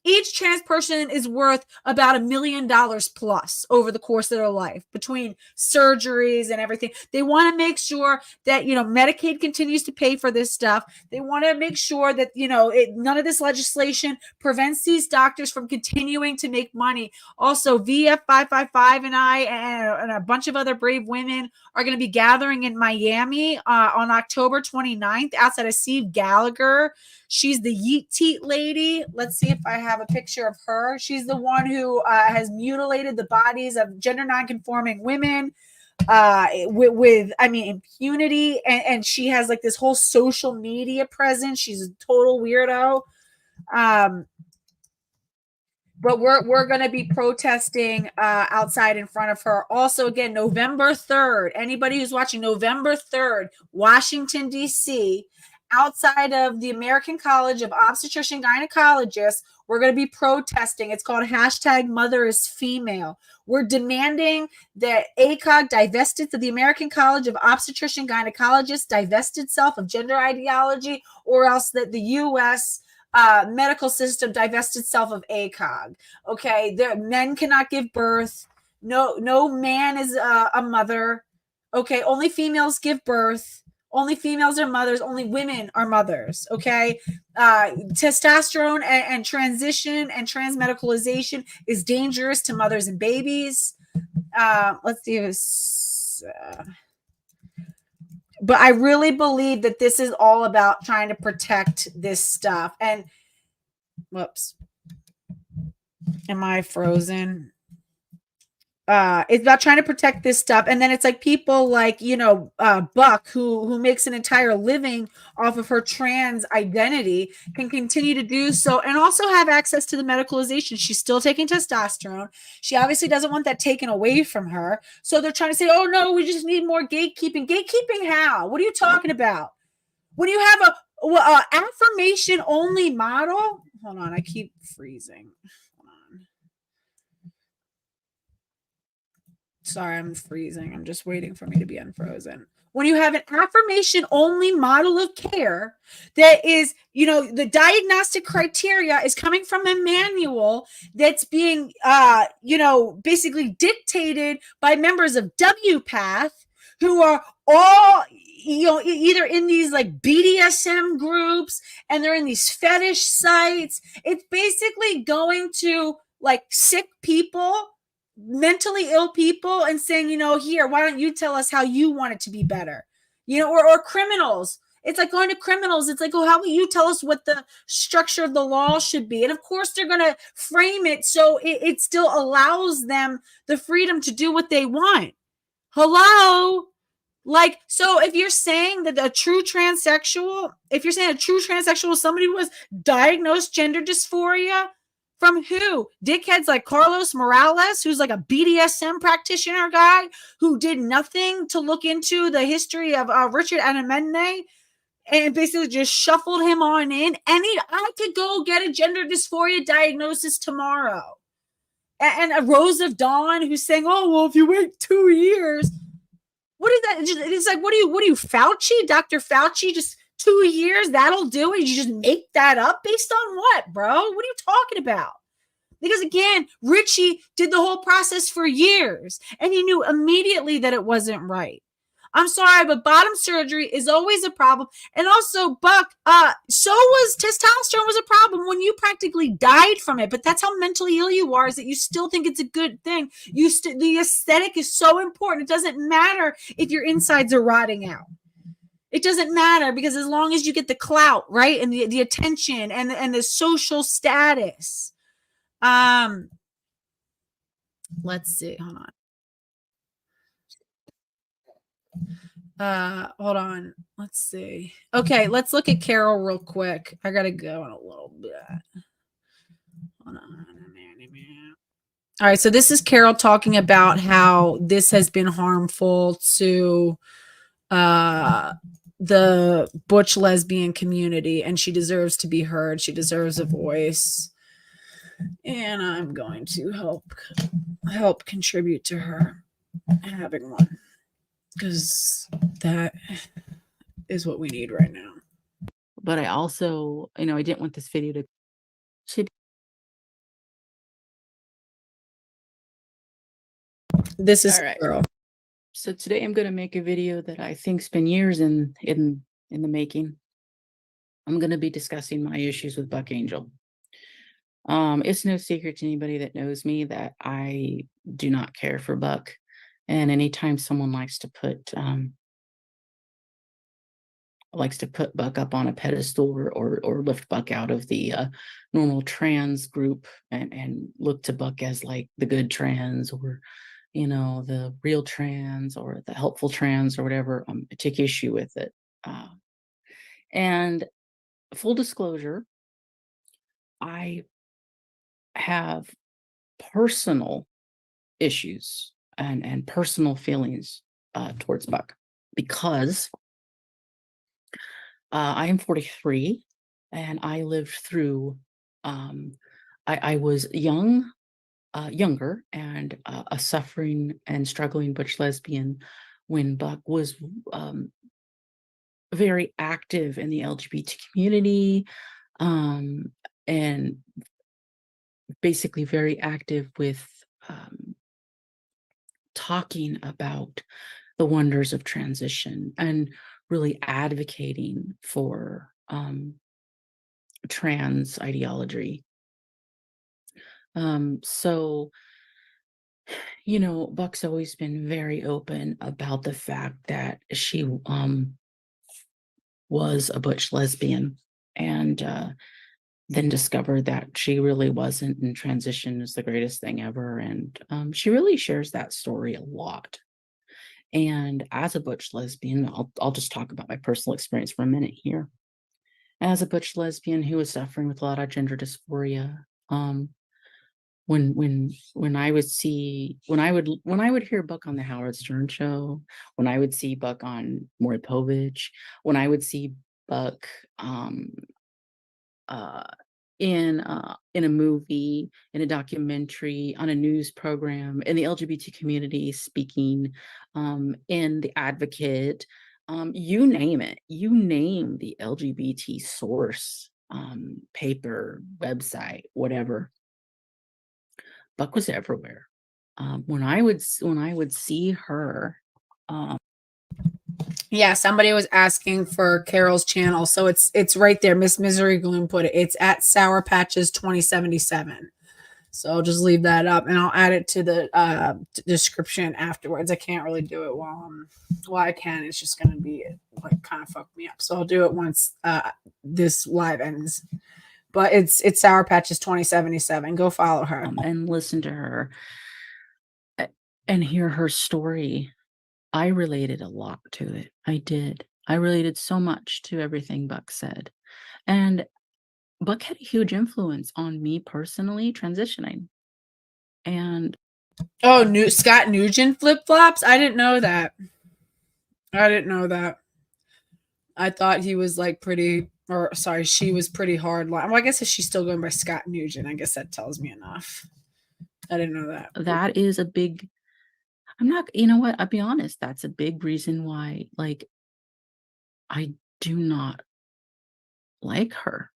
Speaker 1: Each trans person is worth about $1 million plus over the course of their life between surgeries and everything. They want to make sure that, Medicaid continues to pay for this stuff. They want to make sure that, none of this legislation prevents these doctors from continuing to make money. Also, VF555 and I and a bunch of other brave women are going to be gathering in Miami on October 29th outside of Steve Gallagher. She's the Yeet Teat lady. Let's see if I have a picture of her. She's the one who has mutilated the bodies of gender nonconforming women with impunity. And she has like this whole social media presence. She's a total weirdo. But we're going to be protesting outside in front of her. Also, again, November 3rd. Anybody who's watching, November 3rd, Washington, D.C., outside of the American College of Obstetrician Gynecologists, we're going to be protesting. It's called #MotherIsFemale. We're demanding that ACOG divest the American College of Obstetrician Gynecologists divest itself of gender ideology, or else that the U.S. Medical system divest itself of ACOG. Okay, men cannot give birth. No man is a mother. Okay, only females give birth. Only females are mothers. Only women are mothers. Okay, testosterone and transition and transmedicalization is dangerous to mothers and babies. Let's see this. But I really believe that this is all about trying to protect this stuff. And whoops, am I frozen? It's about trying to protect this stuff. And then it's like people like, Buck, who makes an entire living off of her trans identity, can continue to do so and also have access to the medicalization. She's still taking testosterone. She obviously doesn't want that taken away from her. So they're trying to say, oh no, we just need more gatekeeping. Gatekeeping how? What are you talking about? When you have a affirmation only model, hold on, I keep freezing. Sorry, I'm freezing. I'm just waiting for me to be unfrozen. When you have an affirmation only model of care that is, the diagnostic criteria is coming from a manual that's being, basically dictated by members of WPATH who are all, either in these like BDSM groups and they're in these fetish sites. It's basically going to like sick people, mentally ill people, and saying, here, why don't you tell us how you want it to be better? Or criminals. It's like going to criminals. It's like, oh, how will you tell us what the structure of the law should be? And of course, they're going to frame it so it still allows them the freedom to do what they want. Hello? Like, so if you're saying that a true transsexual, somebody who was diagnosed gender dysphoria, from who? Dickheads like Carlos Morales, who's like a BDSM practitioner guy who did nothing to look into the history of Richard Anamene and basically just shuffled him on in. I could go get a gender dysphoria diagnosis tomorrow. And a Rose of Dawn who's saying, oh, well, if you wait 2 years, what is that? It's like, what are you, Fauci? Dr. Fauci, just 2 years, that'll do it? You just make that up based on what, bro? What are you talking about? Because again, Richie did the whole process for years and he knew immediately that it wasn't right. I'm sorry, but bottom surgery is always a problem. And also, Buck, so was testosterone was a problem when you practically died from it. But that's how mentally ill you are, is that you still think it's a good thing. The aesthetic is so important. It doesn't matter if your insides are rotting out. It doesn't matter, because as long as you get the clout, right, and the attention and the social status. Let's see. Hold on. Hold on. Let's see. Okay, let's look at Carol real quick. I gotta go in a little bit. Hold on. All right, so this is Carol talking about how this has been harmful to the butch lesbian community, and she deserves to be heard. She deserves a voice. And I'm going to help contribute to her having one, because that is what we need right now.
Speaker 12: But I also, I didn't want this video to
Speaker 1: This is
Speaker 12: all right.
Speaker 1: Girl.
Speaker 12: So today I'm going to make a video that I think's been years in the making. I'm going to be discussing my issues with Buck Angel. It's no secret to anybody that knows me that I do not care for Buck. And anytime someone likes to put Buck up on a pedestal or lift Buck out of the normal trans group and look to Buck as like the good trans, or the real trans, or the helpful trans, or whatever, I take issue with it. And full disclosure, I have personal issues and personal feelings towards Buck because I am 43 and I lived through, I was younger and a suffering and struggling butch lesbian when Buck was very active in the LGBT community, and basically very active with talking about the wonders of transition and really advocating for trans ideology. So, you know, Buck's always been very open about the fact that she was a butch lesbian and then discovered that she really wasn't, and transition is the greatest thing ever. And she really shares that story a lot. And as a butch lesbian, I'll just talk about my personal experience for a minute here. As a butch lesbian who was suffering with a lot of gender dysphoria, when I would hear Buck on the Howard Stern show, when I would see Buck on Maury Povich, when I would see Buck in a movie, in a documentary, on a news program, in the LGBT community, speaking, in the Advocate, you name it, you name the LGBT source, paper, website, whatever. Buck was everywhere. When I would see her,
Speaker 1: yeah, somebody was asking for Carol's channel, so it's right there. Miss Misery Gloom put it. It's at Sour Patches 2077. So I'll just leave that up, and I'll add it to the description afterwards. I can't really do it while I can. It's just gonna be like kind of fuck me up. So I'll do it once this live ends. But it's Sour Patches 2077. Go follow her
Speaker 12: and listen to her and hear her story. I related a lot to it. I did. I related so much to everything Buck said. And Buck had a huge influence on me personally transitioning. And
Speaker 1: Scott Nugent flip-flops? I didn't know that. I thought he was like she was pretty hard. Well, I guess if she's still going by Scott Nugent, I guess that tells me enough. I didn't know that.
Speaker 12: That is a big, you know what? I'll be honest. That's a big reason why, like, I do not like her.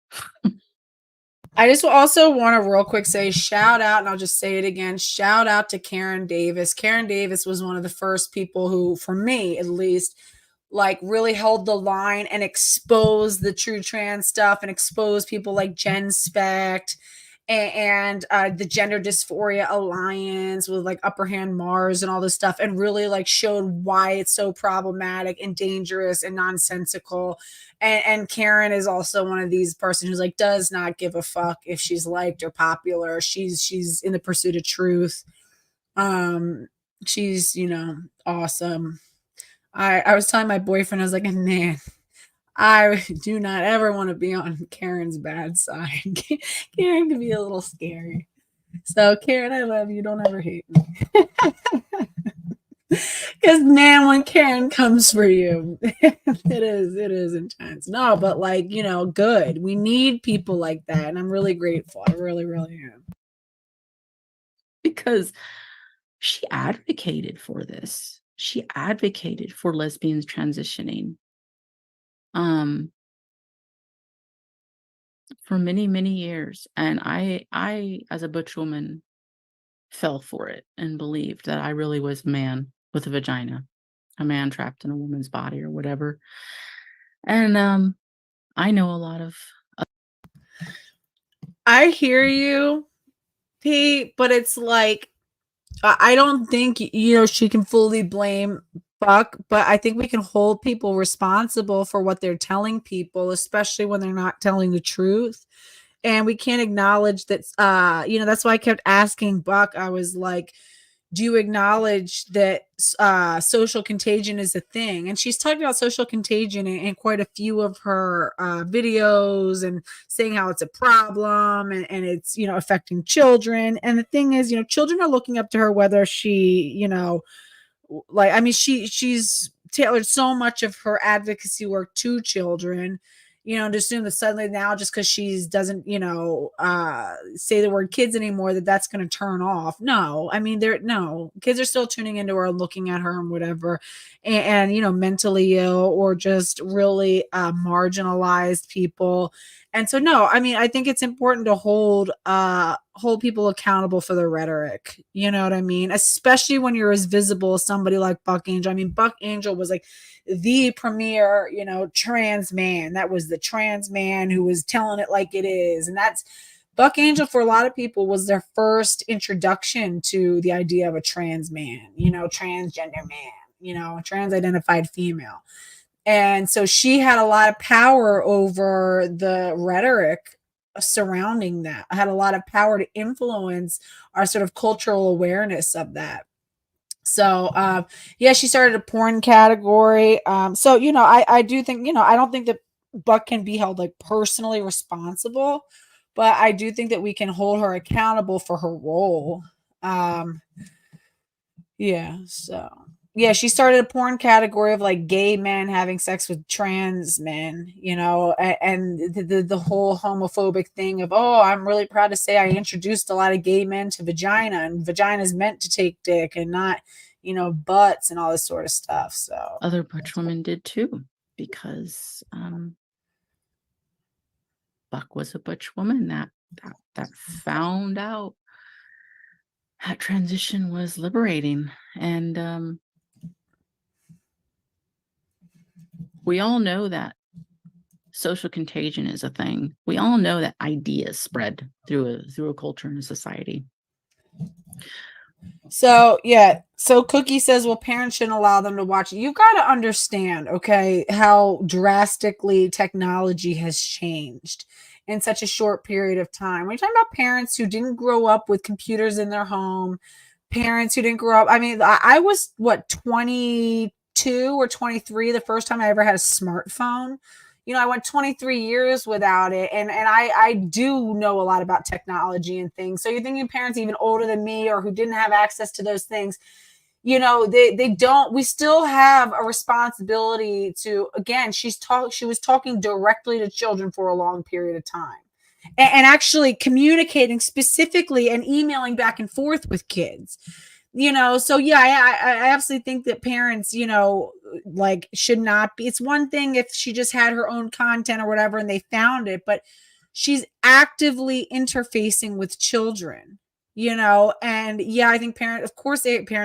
Speaker 1: I just also want to real quick say shout out, and I'll just say it again. Shout out to Karen Davis. Karen Davis was one of the first people who, for me at least, like really held the line and exposed the true trans stuff and exposed people like Jen Specht and the Gender Dysphoria Alliance with like Upper Hand Mars and all this stuff, and really like showed why it's so problematic and dangerous and nonsensical. And Karen is also one of these person who's like does not give a fuck if she's liked or popular. She's in the pursuit of truth. She's, you know, awesome. I was telling my boyfriend, I was like, man, I do not ever want to be on Karen's bad side. Karen can be a little scary. So Karen, I love you. Don't ever hate me. Because man, when Karen comes for you, it is intense. No, but like, you know, good. We need people like that. And I'm really grateful. I really, really am.
Speaker 12: Because she advocated for this. She advocated for lesbians transitioning. For many, many years. And I, as a butch woman, fell for it and believed that I really was a man with a vagina, a man trapped in a woman's body or whatever. And I know a lot of
Speaker 1: I hear you, Pete, but it's like I don't think, you know, she can fully blame Buck, but I think we can hold people responsible for what they're telling people, especially when they're not telling the truth. And we can't acknowledge that, you know, that's why I kept asking Buck. I was like, do you acknowledge that social contagion is a thing? And she's talked about social contagion in quite a few of her videos, and saying how it's a problem, and it's, you know, affecting children. And the thing is, you know, children are looking up to her, whether she, you know, like, I mean, she's tailored so much of her advocacy work to children, you know, to assume that suddenly now, just because she doesn't, you know, say the word kids anymore, that's going to turn off. No, I mean, no, kids are still tuning into her and looking at her and whatever. And you know, mentally ill or just really marginalized people. And so, no, I mean, I think it's important to hold people accountable for their rhetoric. You know what I mean? Especially when you're as visible as somebody like Buck Angel. I mean, Buck Angel was like the premier, you know, trans man. That was the trans man who was telling it like it is. And that's Buck Angel, for a lot of people, was their first introduction to the idea of a trans man, you know, transgender man, you know, trans identified female. And so she had a lot of power over the rhetoric surrounding that. I had a lot of power to influence our sort of cultural awareness of that. So yeah, she started a porn category. So, you know, I do think, you know, I don't think that Buck can be held like personally responsible, but I do think that we can hold her accountable for her role. Yeah, so yeah, she started a porn category of like gay men having sex with trans men, you know, and the whole homophobic thing of, oh, I'm really proud to say I introduced a lot of gay men to vagina, and vagina is meant to take dick and not, you know, butts and all this sort of stuff. So
Speaker 12: Other Butch women did too, because Buck was a Butch woman that found out that transition was liberating. And we all know that social contagion is a thing. We all know that ideas spread through a culture and a society.
Speaker 1: So yeah, so Cookie says, well, parents shouldn't allow them to watch it. You got to understand, okay, how drastically technology has changed in such a short period of time. We're talking about parents who didn't grow up with computers in their home, parents who didn't grow up. I mean, I was what, 22 or 23 the first time I ever had a smartphone. You know, I went 23 years without it. And I do know a lot about technology and things. So you're thinking parents even older than me or who didn't have access to those things, you know, they don't, we still have a responsibility to, again, she was talking directly to children for a long period of time and actually communicating specifically and emailing back and forth with kids. You know, so yeah, I absolutely think that parents, you know, like should not be. It's one thing if she just had her own content or whatever and they found it, but she's actively interfacing with children, you know. And yeah, I think parents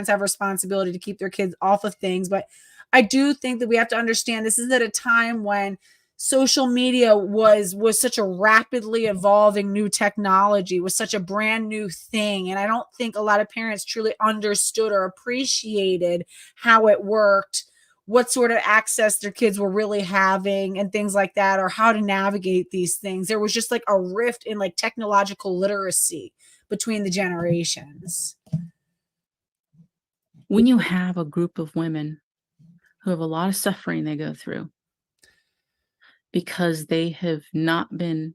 Speaker 1: have a responsibility to keep their kids off of things, but I do think that we have to understand this is at a time when social media was such a rapidly evolving new technology, was such a brand new thing, and I don't think a lot of parents truly understood or appreciated how it worked, what sort of access their kids were really having and things like that, or how to navigate these things. There was just like a rift in like technological literacy between the generations.
Speaker 12: When you have a group of women who have a lot of suffering they go through because they have not been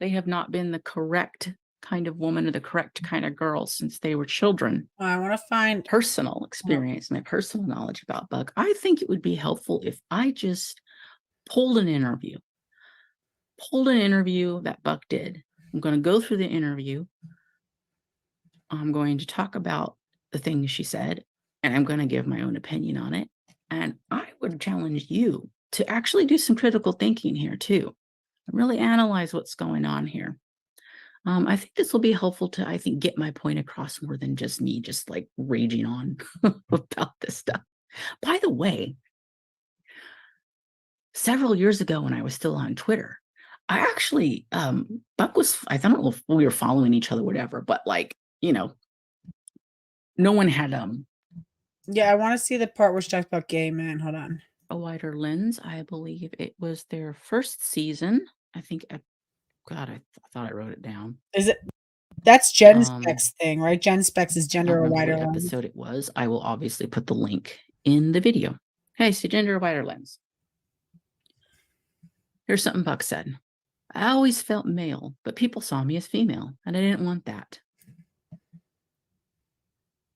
Speaker 12: the correct kind of woman or the correct kind of girl since they were children.
Speaker 1: I want to find
Speaker 12: personal experience, my personal knowledge about Buck. I think it would be helpful if I just pulled an interview that Buck did. I'm going to go through the interview. I'm going to talk about the things she said, and I'm going to give my own opinion on it. And I would challenge you to actually do some critical thinking here too, and really analyze what's going on here. I think this will be helpful to, I think, get my point across more than just me just like raging on about this stuff. By the way, several years ago when I was still on Twitter, I actually, Buck was, I don't know if we were following each other, whatever, but like, you know, no one had,
Speaker 1: yeah, I want to see the part where she talks about gay men. Hold on.
Speaker 12: A Wider Lens. I believe it was their first season. I think, God, I thought I wrote it down.
Speaker 1: Is it? That's Jen
Speaker 12: Um,
Speaker 1: Specs thing, right? Jen Specs is
Speaker 12: I don't
Speaker 1: gender or
Speaker 12: remember
Speaker 1: wider
Speaker 12: what
Speaker 1: lens.
Speaker 12: episode it was. I will obviously put the link in the video. Okay, so gender or wider lens. Here's something Buck said. I always felt male, but people saw me as female, and I didn't want that.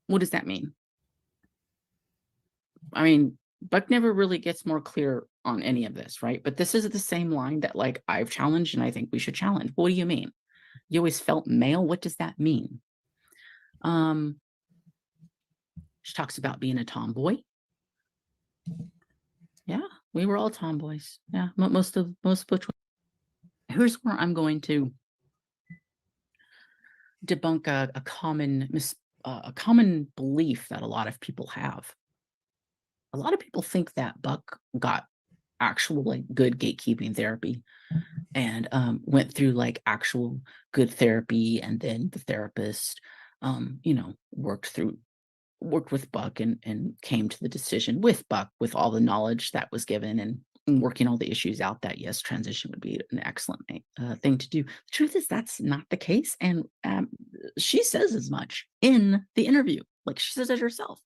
Speaker 12: What does that mean? I mean, Buck never really gets more clear on any of this, right? But this is the same line that like I've challenged and I think we should challenge. What do you mean? You always felt male? What does that mean? She talks about being a tomboy. Yeah, we were all tomboys. Yeah, most Butch. Here's where I'm going to debunk a common belief that a lot of people have. A lot of people think that Buck got actual like good gatekeeping therapy and went through like actual good therapy, and then the therapist worked with Buck and came to the decision with Buck with all the knowledge that was given and working all the issues out that yes, transition would be an excellent thing to do. The truth is that's not the case, and she says as much in the interview. Like she says it herself.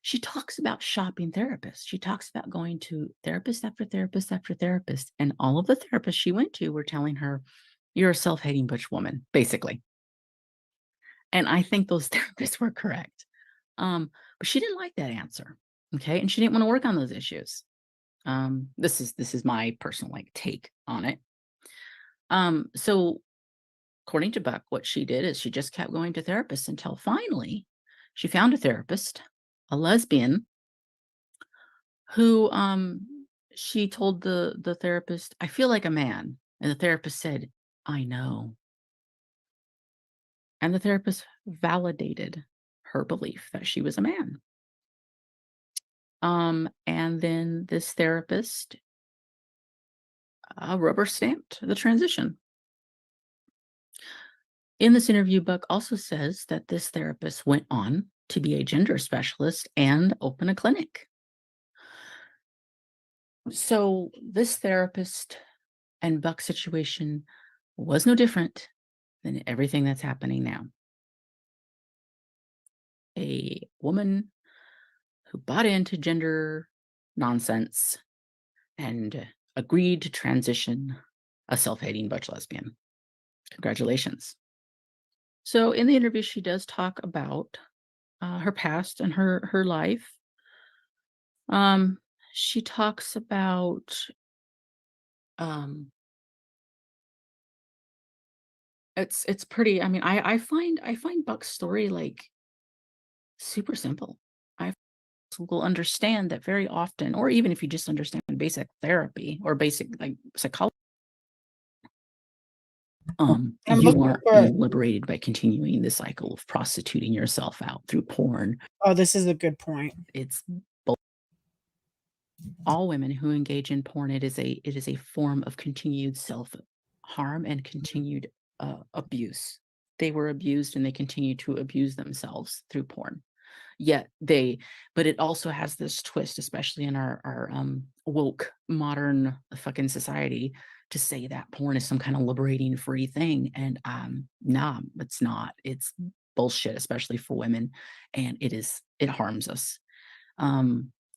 Speaker 12: She talks about shopping therapists. She talks about going to therapist after therapist after therapist, and all of the therapists she went to were telling her, "You're a self-hating butch woman," basically. And I think those therapists were correct. But she didn't like that answer. Okay. And she didn't want to work on those issues. This is my personal like take on it. So according to Buck, what she did is she just kept going to therapists until finally she found a therapist, a lesbian, who she told the therapist, "I feel like a man." And the therapist said, "I know." And the therapist validated her belief that she was a man. And then this therapist rubber stamped the transition. In this interview, Buck also says that this therapist went on to be a gender specialist and open a clinic. So this therapist and Buck's situation was no different than everything that's happening now. A woman who bought into gender nonsense and agreed to transition, a self-hating butch lesbian. Congratulations. So in the interview, she does talk about her past and her life. She talks about it's pretty. I mean, I find Buck's story like super simple. I will understand that very often, or even if you just understand basic therapy or basic like psychology, you aren't being liberated by continuing the cycle of prostituting yourself out through porn.
Speaker 1: Oh, this is a good point.
Speaker 12: It's both. All women who engage in porn, it is a form of continued self-harm and continued abuse. They were abused and they continue to abuse themselves through porn. But it also has this twist, especially in our woke modern fucking society, to say that porn is some kind of liberating free thing. And nah, it's not. It's bullshit, especially for women, and it harms us.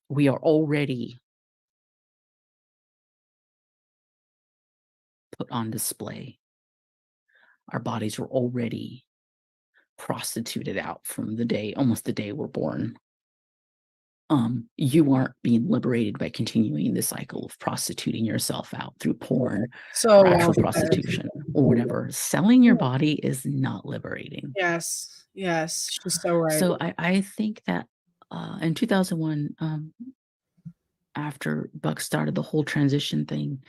Speaker 12: We are already put on display. Our bodies were already prostituted out from almost the day we're born. You aren't being liberated by continuing the cycle of prostituting yourself out through porn or actual prostitution or whatever. Selling your body is not liberating.
Speaker 1: Yes, she's so right.
Speaker 12: So I think that in 2001, after Buck started the whole transition thing,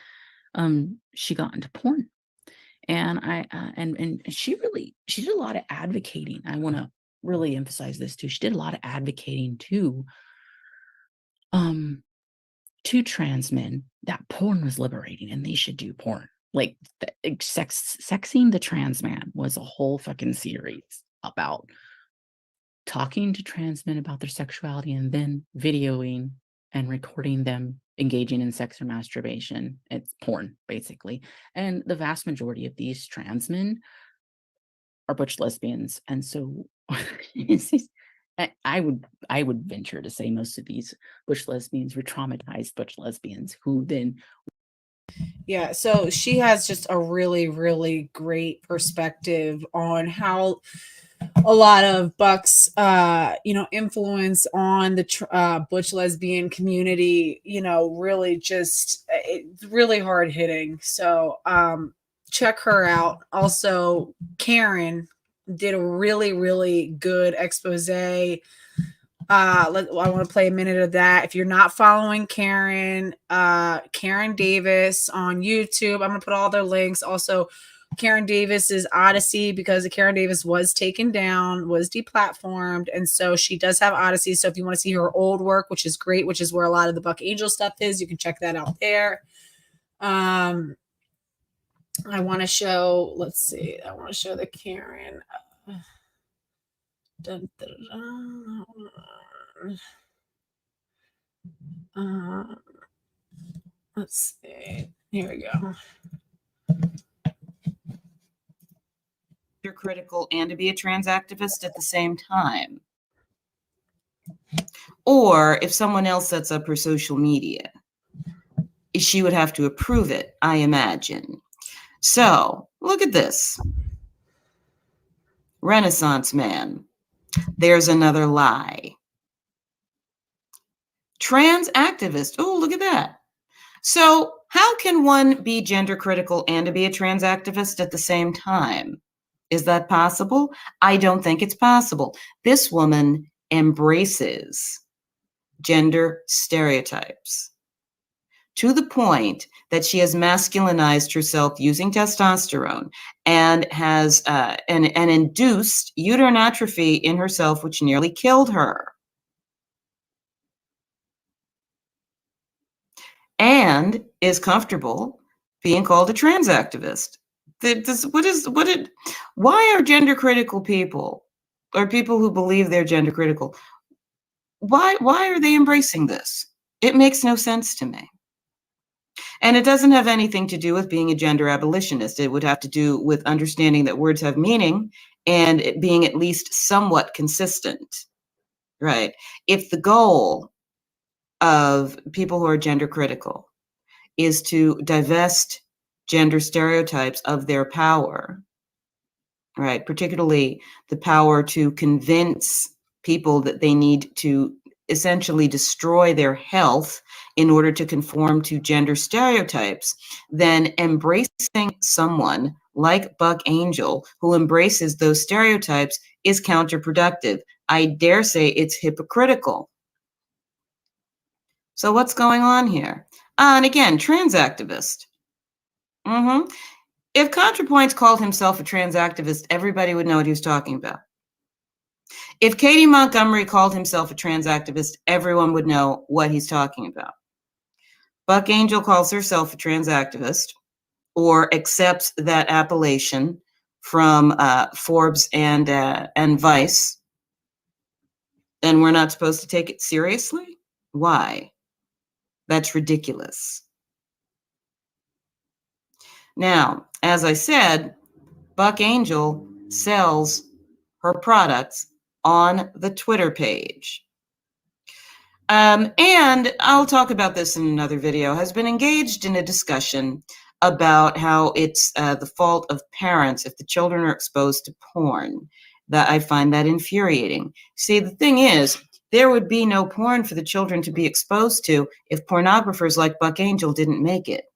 Speaker 12: she got into porn. And and she did a lot of advocating. I want to really emphasize this too. She did a lot of advocating to trans men that porn was liberating and they should do porn. Like sexing the trans man was a whole fucking series about talking to trans men about their sexuality and then videoing and recording them engaging in sex or masturbation. It's porn, basically. And the vast majority of these trans men are butch lesbians. And so I would venture to say most of these butch lesbians were traumatized butch lesbians who then.
Speaker 1: Yeah, so she has just a really, really great perspective on how a lot of Buck's, influence on the butch lesbian community, really just, it's really hard hitting. So check her out. Also, Karen did a really, really good expose. I want to play a minute of that. If you're not following Karen Davis on YouTube, I'm gonna put all their links. Also, Karen Davis's Odyssey, because Karen Davis was taken down, was deplatformed, and so she does have Odyssey. So if you want to see her old work, which is great, which is where a lot of the Buck Angel stuff is, you can check that out there. I want to show. Let's see. I want to show the Karen. Dun, dun, dun. Let's see. Here we go.
Speaker 13: You're critical and to be a trans activist at the same time. Or if someone else sets up her social media, she would have to approve it, I imagine. So look at this. Renaissance man. There's another lie. Trans activist. Oh, look at that. So how can one be gender critical and to be a trans activist at the same time? Is that possible? I don't think it's possible. This woman embraces gender stereotypes to the point that she has masculinized herself using testosterone and has and induced uterine atrophy in herself, which nearly killed her. And is comfortable being called a trans activist. Why are gender critical people, or people who believe they're gender critical, why are they embracing this? It makes no sense to me. And it doesn't have anything to do with being a gender abolitionist. It would have to do with understanding that words have meaning and it being at least somewhat consistent, right? If the goal of people who are gender critical is to divest gender stereotypes of their power, right? Particularly the power to convince people that they need to essentially destroy their health in order to conform to gender stereotypes, then embracing someone like Buck Angel, who embraces those stereotypes, is counterproductive. I dare say it's hypocritical. So what's going on here? And again, trans activist. If ContraPoints called himself a trans activist, everybody would know what he was talking about. If Katie Montgomery called himself a trans activist, everyone would know what he's talking about. Buck Angel calls herself a trans activist, or accepts that appellation from Forbes and Vice, and we're not supposed to take it seriously? Why? That's ridiculous. Now, as I said, Buck Angel sells her products on the Twitter page. And I'll talk about this in another video, has been engaged in a discussion about how it's the fault of parents if the children are exposed to porn. That I find that infuriating. See, the thing is, there would be no porn for the children to be exposed to if pornographers like Buck Angel didn't make it.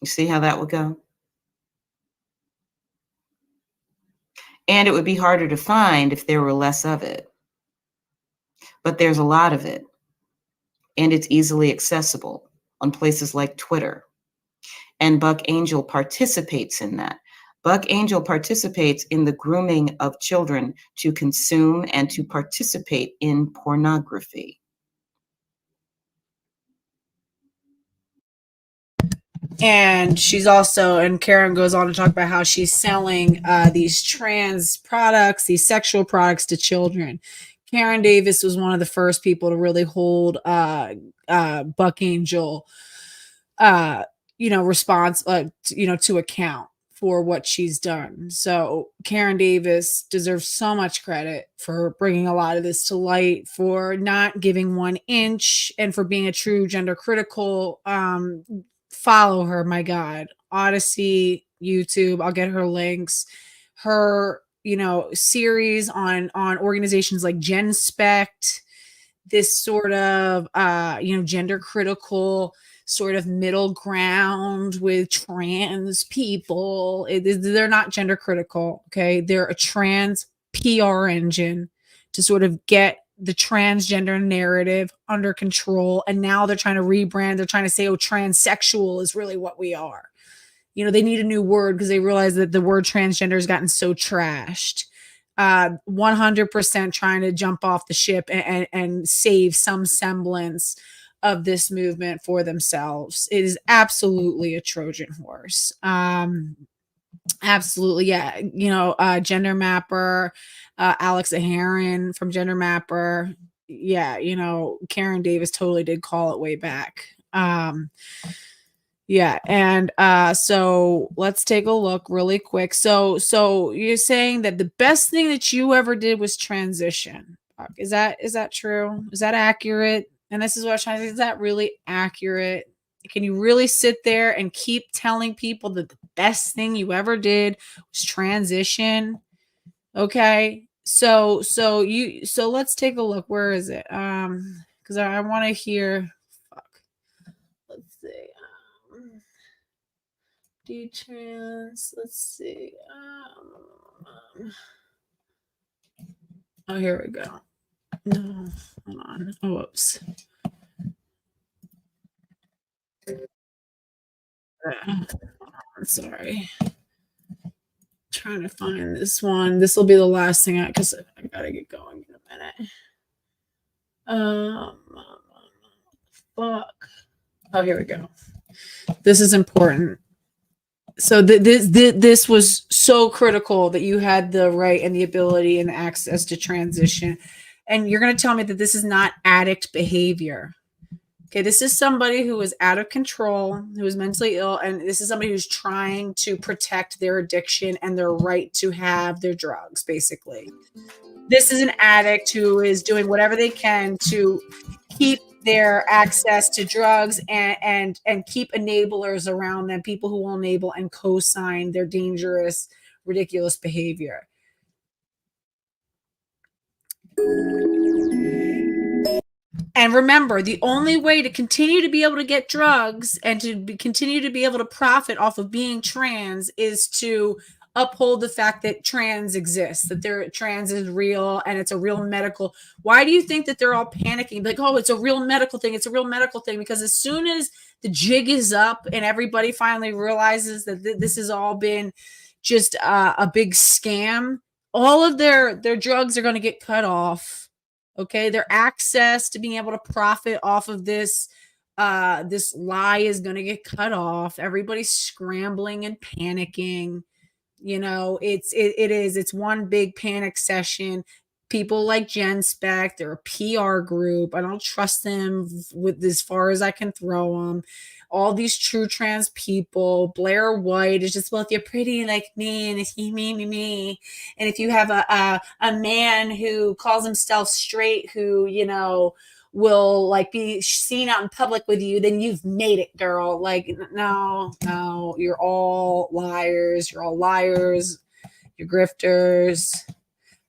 Speaker 13: You see how that would go? And it would be harder to find if there were less of it. But there's a lot of it. And it's easily accessible on places like Twitter. And Buck Angel participates in that. Buck Angel participates in the grooming of children to consume and to participate in pornography.
Speaker 1: And Karen goes on to talk about how she's selling these trans products, these sexual products to children. Karen Davis was one of the first people to really hold Buck Angel response, to account for what she's done. So Karen Davis deserves so much credit for bringing a lot of this to light, for not giving 1 inch, and for being a true gender critical. Follow her, my God. Odyssey, YouTube, I'll get her links. Her, series on organizations like GenSpect, this sort of, gender critical sort of middle ground with trans people. They're not gender critical, okay? They're a trans PR engine to sort of get the transgender narrative under control. And now they're trying to rebrand. They're trying to say, oh, transsexual is really what we are. They need a new word because they realize that the word transgender has gotten so trashed. 100% trying to jump off the ship and save some semblance of this movement for themselves. It is absolutely a Trojan horse. Absolutely. Yeah. Gender Mapper, Alex Aheron from Gender Mapper. Yeah. Karen Davis totally did call it way back. Yeah. And so let's take a look really quick. So you're saying that the best thing that you ever did was transition. Is that true? Is that accurate? And this is what I was trying to say. Is that really accurate? Can you really sit there and keep telling people that the best thing you ever did was transition? Okay. So let's take a look. Where is it? Because I want to hear. Let's see. Detrans. Let's see. Oh, here we go. No, hold on. Oh, whoops. Sorry. Trying to find this one. This will be the last thing because I gotta get going in a minute. Fuck. Oh, here we go. This is important. So this was so critical that you had the right and the ability and the access to transition. And you're going to tell me that this is not addict behavior. Okay, this is somebody who is out of control, who is mentally ill, and this is somebody who's trying to protect their addiction and their right to have their drugs, basically. This is an addict who is doing whatever they can to keep their access to drugs and keep enablers around them, people who will enable and co-sign their dangerous, ridiculous behavior. And remember, the only way to continue to be able to get drugs and to continue to be able to profit off of being trans is to uphold the fact that trans exists, that trans is real and it's a real medical. Why do you think that they're all panicking? Like, oh, it's a real medical thing. It's a real medical thing. Because as soon as the jig is up and everybody finally realizes that this has all been just a big scam, all of their drugs are going to get cut off. Okay, their access to being able to profit off of this lie is going to get cut off. Everybody's scrambling and panicking. It's one big panic session. People like GenSpect, they're a PR group. I don't trust them with as far as I can throw them. All these true trans people. Blair White is just, well, if you're pretty like me, and if you me, and if you have a man who calls himself straight, who will like be seen out in public with you, then you've made it, girl. Like, no, you're all liars. You're all liars. You're grifters.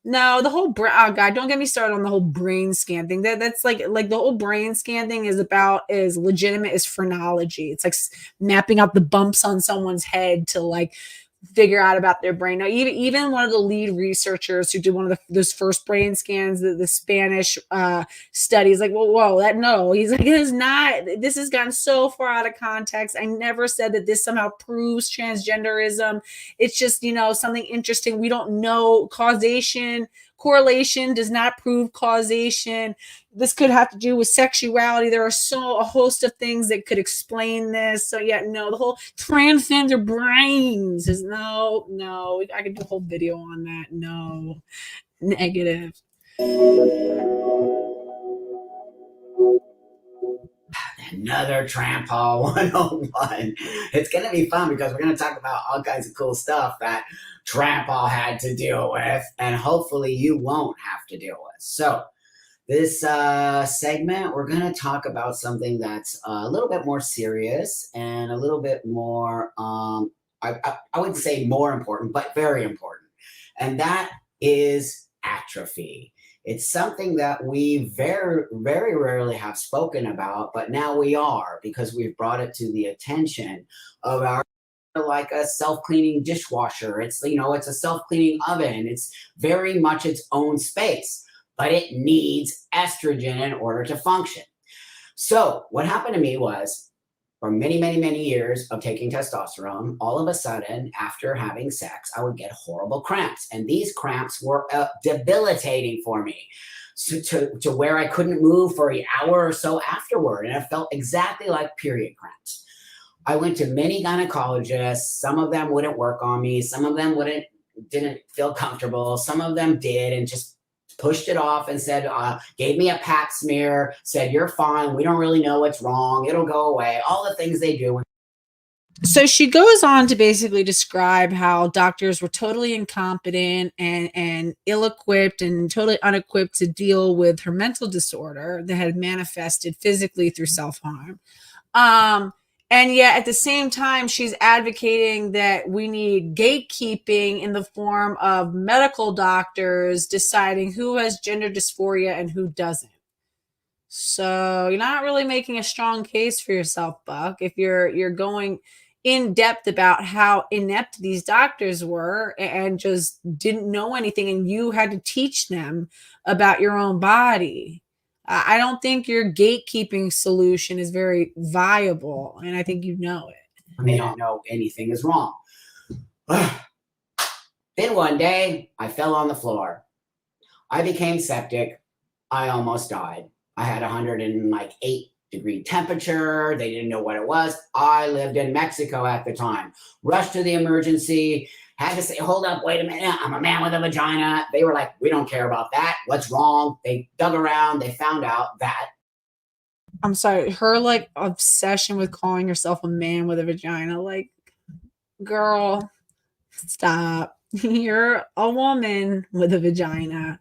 Speaker 1: No, the whole God, don't get me started on the whole brain scan thing. That's like the whole brain scan thing is about as legitimate as phrenology. It's like mapping out the bumps on someone's head to like figure out about their brain. Now, even one of the lead researchers who did one of those first brain scans, the Spanish study, is like, whoa, he's like, it is not. This has gotten so far out of context. I never said that this somehow proves transgenderism. It's just something interesting. We don't know causation. Correlation does not prove causation. This could have to do with sexuality. There are a host of things that could explain this. So yeah, no, the whole transgender brains is no. I could do a whole video on that. No, negative.
Speaker 5: another Trampa 101. It's going to be fun because we're going to talk about all kinds of cool stuff that Trampa had to deal with, and hopefully you won't have to deal with. So this segment, we're going to talk about something that's a little bit more serious and a little bit more, I wouldn't say more important, but very important. And that is atrophy. It's something that we very, very rarely have spoken about, but now we are, because we've brought it to the attention of our, like a self-cleaning dishwasher. It's, you know, it's a self-cleaning oven. It's very much its own space, but it needs estrogen in order to function. So what happened to me was, for many, many, many years of taking testosterone, all of a sudden, after having sex, I would get horrible cramps. And these cramps were debilitating for me, so to where I couldn't move for an hour or so afterward. And it felt exactly like period cramps. I went to many gynecologists. Some of them wouldn't work on me. Some of them didn't feel comfortable. Some of them did and just pushed it off and said, gave me a pap smear, said, you're fine. We don't really know what's wrong. It'll go away. All the things they do.
Speaker 1: So she goes on to basically describe how doctors were totally incompetent and ill-equipped and totally unequipped to deal with her mental disorder that had manifested physically through self-harm. And yet at the same time, she's advocating that we need gatekeeping in the form of medical doctors deciding who has gender dysphoria and who doesn't. So you're not really making a strong case for yourself, Buck, if you're going in depth about how inept these doctors were and just didn't know anything, and you had to teach them about your own body. I don't think your gatekeeping solution is very viable, and I think you know it.
Speaker 5: I may not know anything is wrong. Then one day, I fell on the floor. I became septic. I almost died. I had 108-degree temperature. They didn't know what it was. I lived in Mexico at the time. Rushed to the emergency. Had to say, hold up, wait a minute. I'm a man with a vagina. They were like, we don't care about that. What's wrong? They dug around. They found out that.
Speaker 1: I'm sorry, her like obsession with calling herself a man with a vagina. Like, girl, stop. You're a woman with a vagina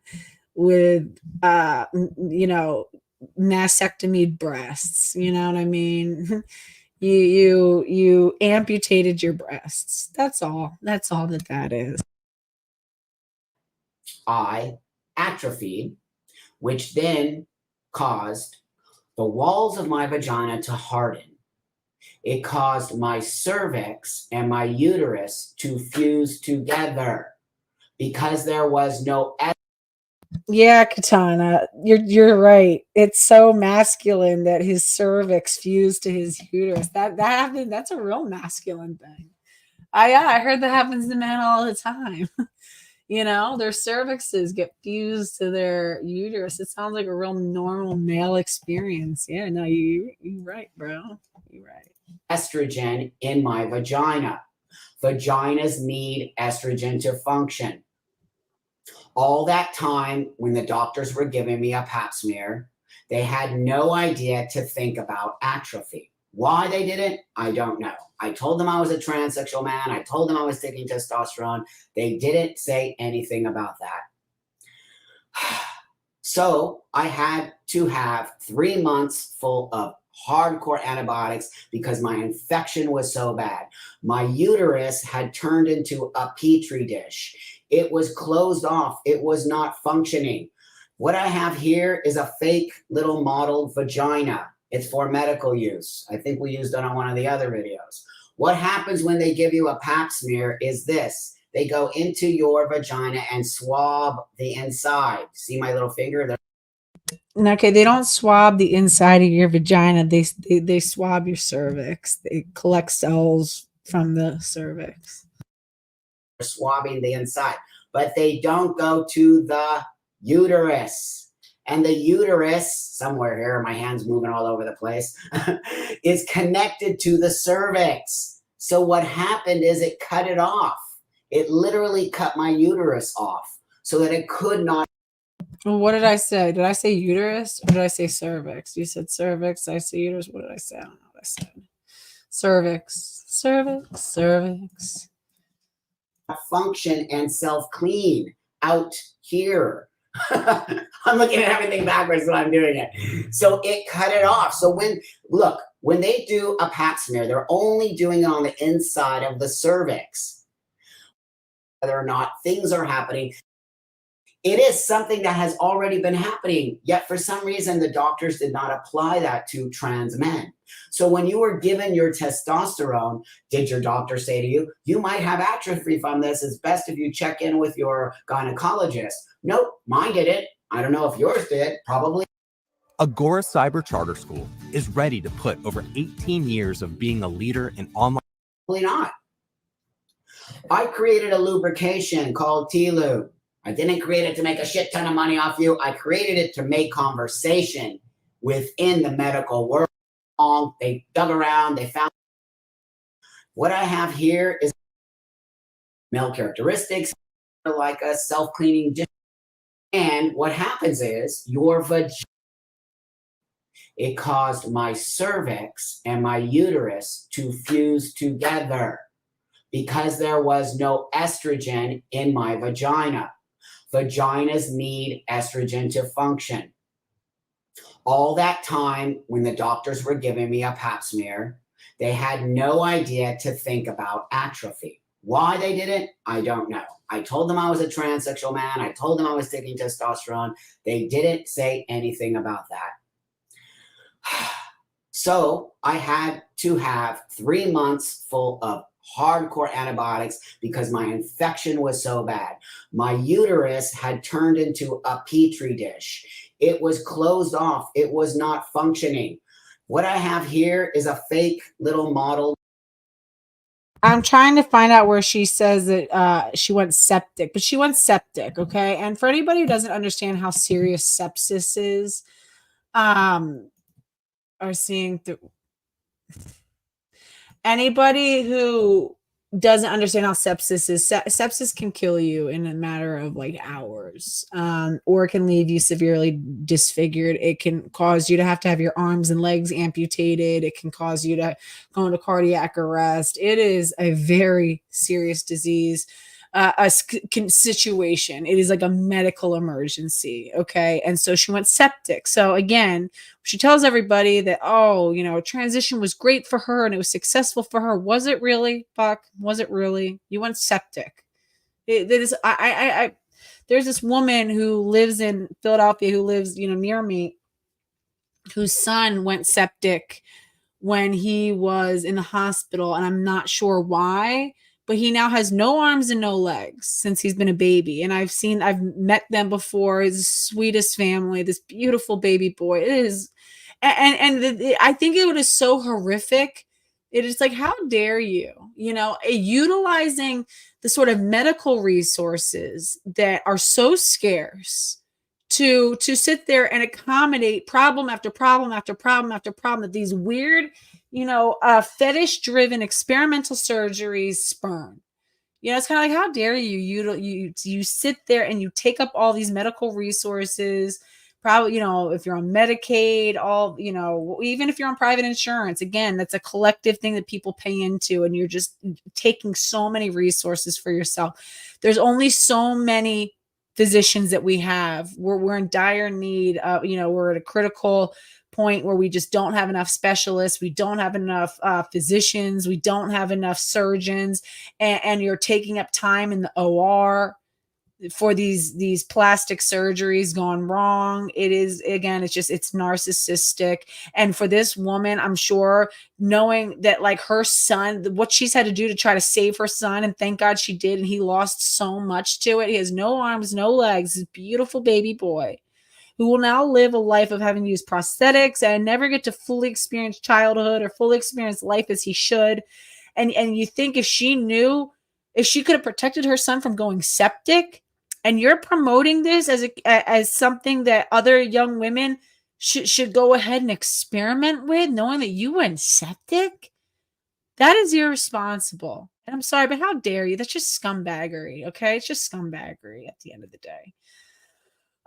Speaker 1: with, mastectomy breasts. You know what I mean? You amputated your breasts. That's all that is.
Speaker 5: I atrophied, which then caused the walls of my vagina to harden. It caused my cervix and my uterus to fuse together because there was no.
Speaker 1: Yeah, Katana, you're right. It's so masculine that his cervix fused to his uterus. That happened. That's a real masculine thing. I heard that happens to men all the time. You know, their cervixes get fused to their uterus. It sounds like a real normal male experience. Yeah, no, you're right, bro. You're right.
Speaker 5: Estrogen in my vagina. Vaginas need estrogen to function. All that time when the doctors were giving me a pap smear, they had no idea to think about atrophy. Why they didn't, I don't know. I told them I was a transsexual man. I told them I was taking testosterone. They didn't say anything about that. So I had to have 3 months full of hardcore antibiotics because my infection was so bad. My uterus had turned into a petri dish. It was closed off. It was not functioning. What I have here is a fake little model vagina. It's for medical use. I think we used it on one of the other videos. What happens when they give you a pap smear is this. They go into your vagina and swab the inside. See my little finger there?
Speaker 1: Okay, they don't swab the inside of your vagina. They swab your cervix. They collect cells from the cervix.
Speaker 5: Swabbing the inside, but they don't go to the uterus. And the uterus, somewhere here, my hand's moving all over the place, is connected to the cervix. So what happened is it cut it off. It literally cut my uterus off so that it could not.
Speaker 1: Well, what did I say? Did I say uterus or did I say cervix? You said cervix. I say uterus. What did I say? I don't know what I said. Cervix, cervix, cervix.
Speaker 5: Function and self-clean out here. I'm looking at everything backwards when I'm doing it. So it cut it off. So when they do a pap smear, they're only doing it on the inside of the cervix. Whether or not things are happening, it is something that has already been happening, yet for some reason the doctors did not apply that to trans men. So when you were given your testosterone, did your doctor say to you, you might have atrophy from this, it's best if you check in with your gynecologist? Nope, mine didn't. I don't know if yours did, probably.
Speaker 14: Agora Cyber Charter School is ready to put over 18 years of being a leader in online.
Speaker 5: Probably not. I created a lubrication called T-Lube. I didn't create it to make a shit ton of money off you. I created it to make conversation within the medical world. They dug around, they found. What I have here is male characteristics, like a self-cleaning. And what happens is your vagina, it caused my cervix and my uterus to fuse together because there was no estrogen in my vagina. Vaginas need estrogen to function. All that time when the doctors were giving me a pap smear, they had no idea to think about atrophy. Why they didn't, I don't know. I told them I was a transsexual man. I told them I was taking testosterone. They didn't say anything about that. So I had to have 3 months full of hardcore antibiotics because my infection was so bad. My uterus had turned into a petri dish. It was closed off. It was not functioning. What I have here is a fake little model.
Speaker 1: I'm trying to find out where she says that she went septic, but she went septic, okay? And for anybody who doesn't understand how serious sepsis is, are seeing through anybody who doesn't understand how sepsis is, sepsis can kill you in a matter of like hours, or it can leave you severely disfigured. It can cause you to have your arms and legs amputated. It can cause you to go into cardiac arrest. It is a very serious disease, situation. It is like a medical emergency. Okay. And so she went septic. So again, she tells everybody that, oh, transition was great for her and it was successful for her. Was it really? Fuck. Was it really? You went septic. There's this woman who lives in Philadelphia, who lives, near me, whose son went septic when he was in the hospital. And I'm not sure why, but he now has no arms and no legs since he's been a baby. And I've met them before. It's the sweetest family, this beautiful baby boy. It is. I think it is so horrific. It is like, how dare you, utilizing the sort of medical resources that are so scarce to sit there and accommodate problem after problem after problem after problem that these weird, fetish driven experimental surgeries spurn. It's kind of like, how dare you sit there and you take up all these medical resources, probably, if you're on Medicaid, even if you're on private insurance, again, that's a collective thing that people pay into, and you're just taking so many resources for yourself. There's only so many physicians that we have. We're in dire need of, we're at a critical point where we just don't have enough specialists. We don't have enough physicians. We don't have enough surgeons, and you're taking up time in the OR for these plastic surgeries gone wrong. It is, again, it's narcissistic. And for this woman, I'm sure, knowing that like her son, what she's had to do to try to save her son, and thank God she did, and he lost so much to it. He has no arms, no legs, this beautiful baby boy who will now live a life of having to use prosthetics and never get to fully experience childhood or fully experience life as he should. And you think if she could have protected her son from going septic, and you're promoting this as something that other young women should go ahead and experiment with, knowing that you went septic, that is irresponsible. And I'm sorry, but how dare you? That's just scumbaggery, okay? It's just scumbaggery at the end of the day.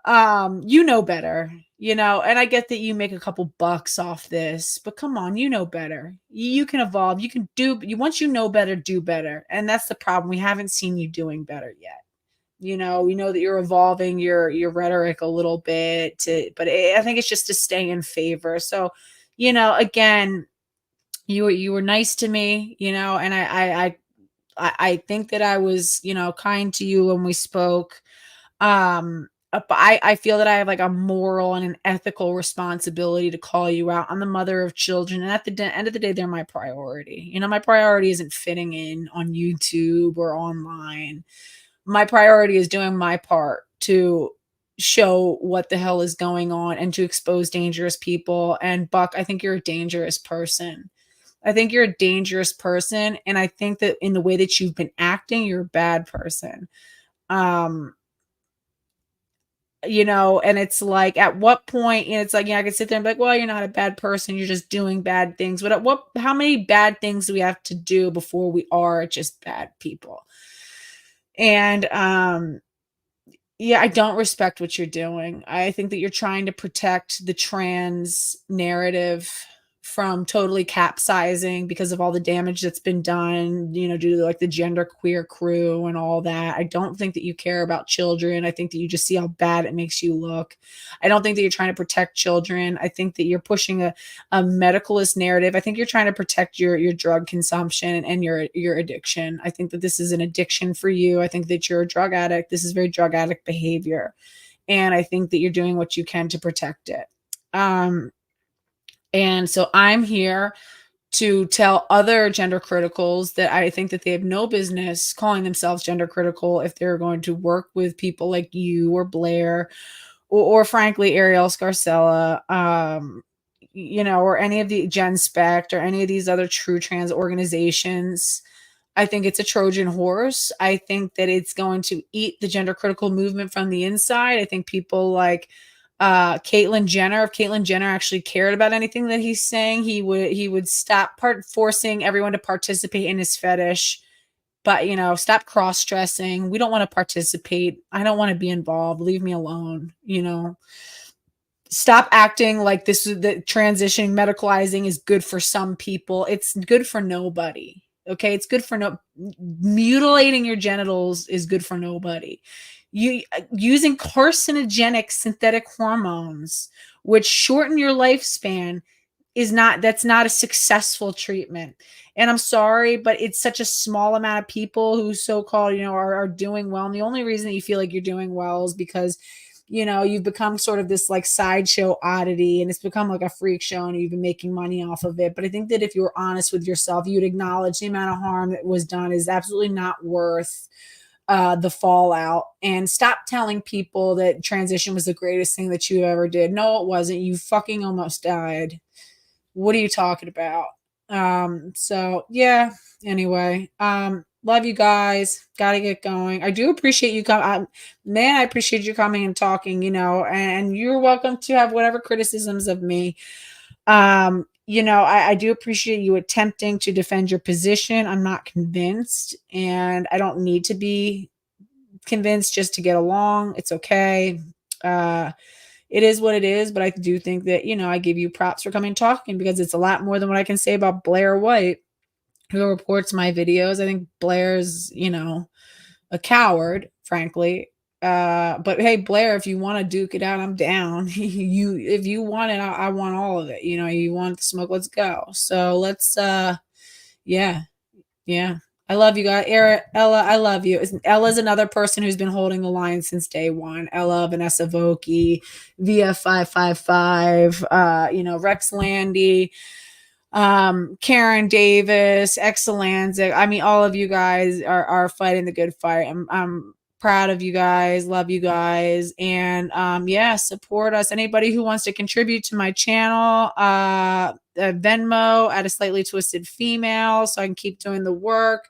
Speaker 1: you know better, you know, and I get that you make a couple bucks off this, but come on, you know better. You can evolve. You can do you once you know better, do better. And that's the problem. We haven't seen you doing better yet. You know, we know that you're evolving your rhetoric a little bit but I think it's just to stay in favor. So, you know, again, you were nice to me, you know, and I think that I was, you know, kind to you when we spoke. But I feel that I have like a moral and an ethical responsibility to call you out. I'm the mother of children, and at the end of the day, they're my priority. You know, my priority isn't fitting in on YouTube or online. My priority is doing my part to show what the hell is going on and to expose dangerous people. And Buck, I think you're a dangerous person. I think you're a dangerous person, and I think that in the way that you've been acting, you're a bad person. You know, and it's like, at what point, you know, it's like, yeah, I could sit there and be like, well, you're not a bad person, you're just doing bad things. But at what, how many bad things do we have to do before we are just bad people? And yeah, I don't respect what you're doing. I think that you're trying to protect the trans narrative from totally capsizing because of all the damage that's been done, you know, due to like the gender queer crew and all that. I don't think that you care about children. I think that you just see how bad it makes you look. I don't think that you're trying to protect children. I think that you're pushing a medicalist narrative. I think you're trying to protect your drug consumption and your addiction. I think that this is an addiction for you. I think that you're a drug addict. This is very drug addict behavior. And I think that you're doing what you can to protect it. And so I'm here to tell other gender criticals that I think that they have no business calling themselves gender critical if they're going to work with people like you or Blair or frankly, Ariel Scarcella, you know, or any of the Gen Spect or any of these other true trans organizations. I think it's a Trojan horse. I think that it's going to eat the gender critical movement from the inside. I think people like Caitlyn Jenner, if Caitlyn Jenner actually cared about anything that he's saying, he would stop forcing everyone to participate in his fetish. But, you know, stop cross-dressing. We don't want to participate. I don't want to be involved. Leave me alone, you know. Stop acting like this is the transitioning, medicalizing is good for some people. It's good for nobody. Okay, it's good for no. Mutilating your genitals is good for nobody. You using carcinogenic synthetic hormones, which shorten your lifespan, that's not a successful treatment. And I'm sorry, but it's such a small amount of people who so-called, you know, are doing well. And the only reason that you feel like you're doing well is because, you know, you've become sort of this like sideshow oddity, and it's become like a freak show, and you've been making money off of it. But I think that if you were honest with yourself, you'd acknowledge the amount of harm that was done is absolutely not worth the fallout. And stop telling people that transition was the greatest thing that you ever did. No, it wasn't. You fucking almost died. What are you talking about? So yeah, anyway, love you guys. Gotta get going. I do appreciate you coming. Man, I appreciate you coming and talking, you know, and you're welcome to have whatever criticisms of me. You know, I do appreciate you attempting to defend your position. I'm not convinced, and I don't need to be convinced just to get along. It's okay. It is what it is, but I do think that, you know, I give you props for coming and talking, because it's a lot more than what I can say about Blair White, who reports my videos. I think Blair's, you know, a coward, frankly. But hey, Blair, if you want to duke it out, I'm down. If you want it, I want all of it. You know, you want the smoke, let's go. So let's, yeah. I love you guys. Ella, I love you. Ella's another person who's been holding the line since day one. Ella, Vanessa Voki, VF555, you know, Rex Landy, Karen Davis, Excelanza. I mean, all of you guys are fighting the good fight. I'm proud of you guys, love you guys, and yeah, support us. Anybody who wants to contribute to my channel, Venmo at a slightly twisted female, so I can keep doing the work.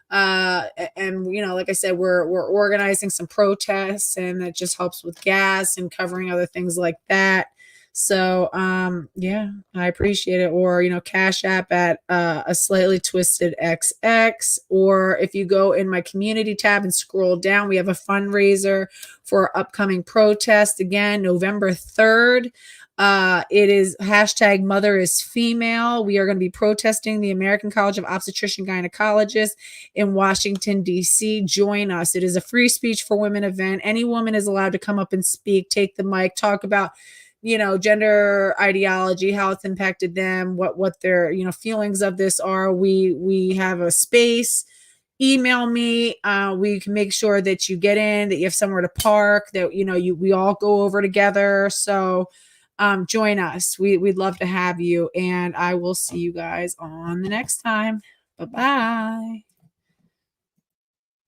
Speaker 1: And you know, like I said, we're organizing some protests, and that just helps with gas and covering other things like that. So yeah, I appreciate it. Or, you know, Cash App at a slightly twisted XX. Or if you go in my community tab and scroll down, we have a fundraiser for our upcoming protest. Again, November 3rd. It is hashtag Mother is Female. We are going to be protesting the American College of Obstetrician Gynecologists in Washington, D.C. Join us. It is a free speech for women event. Any woman is allowed to come up and speak, take the mic, talk about, you know, gender ideology, how it's impacted them, what their, you know, feelings of this are. We have a space. Email me. We can make sure that you get in, that you have somewhere to park, that, you know, we all go over together. So join us. We'd love to have you, and I will see you guys on the next time. Bye-bye.